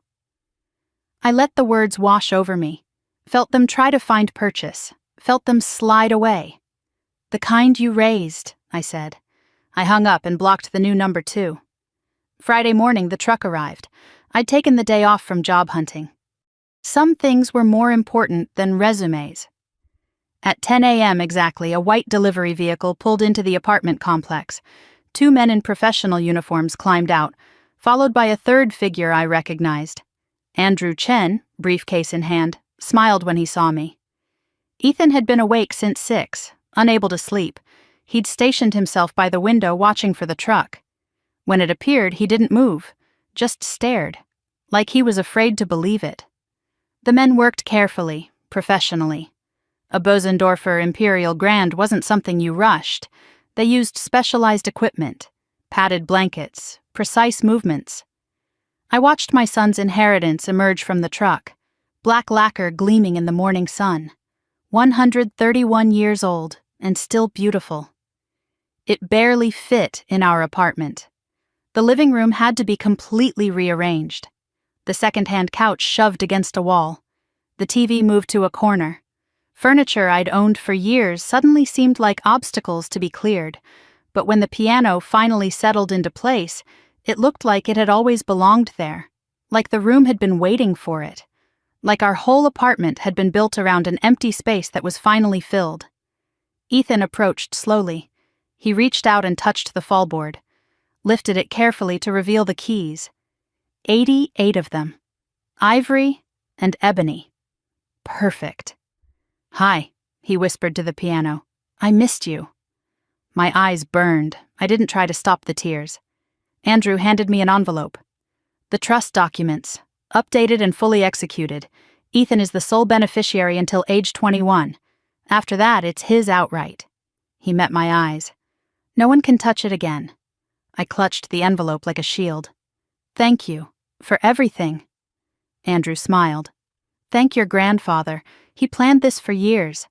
I let the words wash over me, felt them try to find purchase, felt them slide away. The kind you raised, I said. I hung up and blocked the new number too. Friday morning, the truck arrived. I'd taken the day off from job hunting. Some things were more important than resumes. At 10 a.m. exactly, a white delivery vehicle pulled into the apartment complex. 2 men in professional uniforms climbed out, followed by a third figure I recognized. Andrew Chen, briefcase in hand, smiled when he saw me. Ethan had been awake since 6, unable to sleep. He'd stationed himself by the window watching for the truck. When it appeared, he didn't move, just stared, like he was afraid to believe it. The men worked carefully, professionally. A Bosendorfer Imperial Grand wasn't something you rushed. They used specialized equipment, padded blankets, precise movements. I watched my son's inheritance emerge from the truck, black lacquer gleaming in the morning sun. 131 years old and still beautiful. It barely fit in our apartment. The living room had to be completely rearranged. The second-hand couch shoved against a wall. The TV moved to a corner. Furniture I'd owned for years suddenly seemed like obstacles to be cleared, but when the piano finally settled into place, it looked like it had always belonged there, like the room had been waiting for it, like our whole apartment had been built around an empty space that was finally filled. Ethan approached slowly. He reached out and touched the fallboard, lifted it carefully to reveal the keys. 88 of them. Ivory and ebony. Perfect. Hi, he whispered to the piano. I missed you. My eyes burned. I didn't try to stop the tears. Andrew handed me an envelope. The trust documents, updated and fully executed. Ethan is the sole beneficiary until age 21. After that, it's his outright. He met my eyes. No one can touch it again. I clutched the envelope like a shield. Thank you, for everything. Andrew smiled. Thank your grandfather. He planned this for years.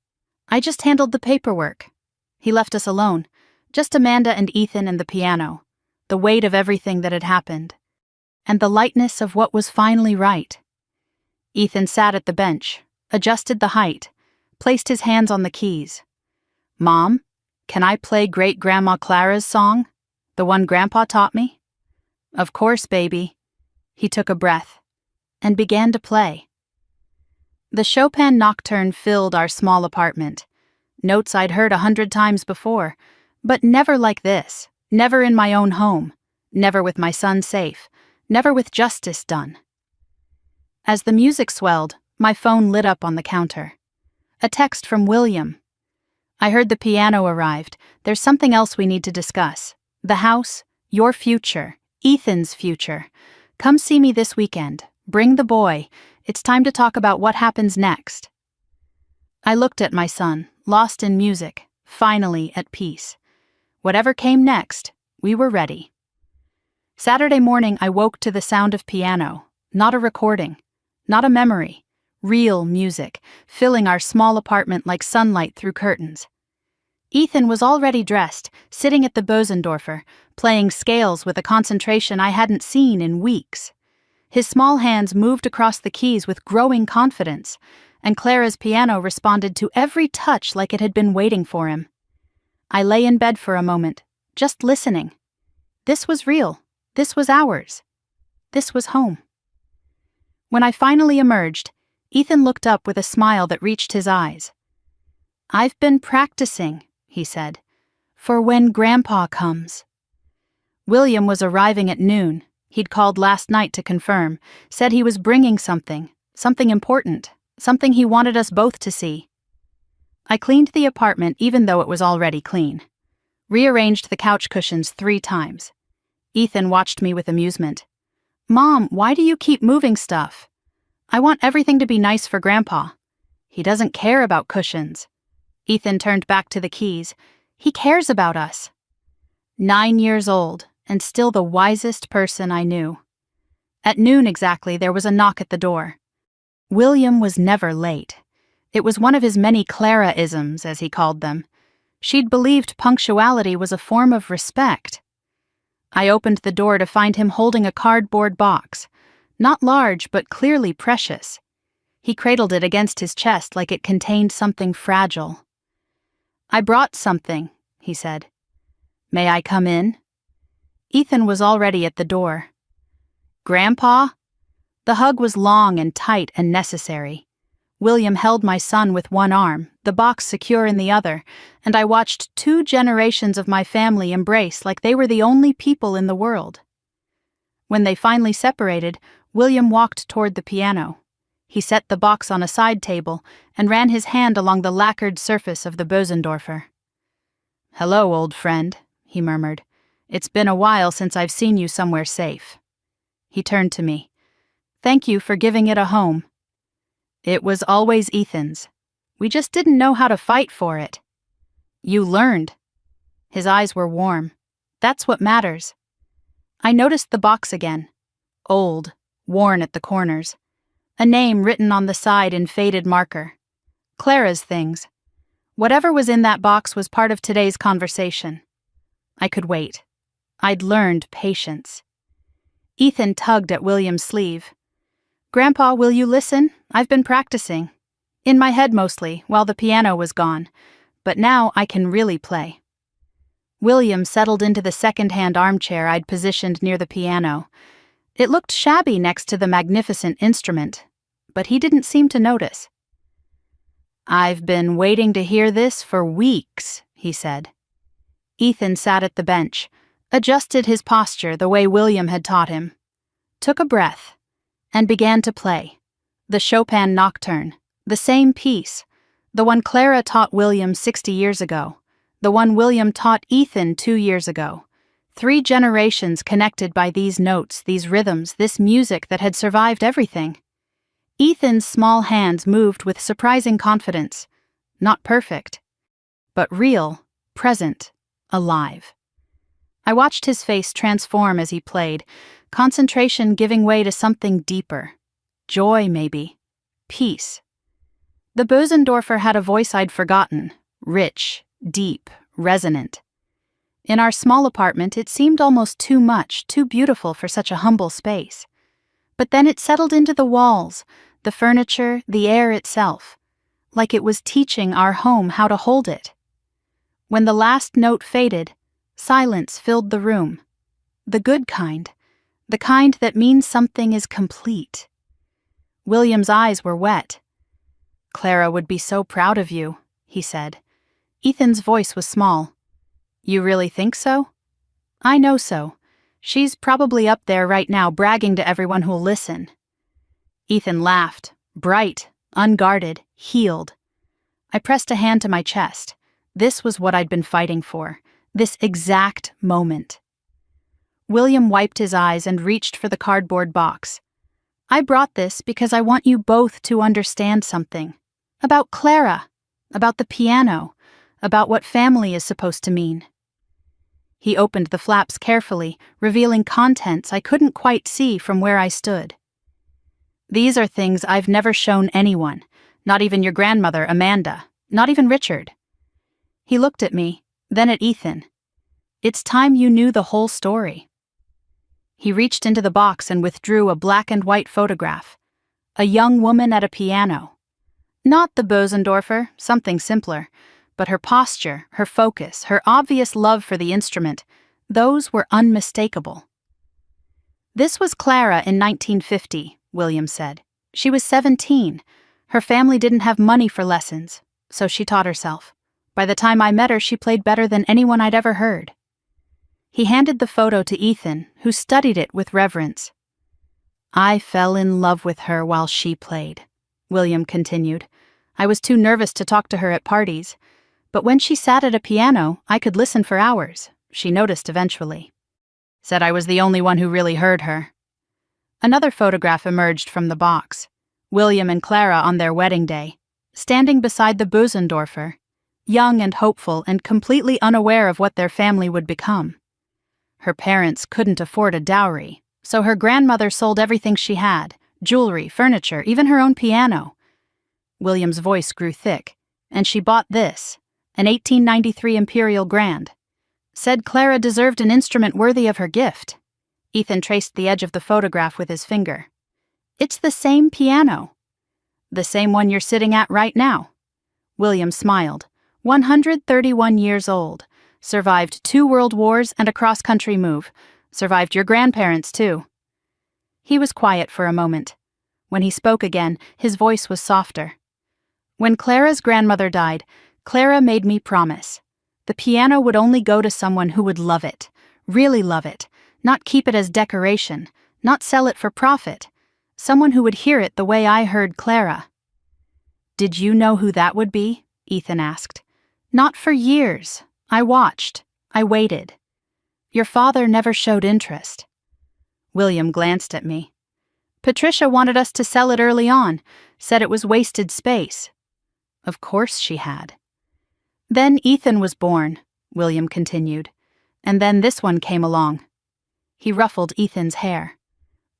I just handled the paperwork. He left us alone, just Amanda and Ethan and the piano, the weight of everything that had happened, and the lightness of what was finally right. Ethan sat at the bench, adjusted the height, placed his hands on the keys. Mom, can I play Great-Grandma Clara's song? The one Grandpa taught me? Of course, baby. He took a breath and began to play. The Chopin nocturne filled our small apartment. Notes I'd heard 100 times before, but never like this, never in my own home, never with my son safe, never with justice done. As the music swelled, my phone lit up on the counter. A text from William. I heard the piano arrived. There's something else we need to discuss. The house, your future, Ethan's future. Come see me this weekend. Bring the boy. It's time to talk about what happens next. I looked at my son, lost in music, finally at peace. Whatever came next, we were ready. Saturday morning, I woke to the sound of piano, not a recording, not a memory, real music, filling our small apartment like sunlight through curtains. Ethan was already dressed, sitting at the Bosendorfer, playing scales with a concentration I hadn't seen in weeks. His small hands moved across the keys with growing confidence, and Clara's piano responded to every touch like it had been waiting for him. I lay in bed for a moment, just listening. This was real. This was ours. This was home. When I finally emerged, Ethan looked up with a smile that reached his eyes. I've been practicing, he said, for when Grandpa comes. William was arriving at noon. He'd called last night to confirm, said he was bringing something important, something he wanted us both to see. I cleaned the apartment even though it was already clean. Rearranged the couch cushions 3 times. Ethan watched me with amusement. Mom, why do you keep moving stuff? I want everything to be nice for Grandpa. He doesn't care about cushions. Ethan turned back to the keys. He cares about us. 9 years old, and still the wisest person I knew. At noon exactly, there was a knock at the door. William was never late. It was one of his many Clara-isms, as he called them. She'd believed punctuality was a form of respect. I opened the door to find him holding a cardboard box, not large but clearly precious. He cradled it against his chest like it contained something fragile. "I brought something," he said. "May I come in?" Ethan was already at the door. "Grandpa?" The hug was long and tight and necessary. William held my son with one arm, the box secure in the other, and I watched 2 generations of my family embrace like they were the only people in the world. When they finally separated, William walked toward the piano. He set the box on a side table and ran his hand along the lacquered surface of the Bösendorfer. "Hello, old friend," he murmured. "It's been a while since I've seen you somewhere safe." He turned to me. "Thank you for giving it a home." "It was always Ethan's. We just didn't know how to fight for it." "You learned." His eyes were warm. "That's what matters." I noticed the box again. Old, worn at the corners. A name written on the side in faded marker. Clara's things. Whatever was in that box was part of today's conversation. I could wait. I'd learned patience. Ethan tugged at William's sleeve. "Grandpa, will you listen? I've been practicing. In my head mostly, while the piano was gone. But now I can really play." William settled into the second-hand armchair I'd positioned near the piano. It looked shabby next to the magnificent instrument, but he didn't seem to notice. "I've been waiting to hear this for weeks," he said. Ethan sat at the bench, adjusted his posture the way William had taught him, took a breath, and began to play. The Chopin Nocturne, the same piece, the one Clara taught William 60 years ago, the one William taught Ethan 2 years ago. 3 generations connected by these notes, these rhythms, this music that had survived everything. Ethan's small hands moved with surprising confidence. Not perfect, but real, present, alive. I watched his face transform as he played, concentration giving way to something deeper. Joy, maybe. Peace. The Bösendorfer had a voice I'd forgotten, rich, deep, resonant. In our small apartment, it seemed almost too much, too beautiful for such a humble space. But then it settled into the walls, the furniture, the air itself, like it was teaching our home how to hold it. When the last note faded, silence filled the room. The good kind, the kind that means something is complete. William's eyes were wet. "Clara would be so proud of you," he said. Ethan's voice was small. "You really think so?" "I know so. She's probably up there right now bragging to everyone who'll listen." Ethan laughed, bright, unguarded, healed. I pressed a hand to my chest. This was what I'd been fighting for, this exact moment. William wiped his eyes and reached for the cardboard box. "I brought this because I want you both to understand something. About Clara, about the piano, about what family is supposed to mean." He opened the flaps carefully, revealing contents I couldn't quite see from where I stood. "These are things I've never shown anyone, not even your grandmother, Amanda, not even Richard." He looked at me, then at Ethan. "It's time you knew the whole story." He reached into the box and withdrew a black and white photograph. A young woman at a piano. Not the Bösendorfer, something simpler, but her posture, her focus, her obvious love for the instrument, those were unmistakable. "This was Clara in 1950, William said. "She was 17. Her family didn't have money for lessons, so she taught herself. By the time I met her, she played better than anyone I'd ever heard." He handed the photo to Ethan, who studied it with reverence. "I fell in love with her while she played," William continued. "I was too nervous to talk to her at parties. But when she sat at a piano, I could listen for hours. She noticed eventually. Said I was the only one who really heard her." Another photograph emerged from the box. William and Clara on their wedding day, standing beside the Bösendorfer, young and hopeful and completely unaware of what their family would become. Her parents couldn't afford a dowry, so her grandmother sold everything she had, jewelry, furniture, even her own piano. William's voice grew thick, and she bought this, an 1893 Imperial Grand. Said Clara deserved an instrument worthy of her gift. Ethan traced the edge of the photograph with his finger. It's the same piano. The same one you're sitting at right now. William smiled. 131 years old. Survived 2 world wars and a cross-country move. Survived your grandparents, too. He was quiet for a moment. When he spoke again, his voice was softer. When Clara's grandmother died, Clara made me promise. The piano would only go to someone who would love it, really love it, not keep it as decoration, not sell it for profit. Someone who would hear it the way I heard Clara. Did you know who that would be? Ethan asked. Not for years. I watched. I waited. Your father never showed interest. William glanced at me. Patricia wanted us to sell it early on, said it was wasted space. Of course she had. Then Ethan was born, William continued, and then this one came along. He ruffled Ethan's hair.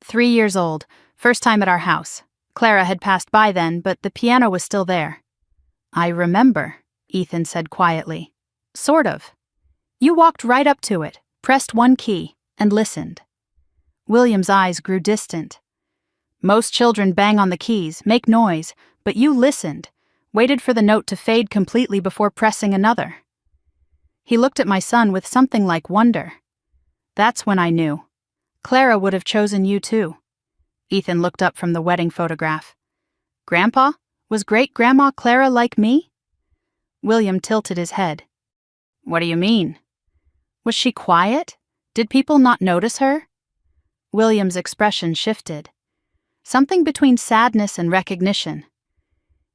3 years old, first time at our house. Clara had passed by then, but the piano was still there. I remember, Ethan said quietly. Sort of. You walked right up to it, pressed one key, and listened. William's eyes grew distant. Most children bang on the keys, make noise, but you listened, waited for the note to fade completely before pressing another. He looked at my son with something like wonder. That's when I knew. Clara would have chosen you too. Ethan looked up from the wedding photograph. Grandpa, was great-grandma Clara like me? William tilted his head. What do you mean? Was she quiet? Did people not notice her? William's expression shifted. Something between sadness and recognition.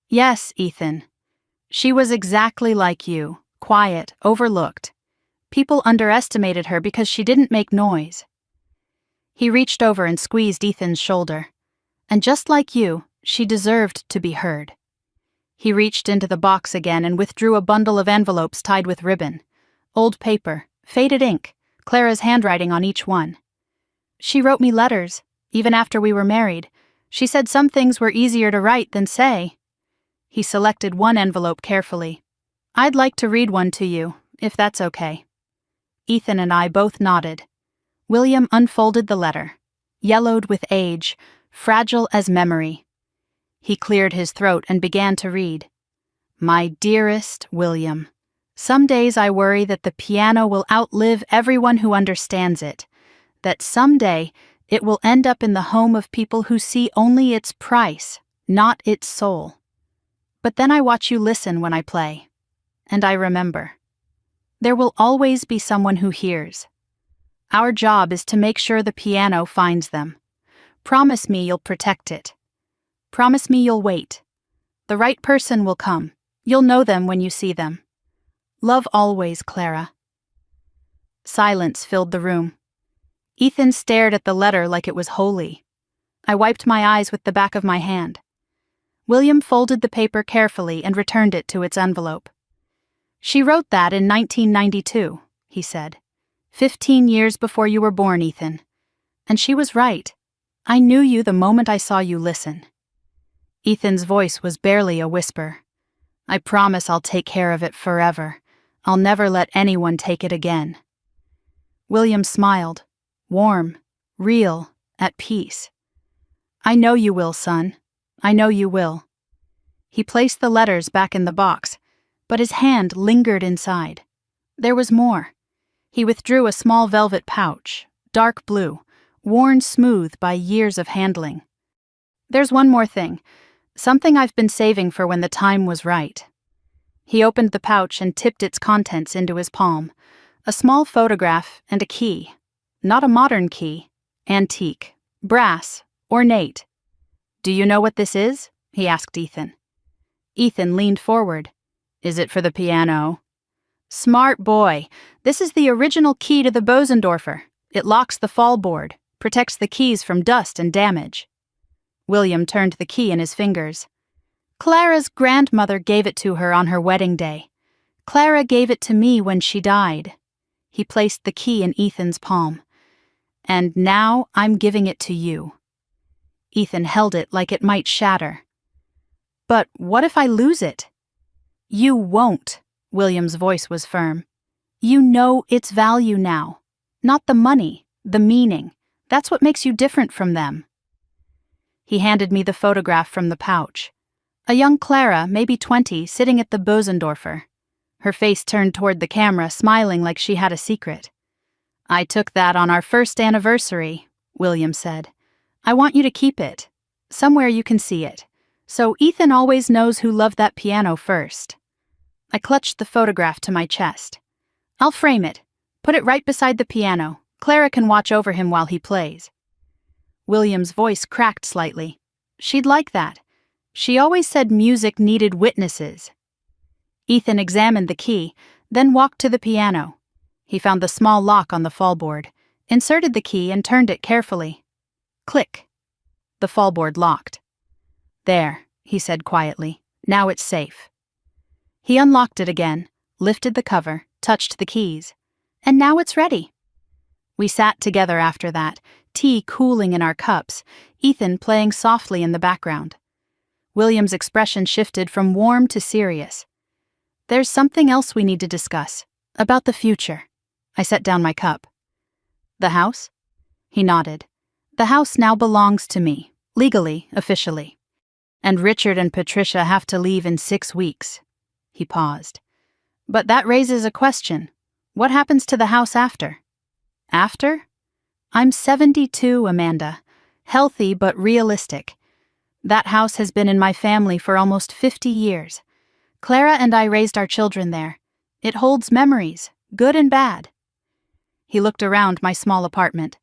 Yes, Ethan. She was exactly like you, quiet, overlooked. People underestimated her because she didn't make noise. He reached over and squeezed Ethan's shoulder. And just like you, she deserved to be heard. He reached into the box again and withdrew a bundle of envelopes tied with ribbon. Old paper, faded ink, Clara's handwriting on each one. She wrote me letters, even after we were married. She said some things were easier to write than say. He selected one envelope carefully. I'd like to read one to you, if that's okay. Ethan and I both nodded. William unfolded the letter, yellowed with age, fragile as memory. He cleared his throat and began to read. My dearest William, some days I worry that the piano will outlive everyone who understands it, that someday it will end up in the home of people who see only its price, not its soul. But then I watch you listen when I play, and I remember. There will always be someone who hears. Our job is to make sure the piano finds them. Promise me you'll protect it. Promise me you'll wait. The right person will come. You'll know them when you see them. Love always, Clara. Silence filled the room. Ethan stared at the letter like it was holy. I wiped my eyes with the back of my hand. William folded the paper carefully and returned it to its envelope. She wrote that in 1992, he said. 15 years before you were born, Ethan. And she was right. I knew you the moment I saw you listen. Ethan's voice was barely a whisper. I promise I'll take care of it forever. I'll never let anyone take it again. William smiled, warm, real, at peace. I know you will, son. I know you will. He placed the letters back in the box, but his hand lingered inside. There was more. He withdrew a small velvet pouch, dark blue, worn smooth by years of handling. There's one more thing, something I've been saving for when the time was right. He opened the pouch and tipped its contents into his palm, a small photograph and a key. Not a modern key, antique, brass, ornate. Do you know what this is? He asked Ethan. Ethan leaned forward. Is it for the piano? Smart boy. This is the original key to the Bosendorfer. It locks the fall board, protects the keys from dust and damage. William turned the key in his fingers. Clara's grandmother gave it to her on her wedding day. Clara gave it to me when she died. He placed the key in Ethan's palm. And now I'm giving it to you. Ethan held it like it might shatter. But what if I lose it? You won't, William's voice was firm. You know its value now. Not the money, the meaning. That's what makes you different from them. He handed me the photograph from the pouch. A young Clara, maybe 20, sitting at the Bosendorfer. Her face turned toward the camera, smiling like she had a secret. I took that on our first anniversary, William said. I want you to keep it. Somewhere you can see it. So Ethan always knows who loved that piano first. I clutched the photograph to my chest. I'll frame it. Put it right beside the piano. Clara can watch over him while he plays. William's voice cracked slightly. She'd like that. She always said music needed witnesses. Ethan examined the key, then walked to the piano. He found the small lock on the fallboard, inserted the key and turned it carefully. Click. The fallboard locked. There, he said quietly. Now it's safe. He unlocked it again, lifted the cover, touched the keys. And now it's ready. We sat together after that, tea cooling in our cups, Ethan playing softly in the background. William's expression shifted from warm to serious. There's something else we need to discuss. About the future. I set down my cup. The house? He nodded. The house now belongs to me, legally, officially. And Richard and Patricia have to leave in 6 weeks. He paused. But that raises a question. What happens to the house after? After? I'm 72, Amanda. Healthy but realistic. That house has been in my family for almost 50 years. Clara and I raised our children there. It holds memories, good and bad. He looked around my small apartment.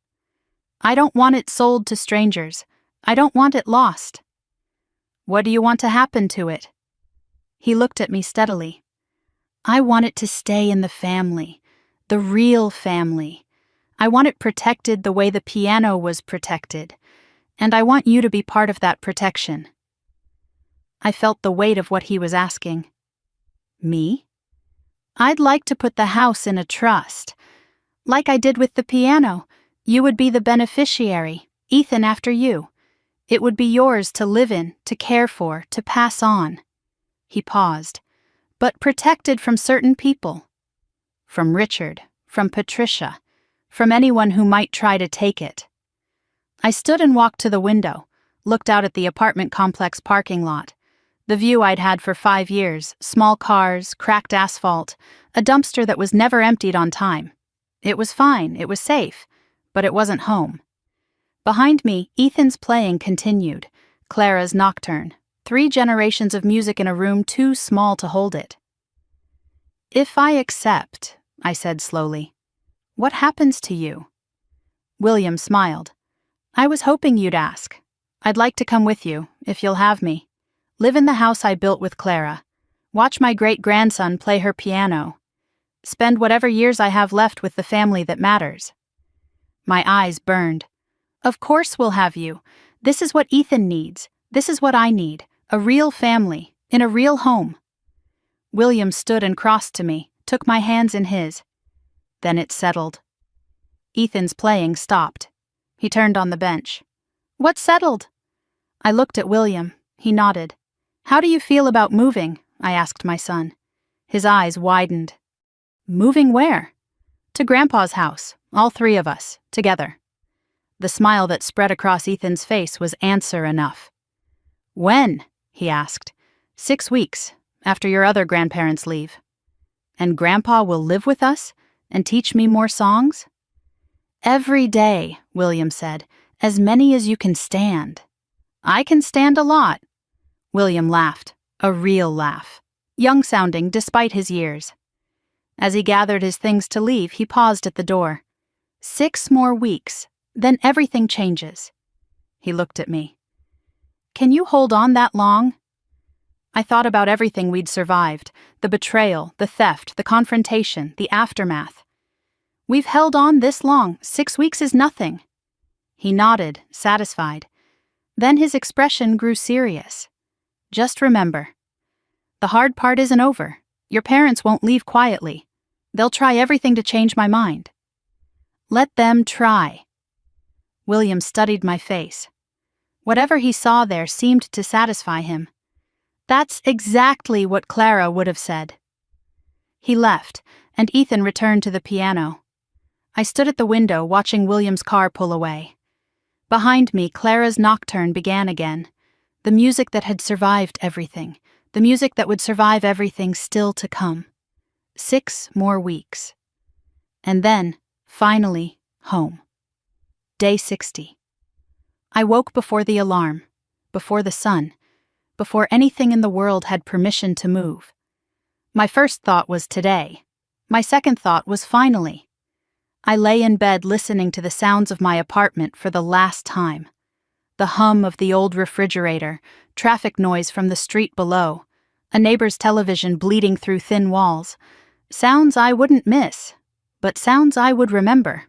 I don't want it sold to strangers. I don't want it lost. What do you want to happen to it? He looked at me steadily. I want it to stay in the family, the real family. I want it protected the way the piano was protected, and I want you to be part of that protection. I felt the weight of what he was asking. Me? I'd like to put the house in a trust. Like I did with the piano, you would be the beneficiary, Ethan after you. It would be yours to live in, to care for, to pass on. He paused, but protected from certain people. From Richard, from Patricia, from anyone who might try to take it. I stood and walked to the window, looked out at the apartment complex parking lot. The view I'd had for 5 years, small cars, cracked asphalt, a dumpster that was never emptied on time. It was fine, it was safe, but it wasn't home. Behind me, Ethan's playing continued, Clara's nocturne, 3 generations of music in a room too small to hold it. If I accept, I said slowly, what happens to you? William smiled. I was hoping you'd ask. I'd like to come with you, if you'll have me. Live in the house I built with Clara. Watch my great-grandson play her piano. Spend whatever years I have left with the family that matters. My eyes burned. Of course we'll have you. This is what Ethan needs. This is what I need. A real family, in a real home. William stood and crossed to me, took my hands in his. Then it settled. Ethan's playing stopped. He turned on the bench. What settled? I looked at William. He nodded. How do you feel about moving? I asked my son. His eyes widened. Moving where? To Grandpa's house, all 3 of us, together. The smile that spread across Ethan's face was answer enough. When? He asked. 6 weeks, after your other grandparents leave. And Grandpa will live with us and teach me more songs? Every day, William said, as many as you can stand. I can stand a lot. William laughed, a real laugh, young-sounding despite his years. As he gathered his things to leave, he paused at the door. 6 more weeks, then everything changes. He looked at me. Can you hold on that long? I thought about everything we'd survived, the betrayal, the theft, the confrontation, the aftermath. We've held on this long, 6 weeks is nothing. He nodded, satisfied. Then his expression grew serious. Just remember, the hard part isn't over. Your parents won't leave quietly. They'll try everything to change my mind. Let them try. William studied my face. Whatever he saw there seemed to satisfy him. That's exactly what Clara would have said. He left, and Ethan returned to the piano. I stood at the window watching William's car pull away. Behind me, Clara's nocturne began again. The music that had survived everything. The music that would survive everything still to come. 6 more weeks. And then, finally, home. Day 60. I woke before the alarm, before the sun, before anything in the world had permission to move. My first thought was today. My second thought was finally. I lay in bed listening to the sounds of my apartment for the last time. The hum of the old refrigerator, traffic noise from the street below, a neighbor's television bleeding through thin walls. Sounds I wouldn't miss, but sounds I would remember.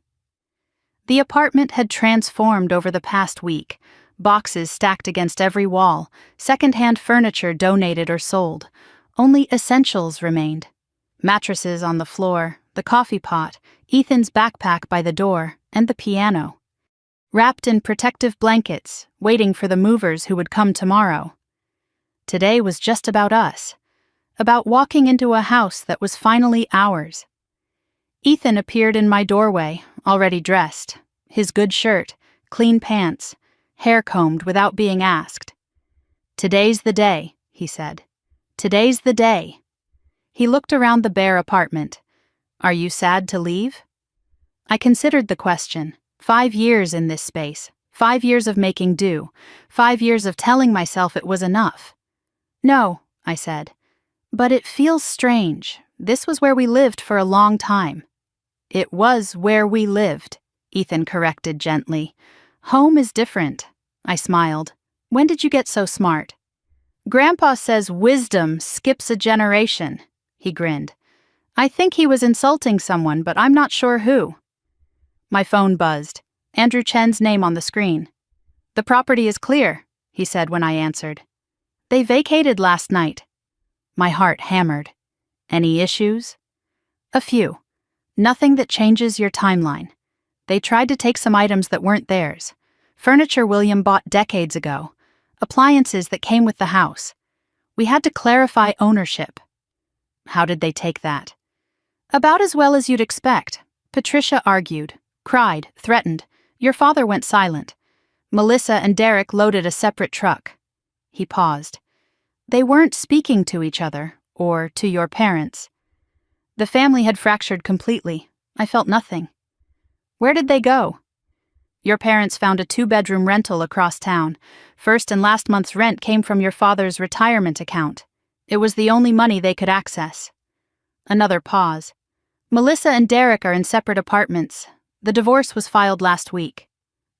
The apartment had transformed over the past week. Boxes stacked against every wall, second-hand furniture donated or sold. Only essentials remained. Mattresses on the floor, the coffee pot, Ethan's backpack by the door, and the piano. Wrapped in protective blankets, waiting for the movers who would come tomorrow. Today was just about us. About walking into a house that was finally ours. Ethan appeared in my doorway, already dressed. His good shirt, clean pants, hair combed without being asked. "Today's the day," he said. "Today's the day." He looked around the bare apartment. "Are you sad to leave?" I considered the question. 5 years in this space. 5 years of making do. 5 years of telling myself it was enough. "No," I said. "But it feels strange. This was where we lived for a long time." "It was where we lived," Ethan corrected gently. "Home is different." I smiled. "When did you get so smart?" "Grandpa says wisdom skips a generation," he grinned. I think he was insulting someone, but I'm not sure who. My phone buzzed. Andrew Chen's name on the screen. "The property is clear," he said when I answered. "They vacated last night." My heart hammered. "Any issues?" "A few. Nothing that changes your timeline. They tried to take some items that weren't theirs. Furniture William bought decades ago. Appliances that came with the house. We had to clarify ownership." "How did they take that?" "About as well as you'd expect." Patricia argued, cried, threatened. Your father went silent. Melissa and Derek loaded a separate truck. He paused. "They weren't speaking to each other, or to your parents." The family had fractured completely. I felt nothing. "Where did they go?" "Your parents found a 2-bedroom rental across town. First and last month's rent came from your father's retirement account. It was the only money they could access." Another pause. "Melissa and Derek are in separate apartments. The divorce was filed last week."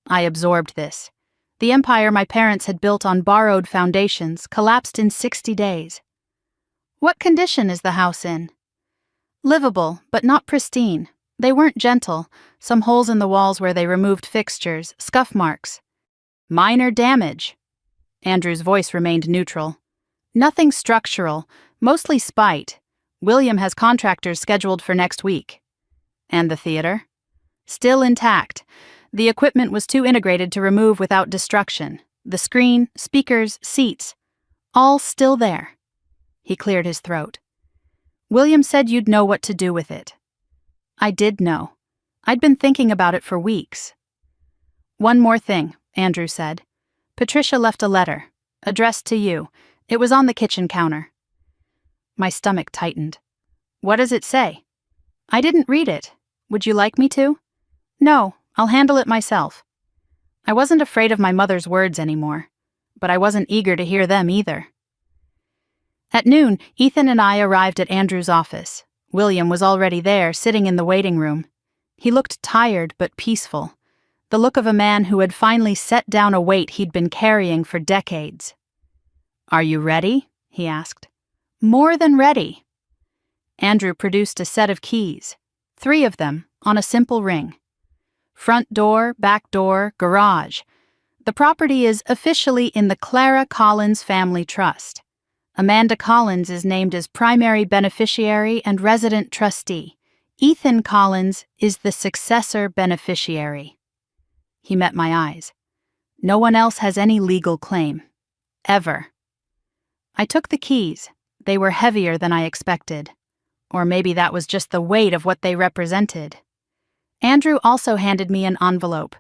I absorbed this. The empire my parents had built on borrowed foundations collapsed in 60 days. "What condition is the house in?" "Livable, but not pristine. They weren't gentle. Some holes in the walls where they removed fixtures, scuff marks." "Minor damage." Andrew's voice remained neutral. "Nothing structural, mostly spite. William has contractors scheduled for next week." "And the theater?" "Still intact. The equipment was too integrated to remove without destruction. The screen, speakers, seats, all still there." He cleared his throat. "William said you'd know what to do with it." I did know. I'd been thinking about it for weeks. "One more thing," Andrew said. "Patricia left a letter, addressed to you. It was on the kitchen counter." My stomach tightened. "What does it say?" "I didn't read it. Would you like me to?" "No, I'll handle it myself." I wasn't afraid of my mother's words anymore, but I wasn't eager to hear them either. At noon, Ethan and I arrived at Andrew's office. William was already there, sitting in the waiting room. He looked tired but peaceful, the look of a man who had finally set down a weight he'd been carrying for decades. "Are you ready?" he asked. "More than ready." Andrew produced a set of keys, 3 of them, on a simple ring. Front door, back door, garage. The property is officially in the Clara Collins Family Trust. Amanda Collins is named as primary beneficiary and resident trustee. Ethan Collins is the successor beneficiary. He met my eyes. No one else has any legal claim. Ever. I took the keys. They were heavier than I expected. Or maybe that was just the weight of what they represented. Andrew also handed me an envelope,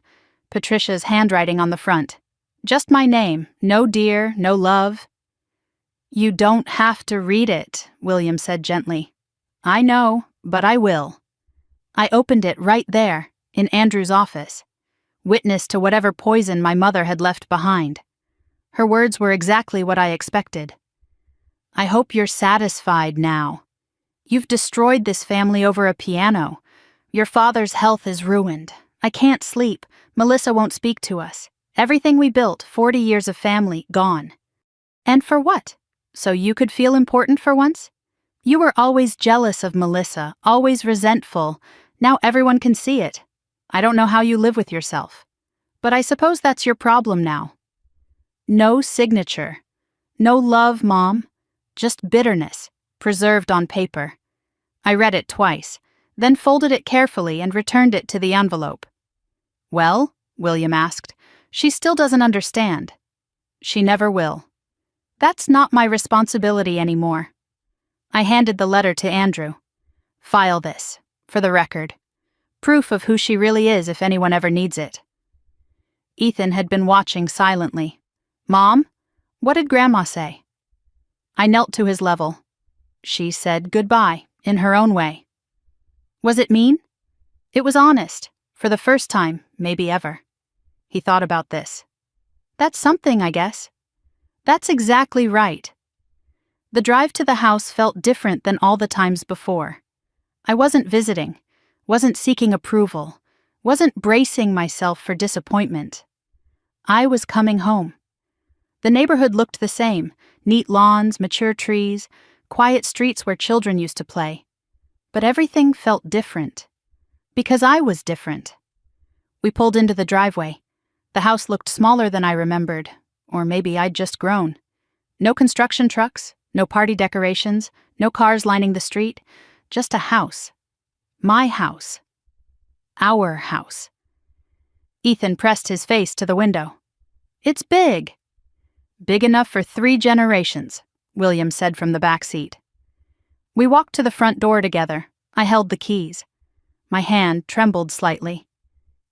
Patricia's handwriting on the front. Just my name, no dear, no love. You don't have to read it, William said gently. I know, but I will. I opened it right there, in Andrew's office, witness to whatever poison my mother had left behind. Her words were exactly what I expected. I hope you're satisfied now. You've destroyed this family over a piano. Your father's health is ruined. I can't sleep. Melissa won't speak to us. Everything we built, 40 years of family, gone. And for what? So you could feel important for once? You were always jealous of Melissa, always resentful. Now everyone can see it. I don't know how you live with yourself. But I suppose that's your problem now. No signature. No love, Mom. Just bitterness, preserved on paper. I read it twice, then folded it carefully and returned it to the envelope. Well? William asked. She still doesn't understand. She never will. That's not my responsibility anymore. I handed the letter to Andrew. File this, for the record. Proof of who she really is if anyone ever needs it. Ethan had been watching silently. Mom, what did Grandma say? I knelt to his level. She said goodbye, in her own way. Was it mean? It was honest, for the first time, maybe ever. He thought about this. That's something, I guess. That's exactly right. The drive to the house felt different than all the times before. I wasn't visiting, wasn't seeking approval, wasn't bracing myself for disappointment. I was coming home. The neighborhood looked the same, neat lawns, mature trees, quiet streets where children used to play. But everything felt different. Because I was different. We pulled into the driveway. The house looked smaller than I remembered, or maybe I'd just grown. No construction trucks, no party decorations, no cars lining the street, just a house. My house. Our house. Ethan pressed his face to the window. It's big. Big enough for 3 generations, William said from the back seat. We walked to the front door together. I held the keys. My hand trembled slightly.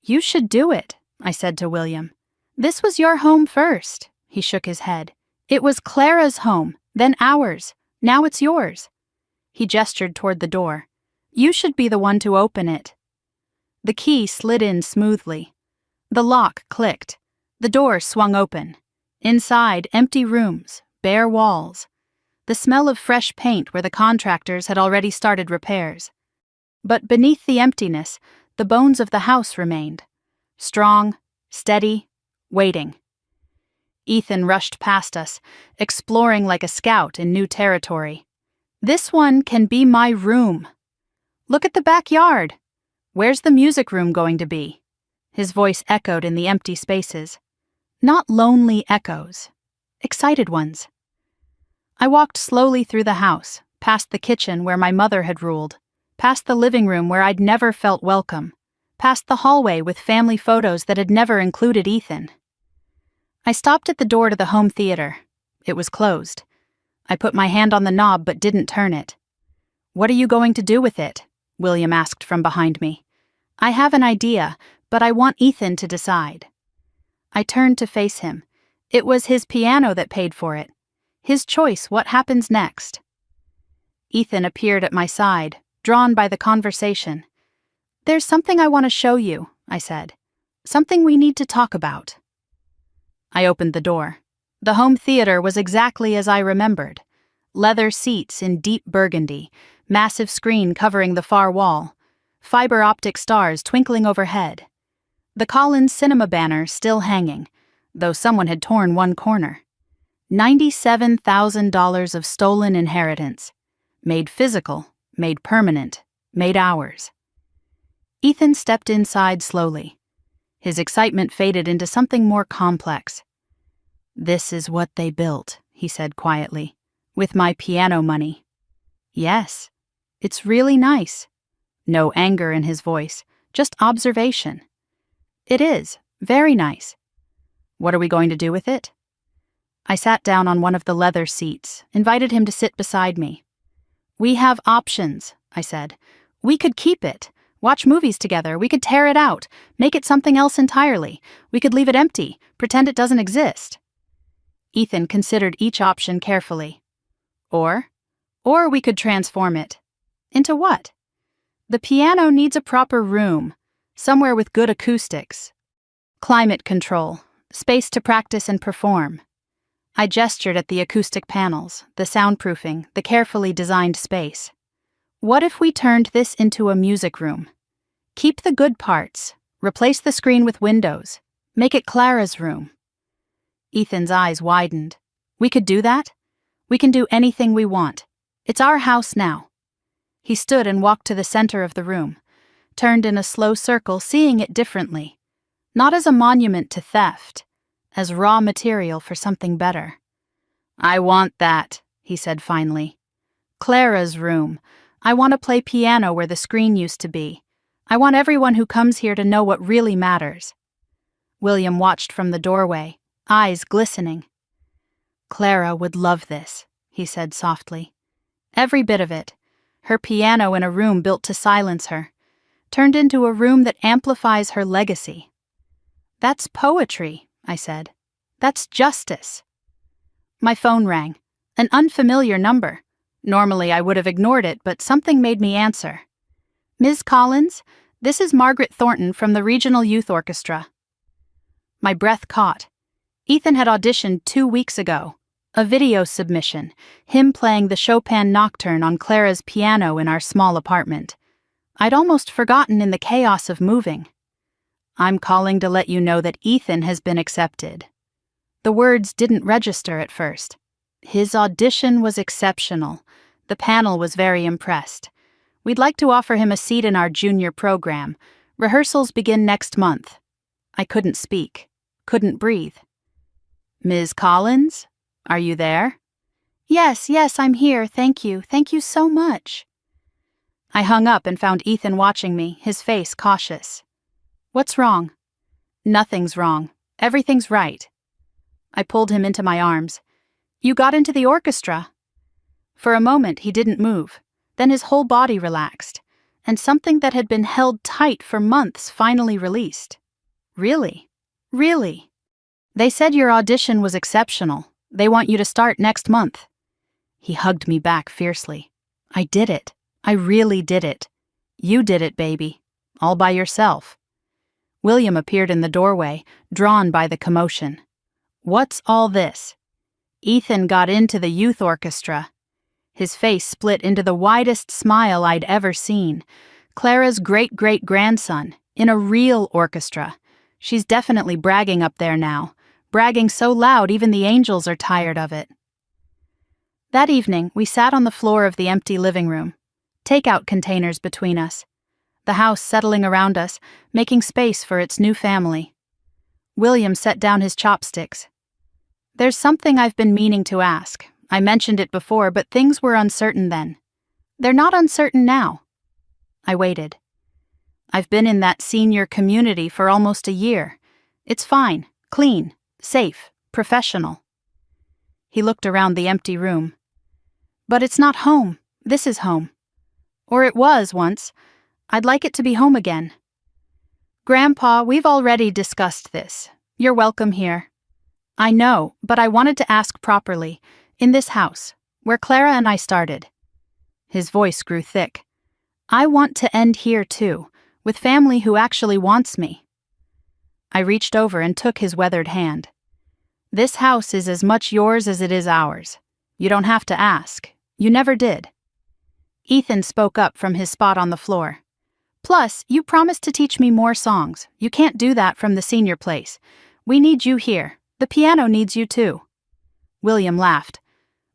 You should do it, I said to William. This was your home first, he shook his head. It was Clara's home, then ours. Now it's yours. He gestured toward the door. You should be the one to open it. The key slid in smoothly. The lock clicked. The door swung open. Inside, empty rooms, bare walls. The smell of fresh paint where the contractors had already started repairs. But beneath the emptiness, the bones of the house remained. Strong, steady, waiting. Ethan rushed past us, exploring like a scout in new territory. This one can be my room. Look at the backyard. Where's the music room going to be? His voice echoed in the empty spaces. Not lonely echoes, excited ones. I walked slowly through the house, past the kitchen where my mother had ruled, past the living room where I'd never felt welcome, past the hallway with family photos that had never included Ethan. I stopped at the door to the home theater. It was closed. I put my hand on the knob but didn't turn it. What are you going to do with it? William asked from behind me. I have an idea, but I want Ethan to decide. I turned to face him. It was his piano that paid for it. His choice what happens next. Ethan appeared at my side, drawn by the conversation. There's something I want to show you, I said. Something we need to talk about. I opened the door. The home theater was exactly as I remembered. Leather seats in deep burgundy, massive screen covering the far wall, fiber optic stars twinkling overhead. The Collins Cinema banner still hanging, though someone had torn one corner. $97,000 of stolen inheritance. Made physical, made permanent, made ours. Ethan stepped inside slowly. His excitement faded into something more complex. This is what they built, he said quietly, with my piano money. Yes, it's really nice. No anger in his voice, just observation. It is, very nice. What are we going to do with it? I sat down on one of the leather seats, invited him to sit beside me. We have options, I said. We could keep it, watch movies together, we could tear it out, make it something else entirely, we could leave it empty, pretend it doesn't exist. Ethan considered each option carefully. Or we could transform it. Into what? The piano needs a proper room, somewhere with good acoustics. Climate control, space to practice and perform. I gestured at the acoustic panels, the soundproofing, the carefully designed space. What if we turned this into a music room? Keep the good parts, replace the screen with windows, make it Clara's room. Ethan's eyes widened. We could do that? We can do anything we want. It's our house now. He stood and walked to the center of the room, turned in a slow circle, seeing it differently. Not as a monument to theft, as raw material for something better. I want that, he said finally. Clara's room. I want to play piano where the screen used to be. I want everyone who comes here to know what really matters. William watched from the doorway, eyes glistening. Clara would love this, he said softly. Every bit of it. Her piano in a room built to silence her, turned into a room that amplifies her legacy. That's poetry, I said. That's justice. My phone rang. An unfamiliar number. Normally I would have ignored it, but something made me answer. Ms. Collins, this is Margaret Thornton from the Regional Youth Orchestra. My breath caught. Ethan had auditioned 2 weeks ago. A video submission, him playing the Chopin Nocturne on Clara's piano in our small apartment. I'd almost forgotten in the chaos of moving. I'm calling to let you know that Ethan has been accepted. The words didn't register at first. His audition was exceptional. The panel was very impressed. We'd like to offer him a seat in our junior program. Rehearsals begin next month. I couldn't speak, couldn't breathe. Ms. Collins? Are you there? Yes, I'm here, thank you so much. I hung up and found Ethan watching me, his face cautious. What's wrong? Nothing's wrong. Everything's right. I pulled him into my arms. You got into the orchestra. For a moment he didn't move, then his whole body relaxed, and something that had been held tight for months finally released. Really? They said your audition was exceptional. They want you to start next month. He hugged me back fiercely. I did it. I really did it. You did it, baby. All by yourself. William appeared in the doorway, drawn by the commotion. What's all this? Ethan got into the youth orchestra. His face split into the widest smile I'd ever seen. Clara's great-great-grandson, in a real orchestra. She's definitely bragging up there now. Bragging so loud even the angels are tired of it. That evening, we sat on the floor of the empty living room, takeout containers between us, the house settling around us, making space for its new family. William set down his chopsticks. There's something I've been meaning to ask. I mentioned it before, but things were uncertain then. They're not uncertain now. I waited. I've been in that senior community for almost a year. It's fine, clean, safe, professional. He looked around the empty room. But it's not home. This is home. Or it was once. I'd like it to be home again. Grandpa, we've already discussed this. You're welcome here. I know, but I wanted to ask properly. In this house, where Clara and I started. His voice grew thick. I want to end here too, with family who actually wants me. I reached over and took his weathered hand. This house is as much yours as it is ours. You don't have to ask. You never did. Ethan spoke up from his spot on the floor. Plus, you promised to teach me more songs. You can't do that from the senior place. We need you here. The piano needs you too. William laughed.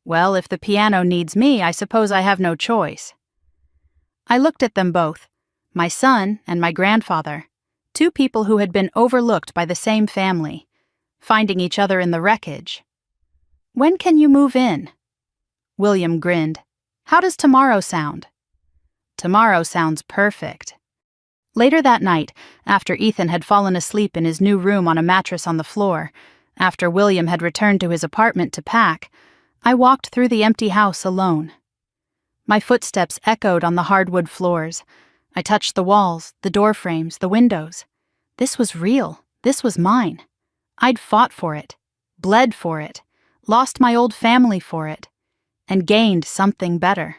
Well, if the piano needs me, I suppose I have no choice. I looked at them both, my son and my grandfather, two people who had been overlooked by the same family, finding each other in the wreckage. When can you move in? William grinned. How does tomorrow sound? Tomorrow sounds perfect. Later that night, after Ethan had fallen asleep in his new room on a mattress on the floor, after William had returned to his apartment to pack, I walked through the empty house alone. My footsteps echoed on the hardwood floors. I touched the walls, the door frames, the windows. This was real. This was mine. I'd fought for it, bled for it, lost my old family for it, and gained something better.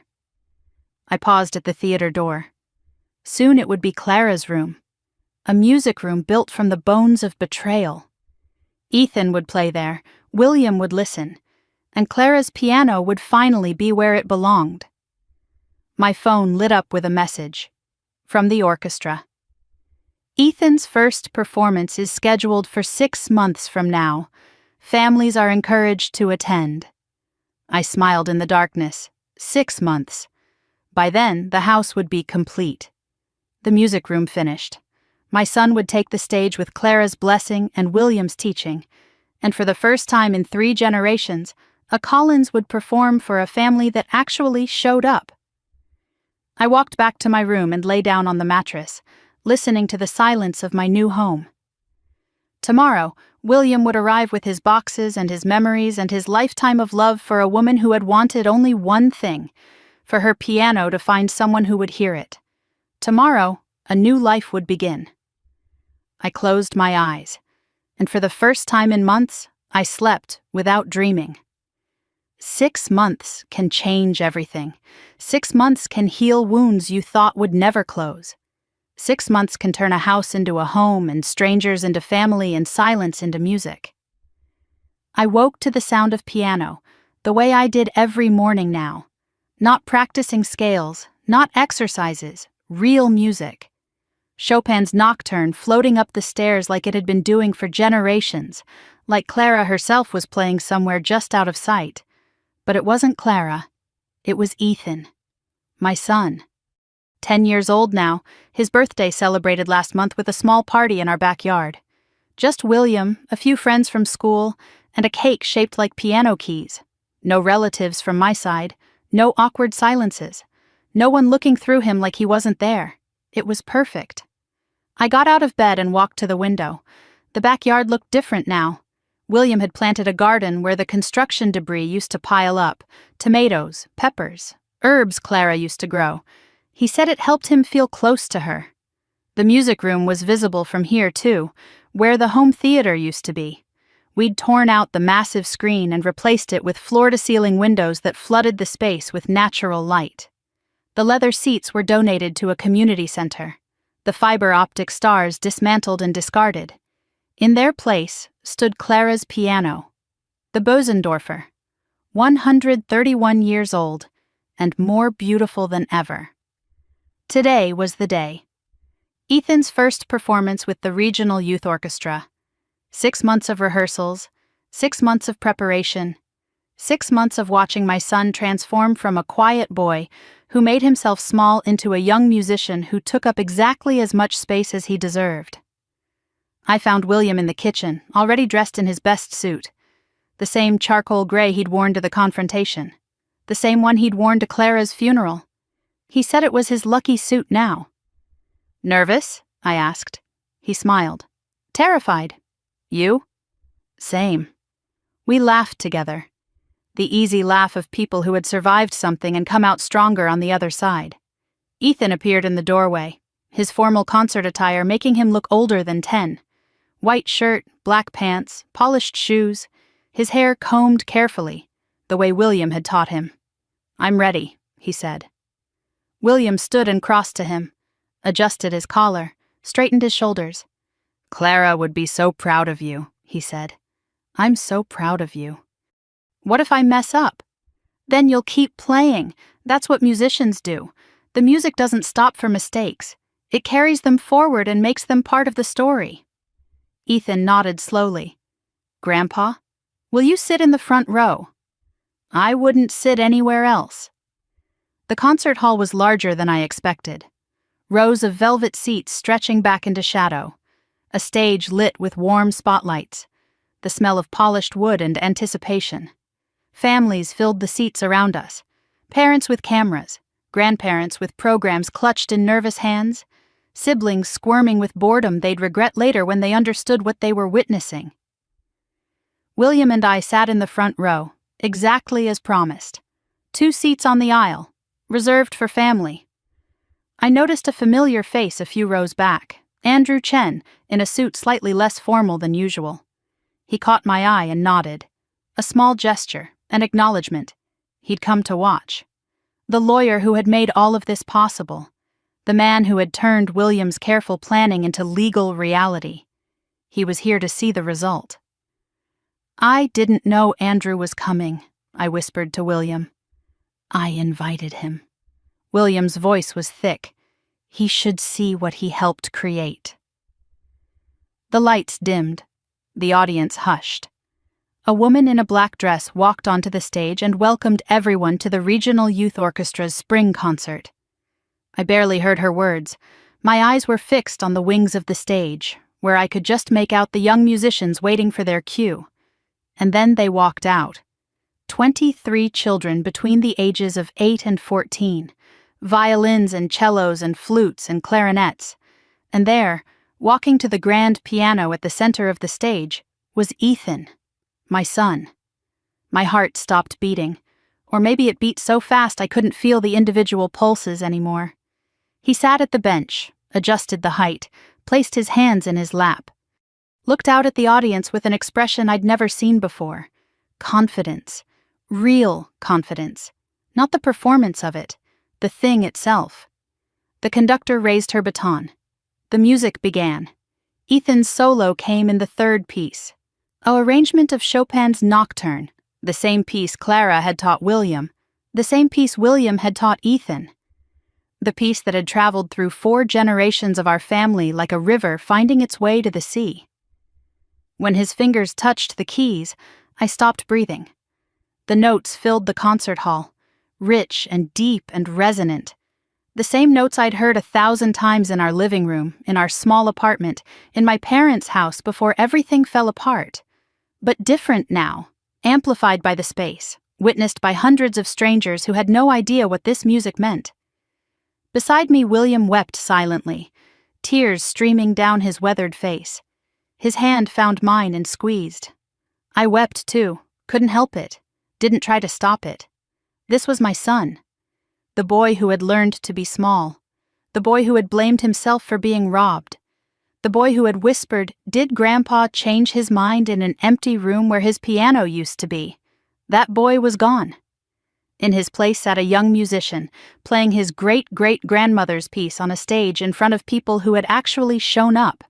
I paused at the theater door. Soon it would be Clara's room, a music room built from the bones of Betrayal. Ethan would play there, William would listen, and Clara's piano would finally be where it belonged. My phone lit up with a message from the orchestra. Ethan's first performance is scheduled for 6 months from now. Families are encouraged to attend. I smiled in the darkness. 6 months. By then, the house would be complete. The music room finished. My son would take the stage with Clara's blessing and William's teaching, and for the first time in 3 generations, a Collins would perform for a family that actually showed up. I walked back to my room and lay down on the mattress, listening to the silence of my new home. Tomorrow, William would arrive with his boxes and his memories and his lifetime of love for a woman who had wanted only one thing, for her piano to find someone who would hear it. Tomorrow, a new life would begin. I closed my eyes, and for the first time in months, I slept without dreaming. 6 months can change everything. 6 months can heal wounds you thought would never close. 6 months can turn a house into a home and strangers into family and silence into music. I woke to the sound of piano, the way I did every morning now. Not practicing scales, not exercises, real music. Chopin's Nocturne floating up the stairs like it had been doing for generations, like Clara herself was playing somewhere just out of sight. But it wasn't Clara. It was Ethan, my son. 10 years old now, his birthday celebrated last month with a small party in our backyard. Just William, a few friends from school, and a cake shaped like piano keys. No relatives from my side, no awkward silences. No one looking through him like he wasn't there. It was perfect. I got out of bed and walked to the window. The backyard looked different now. William had planted a garden where the construction debris used to pile up, tomatoes, peppers, herbs Clara used to grow. He said it helped him feel close to her. The music room was visible from here, too, where the home theater used to be. We'd torn out the massive screen and replaced it with floor-to-ceiling windows that flooded the space with natural light. The leather seats were donated to a community center. The fiber optic stars dismantled and discarded. In their place stood Clara's piano, the Bosendorfer, 131 years old, and more beautiful than ever. Today was the day. Ethan's first performance with the Regional Youth Orchestra. 6 months of rehearsals, 6 months of preparation, 6 months of watching my son transform from a quiet boy who made himself small into a young musician who took up exactly as much space as he deserved. I found William in the kitchen, already dressed in his best suit. The same charcoal gray he'd worn to the confrontation. The same one he'd worn to Clara's funeral. He said it was his lucky suit now. "Nervous?" I asked. He smiled. "Terrified. You?" "Same." We laughed together. The easy laugh of people who had survived something and come out stronger on the other side. Ethan appeared in the doorway, his formal concert attire making him look older than 10. White shirt, black pants, polished shoes, his hair combed carefully, the way William had taught him. "I'm ready," he said. William stood and crossed to him, adjusted his collar, straightened his shoulders. "Clara would be so proud of you," he said. "I'm so proud of you." "What if I mess up?" "Then you'll keep playing. That's what musicians do. The music doesn't stop for mistakes. It carries them forward and makes them part of the story." Ethan nodded slowly. "Grandpa, will you sit in the front row?" "I wouldn't sit anywhere else." The concert hall was larger than I expected. Rows of velvet seats stretching back into shadow. A stage lit with warm spotlights. The smell of polished wood and anticipation. Families filled the seats around us. Parents with cameras, grandparents with programs clutched in nervous hands, siblings squirming with boredom they'd regret later when they understood what they were witnessing. William and I sat in the front row, exactly as promised. 2 seats on the aisle, reserved for family. I noticed a familiar face a few rows back, Andrew Chen, in a suit slightly less formal than usual. He caught my eye and nodded. A small gesture, an acknowledgement. He'd come to watch. The lawyer who had made all of this possible. The man who had turned William's careful planning into legal reality. He was here to see the result. "I didn't know Andrew was coming," I whispered to William. "I invited him." William's voice was thick. He should see what he helped create. The lights dimmed. The audience hushed. A woman in a black dress walked onto the stage and welcomed everyone to the Regional Youth Orchestra's spring concert. I barely heard her words. My eyes were fixed on the wings of the stage, where I could just make out the young musicians waiting for their cue. And then they walked out. 23 children between the ages of 8 and 14, violins and cellos and flutes and clarinets. And there, walking to the grand piano at the center of the stage, was Ethan, my son. My heart stopped beating, or maybe it beat so fast I couldn't feel the individual pulses anymore. He sat at the bench, adjusted the height, placed his hands in his lap, looked out at the audience with an expression I'd never seen before. Confidence. Real confidence. Not the performance of it, the thing itself. The conductor raised her baton. The music began. Ethan's solo came in the third piece. An arrangement of Chopin's Nocturne, the same piece Clara had taught William, the same piece William had taught Ethan. The piece that had traveled through 4 generations of our family like a river finding its way to the sea. When his fingers touched the keys, I stopped breathing. The notes filled the concert hall, rich and deep and resonant. The same notes I'd heard 1,000 times in our living room, in our small apartment, in my parents' house before everything fell apart. But different now, amplified by the space, witnessed by hundreds of strangers who had no idea what this music meant. Beside me, William wept silently, tears streaming down his weathered face. His hand found mine and squeezed. I wept too, couldn't help it, didn't try to stop it. This was my son. The boy who had learned to be small. The boy who had blamed himself for being robbed. The boy who had whispered, "Did Grandpa change his mind in an empty room where his piano used to be?" That boy was gone. In his place sat a young musician, playing his great-great-grandmother's piece on a stage in front of people who had actually shown up,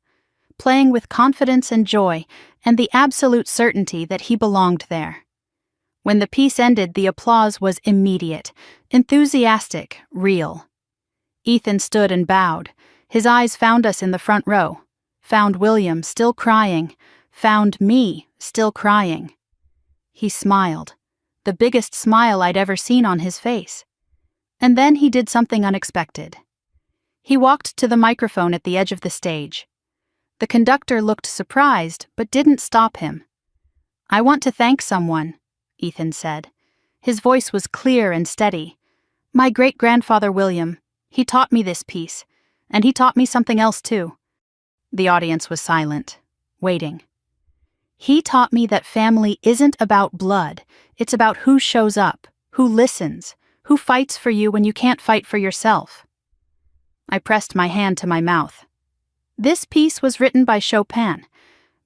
playing with confidence and joy and the absolute certainty that he belonged there. When the piece ended, the applause was immediate, enthusiastic, real. Ethan stood and bowed. His eyes found us in the front row, found William still crying, found me still crying. He smiled, the biggest smile I'd ever seen on his face. And then he did something unexpected. He walked to the microphone at the edge of the stage. The conductor looked surprised, but didn't stop him. "I want to thank someone," Ethan said. His voice was clear and steady. "My great-grandfather William, he taught me this piece, and he taught me something else too." The audience was silent, waiting. "He taught me that family isn't about blood, it's about who shows up, who listens, who fights for you when you can't fight for yourself." I pressed my hand to my mouth. This piece was written by Chopin,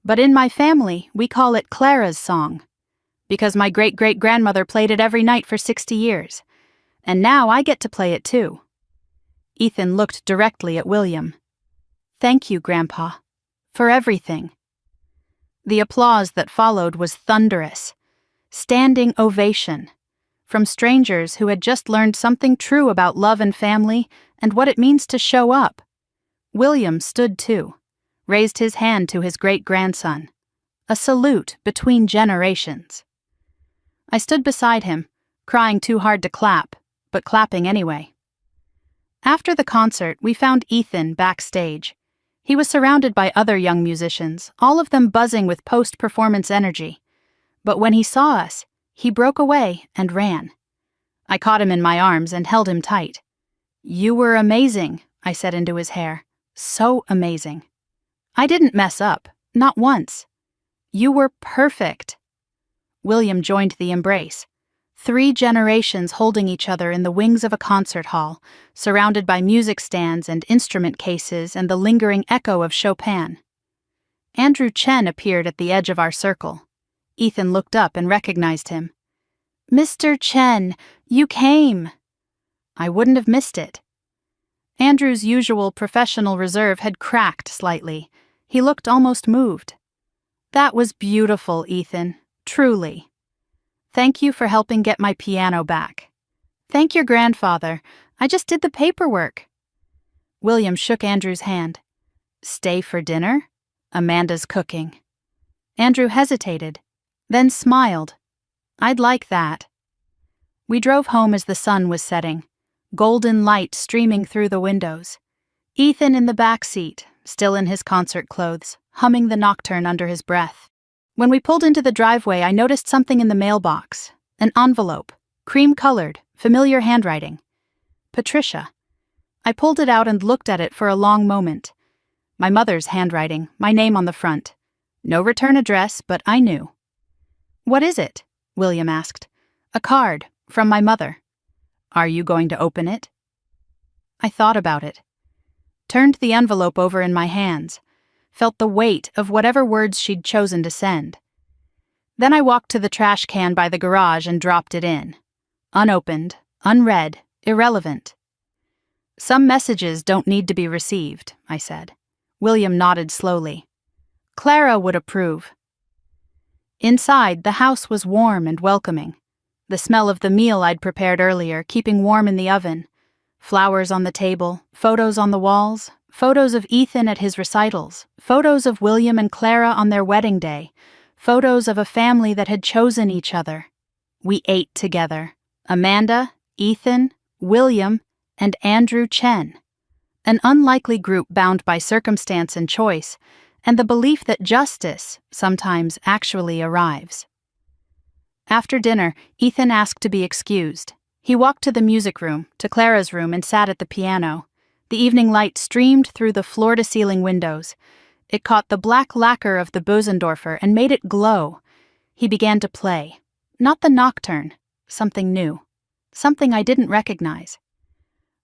but in my family we call it Clara's song, because my great-great-grandmother played it every night for 60 years, and now I get to play it too. Ethan looked directly at William. "Thank you, Grandpa, for everything." The applause that followed was thunderous. Standing ovation. From strangers who had just learned something true about love and family and what it means to show up. William stood too, raised his hand to his great-grandson. A salute between generations. I stood beside him, crying too hard to clap, but clapping anyway. After the concert, we found Ethan backstage. He was surrounded by other young musicians, all of them buzzing with post-performance energy. But when he saw us, he broke away and ran. I caught him in my arms and held him tight. "You were amazing," I said into his hair. "So amazing. I didn't mess up, not once. You were perfect." William joined the embrace. 3 generations holding each other in the wings of a concert hall, surrounded by music stands and instrument cases and the lingering echo of Chopin. Andrew Chen appeared at the edge of our circle. Ethan looked up and recognized him. "Mr. Chen, you came!" I wouldn't have missed it. Andrew's usual professional reserve had cracked slightly. He looked almost moved. "That was beautiful, Ethan. Truly. Thank you for helping get my piano back." "Thank your grandfather. I just did the paperwork." William shook Andrew's hand. "Stay for dinner? Amanda's cooking." Andrew hesitated, then smiled. "I'd like that." We drove home as the sun was setting, golden light streaming through the windows. Ethan in the back seat, still in his concert clothes, humming the nocturne under his breath. When we pulled into the driveway, I noticed something in the mailbox. An envelope, cream-colored, familiar handwriting. Patricia. I pulled it out and looked at it for a long moment. My mother's handwriting, my name on the front. No return address, but I knew. "What is it?" William asked. "A card, from my mother." "Are you going to open it?" I thought about it. Turned the envelope over in my hands. Felt the weight of whatever words she'd chosen to send. Then I walked to the trash can by the garage and dropped it in. Unopened, unread, irrelevant. "Some messages don't need to be received," I said. William nodded slowly. "Clara would approve." Inside, the house was warm and welcoming. The smell of the meal I'd prepared earlier, keeping warm in the oven. Flowers on the table, photos on the walls, photos of Ethan at his recitals, photos of William and Clara on their wedding day, photos of a family that had chosen each other. We ate together. Amanda, Ethan, William, and Andrew Chen. An unlikely group bound by circumstance and choice, and the belief that justice sometimes actually arrives. After dinner, Ethan asked to be excused. He walked to the music room, to Clara's room, and sat at the piano. The evening light streamed through the floor-to-ceiling windows. It caught the black lacquer of the Bösendorfer and made it glow. He began to play. Not the nocturne, something new. Something I didn't recognize.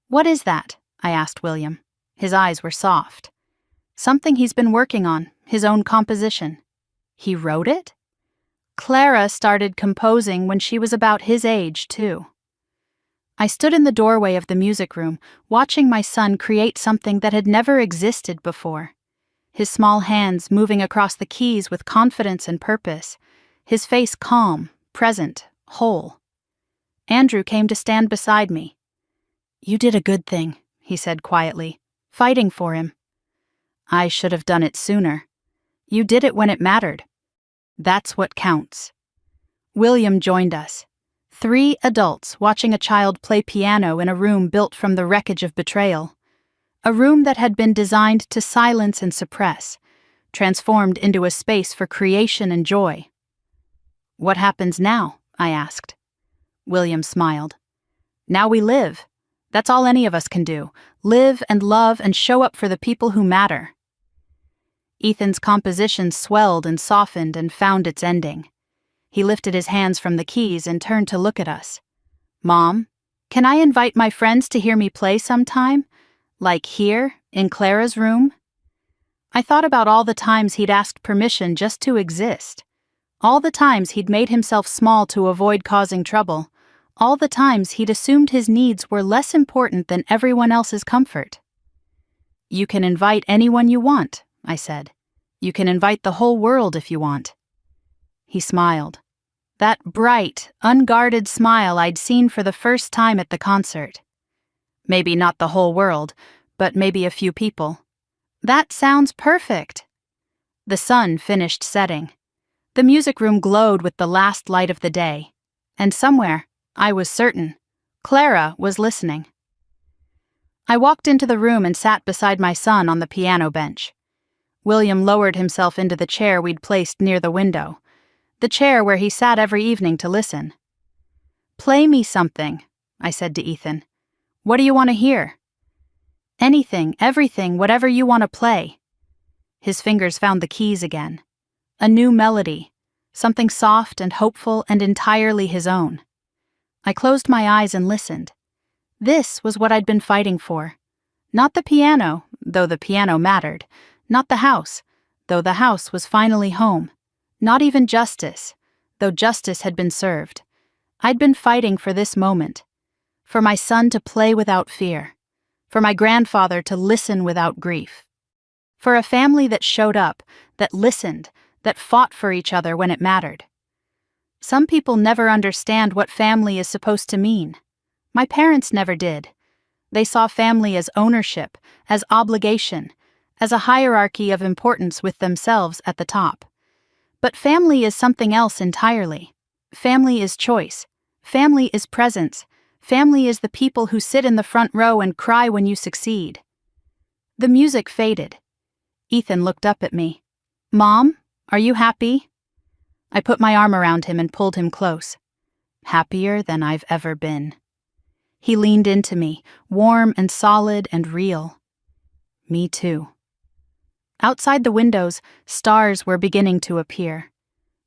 "What is that?" I asked William. His eyes were soft. "Something he's been working on, his own composition." "He wrote it?" "Clara started composing when she was about his age, too." I stood in the doorway of the music room, watching my son create something that had never existed before. His small hands moving across the keys with confidence and purpose, his face calm, present, whole. Andrew came to stand beside me. "You did a good thing," he said quietly, "fighting for him." "I should have done it sooner. You did it when it mattered. That's what counts." William joined us. 3 adults watching a child play piano in a room built from the wreckage of Betrayal. A room that had been designed to silence and suppress, transformed into a space for creation and joy. "What happens now?" I asked. William smiled. "Now we live. That's all any of us can do. Live and love and show up for the people who matter." Ethan's composition swelled and softened and found its ending. He lifted his hands from the keys and turned to look at us. "Mom, can I invite my friends to hear me play sometime? Like here, in Clara's room?" I thought about all the times he'd asked permission just to exist. All the times he'd made himself small to avoid causing trouble. All the times he'd assumed his needs were less important than everyone else's comfort. "You can invite anyone you want," I said. "You can invite the whole world if you want." He smiled. That bright, unguarded smile I'd seen for the first time at the concert. "Maybe not the whole world, but maybe a few people." "That sounds perfect." The sun finished setting. The music room glowed with the last light of the day. And somewhere, I was certain, Clara was listening. I walked into the room and sat beside my son on the piano bench. William lowered himself into the chair we'd placed near the window, the chair where he sat every evening to listen. "Play me something," I said to Ethan. "What do you want to hear?" "Anything, everything, whatever you want to play." His fingers found the keys again. A new melody, something soft and hopeful and entirely his own. I closed my eyes and listened. This was what I'd been fighting for. Not the piano, though the piano mattered. Not the house, though the house was finally home. Not even justice, though justice had been served. I'd been fighting for this moment. For my son to play without fear. For my grandfather to listen without grief. For a family that showed up, that listened, that fought for each other when it mattered. Some people never understand what family is supposed to mean. My parents never did. They saw family as ownership, as obligation, as a hierarchy of importance with themselves at the top. But family is something else entirely. Family is choice. Family is presence. Family is the people who sit in the front row and cry when you succeed. The music faded. Ethan looked up at me. "Mom, are you happy?" I put my arm around him and pulled him close. Happier than I've ever been. He leaned into me, warm and solid and real. Me too. Outside the windows, stars were beginning to appear.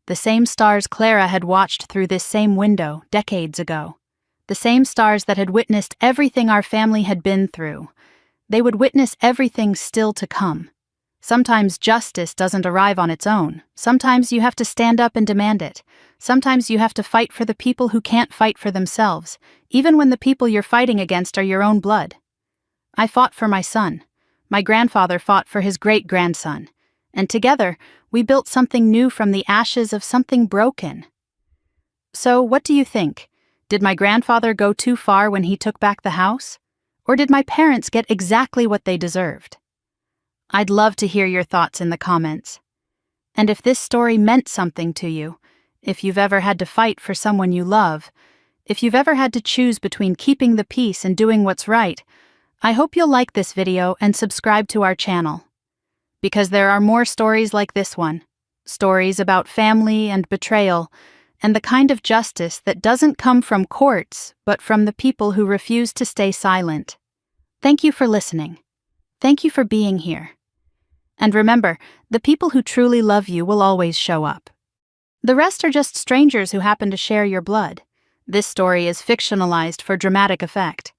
The same stars Clara had watched through this same window decades ago. The same stars that had witnessed everything our family had been through. They would witness everything still to come. Sometimes justice doesn't arrive on its own. Sometimes you have to stand up and demand it. Sometimes you have to fight for the people who can't fight for themselves, even when the people you're fighting against are your own blood. I fought for my son. My grandfather fought for his great-grandson. And together, we built something new from the ashes of something broken. So, what do you think? Did my grandfather go too far when he took back the house? Or did my parents get exactly what they deserved? I'd love to hear your thoughts in the comments. And if this story meant something to you, if you've ever had to fight for someone you love, if you've ever had to choose between keeping the peace and doing what's right, I hope you'll like this video and subscribe to our channel. Because there are more stories like this one. Stories about family and betrayal, and the kind of justice that doesn't come from courts, but from the people who refuse to stay silent. Thank you for listening. Thank you for being here. And remember, the people who truly love you will always show up. The rest are just strangers who happen to share your blood. This story is fictionalized for dramatic effect.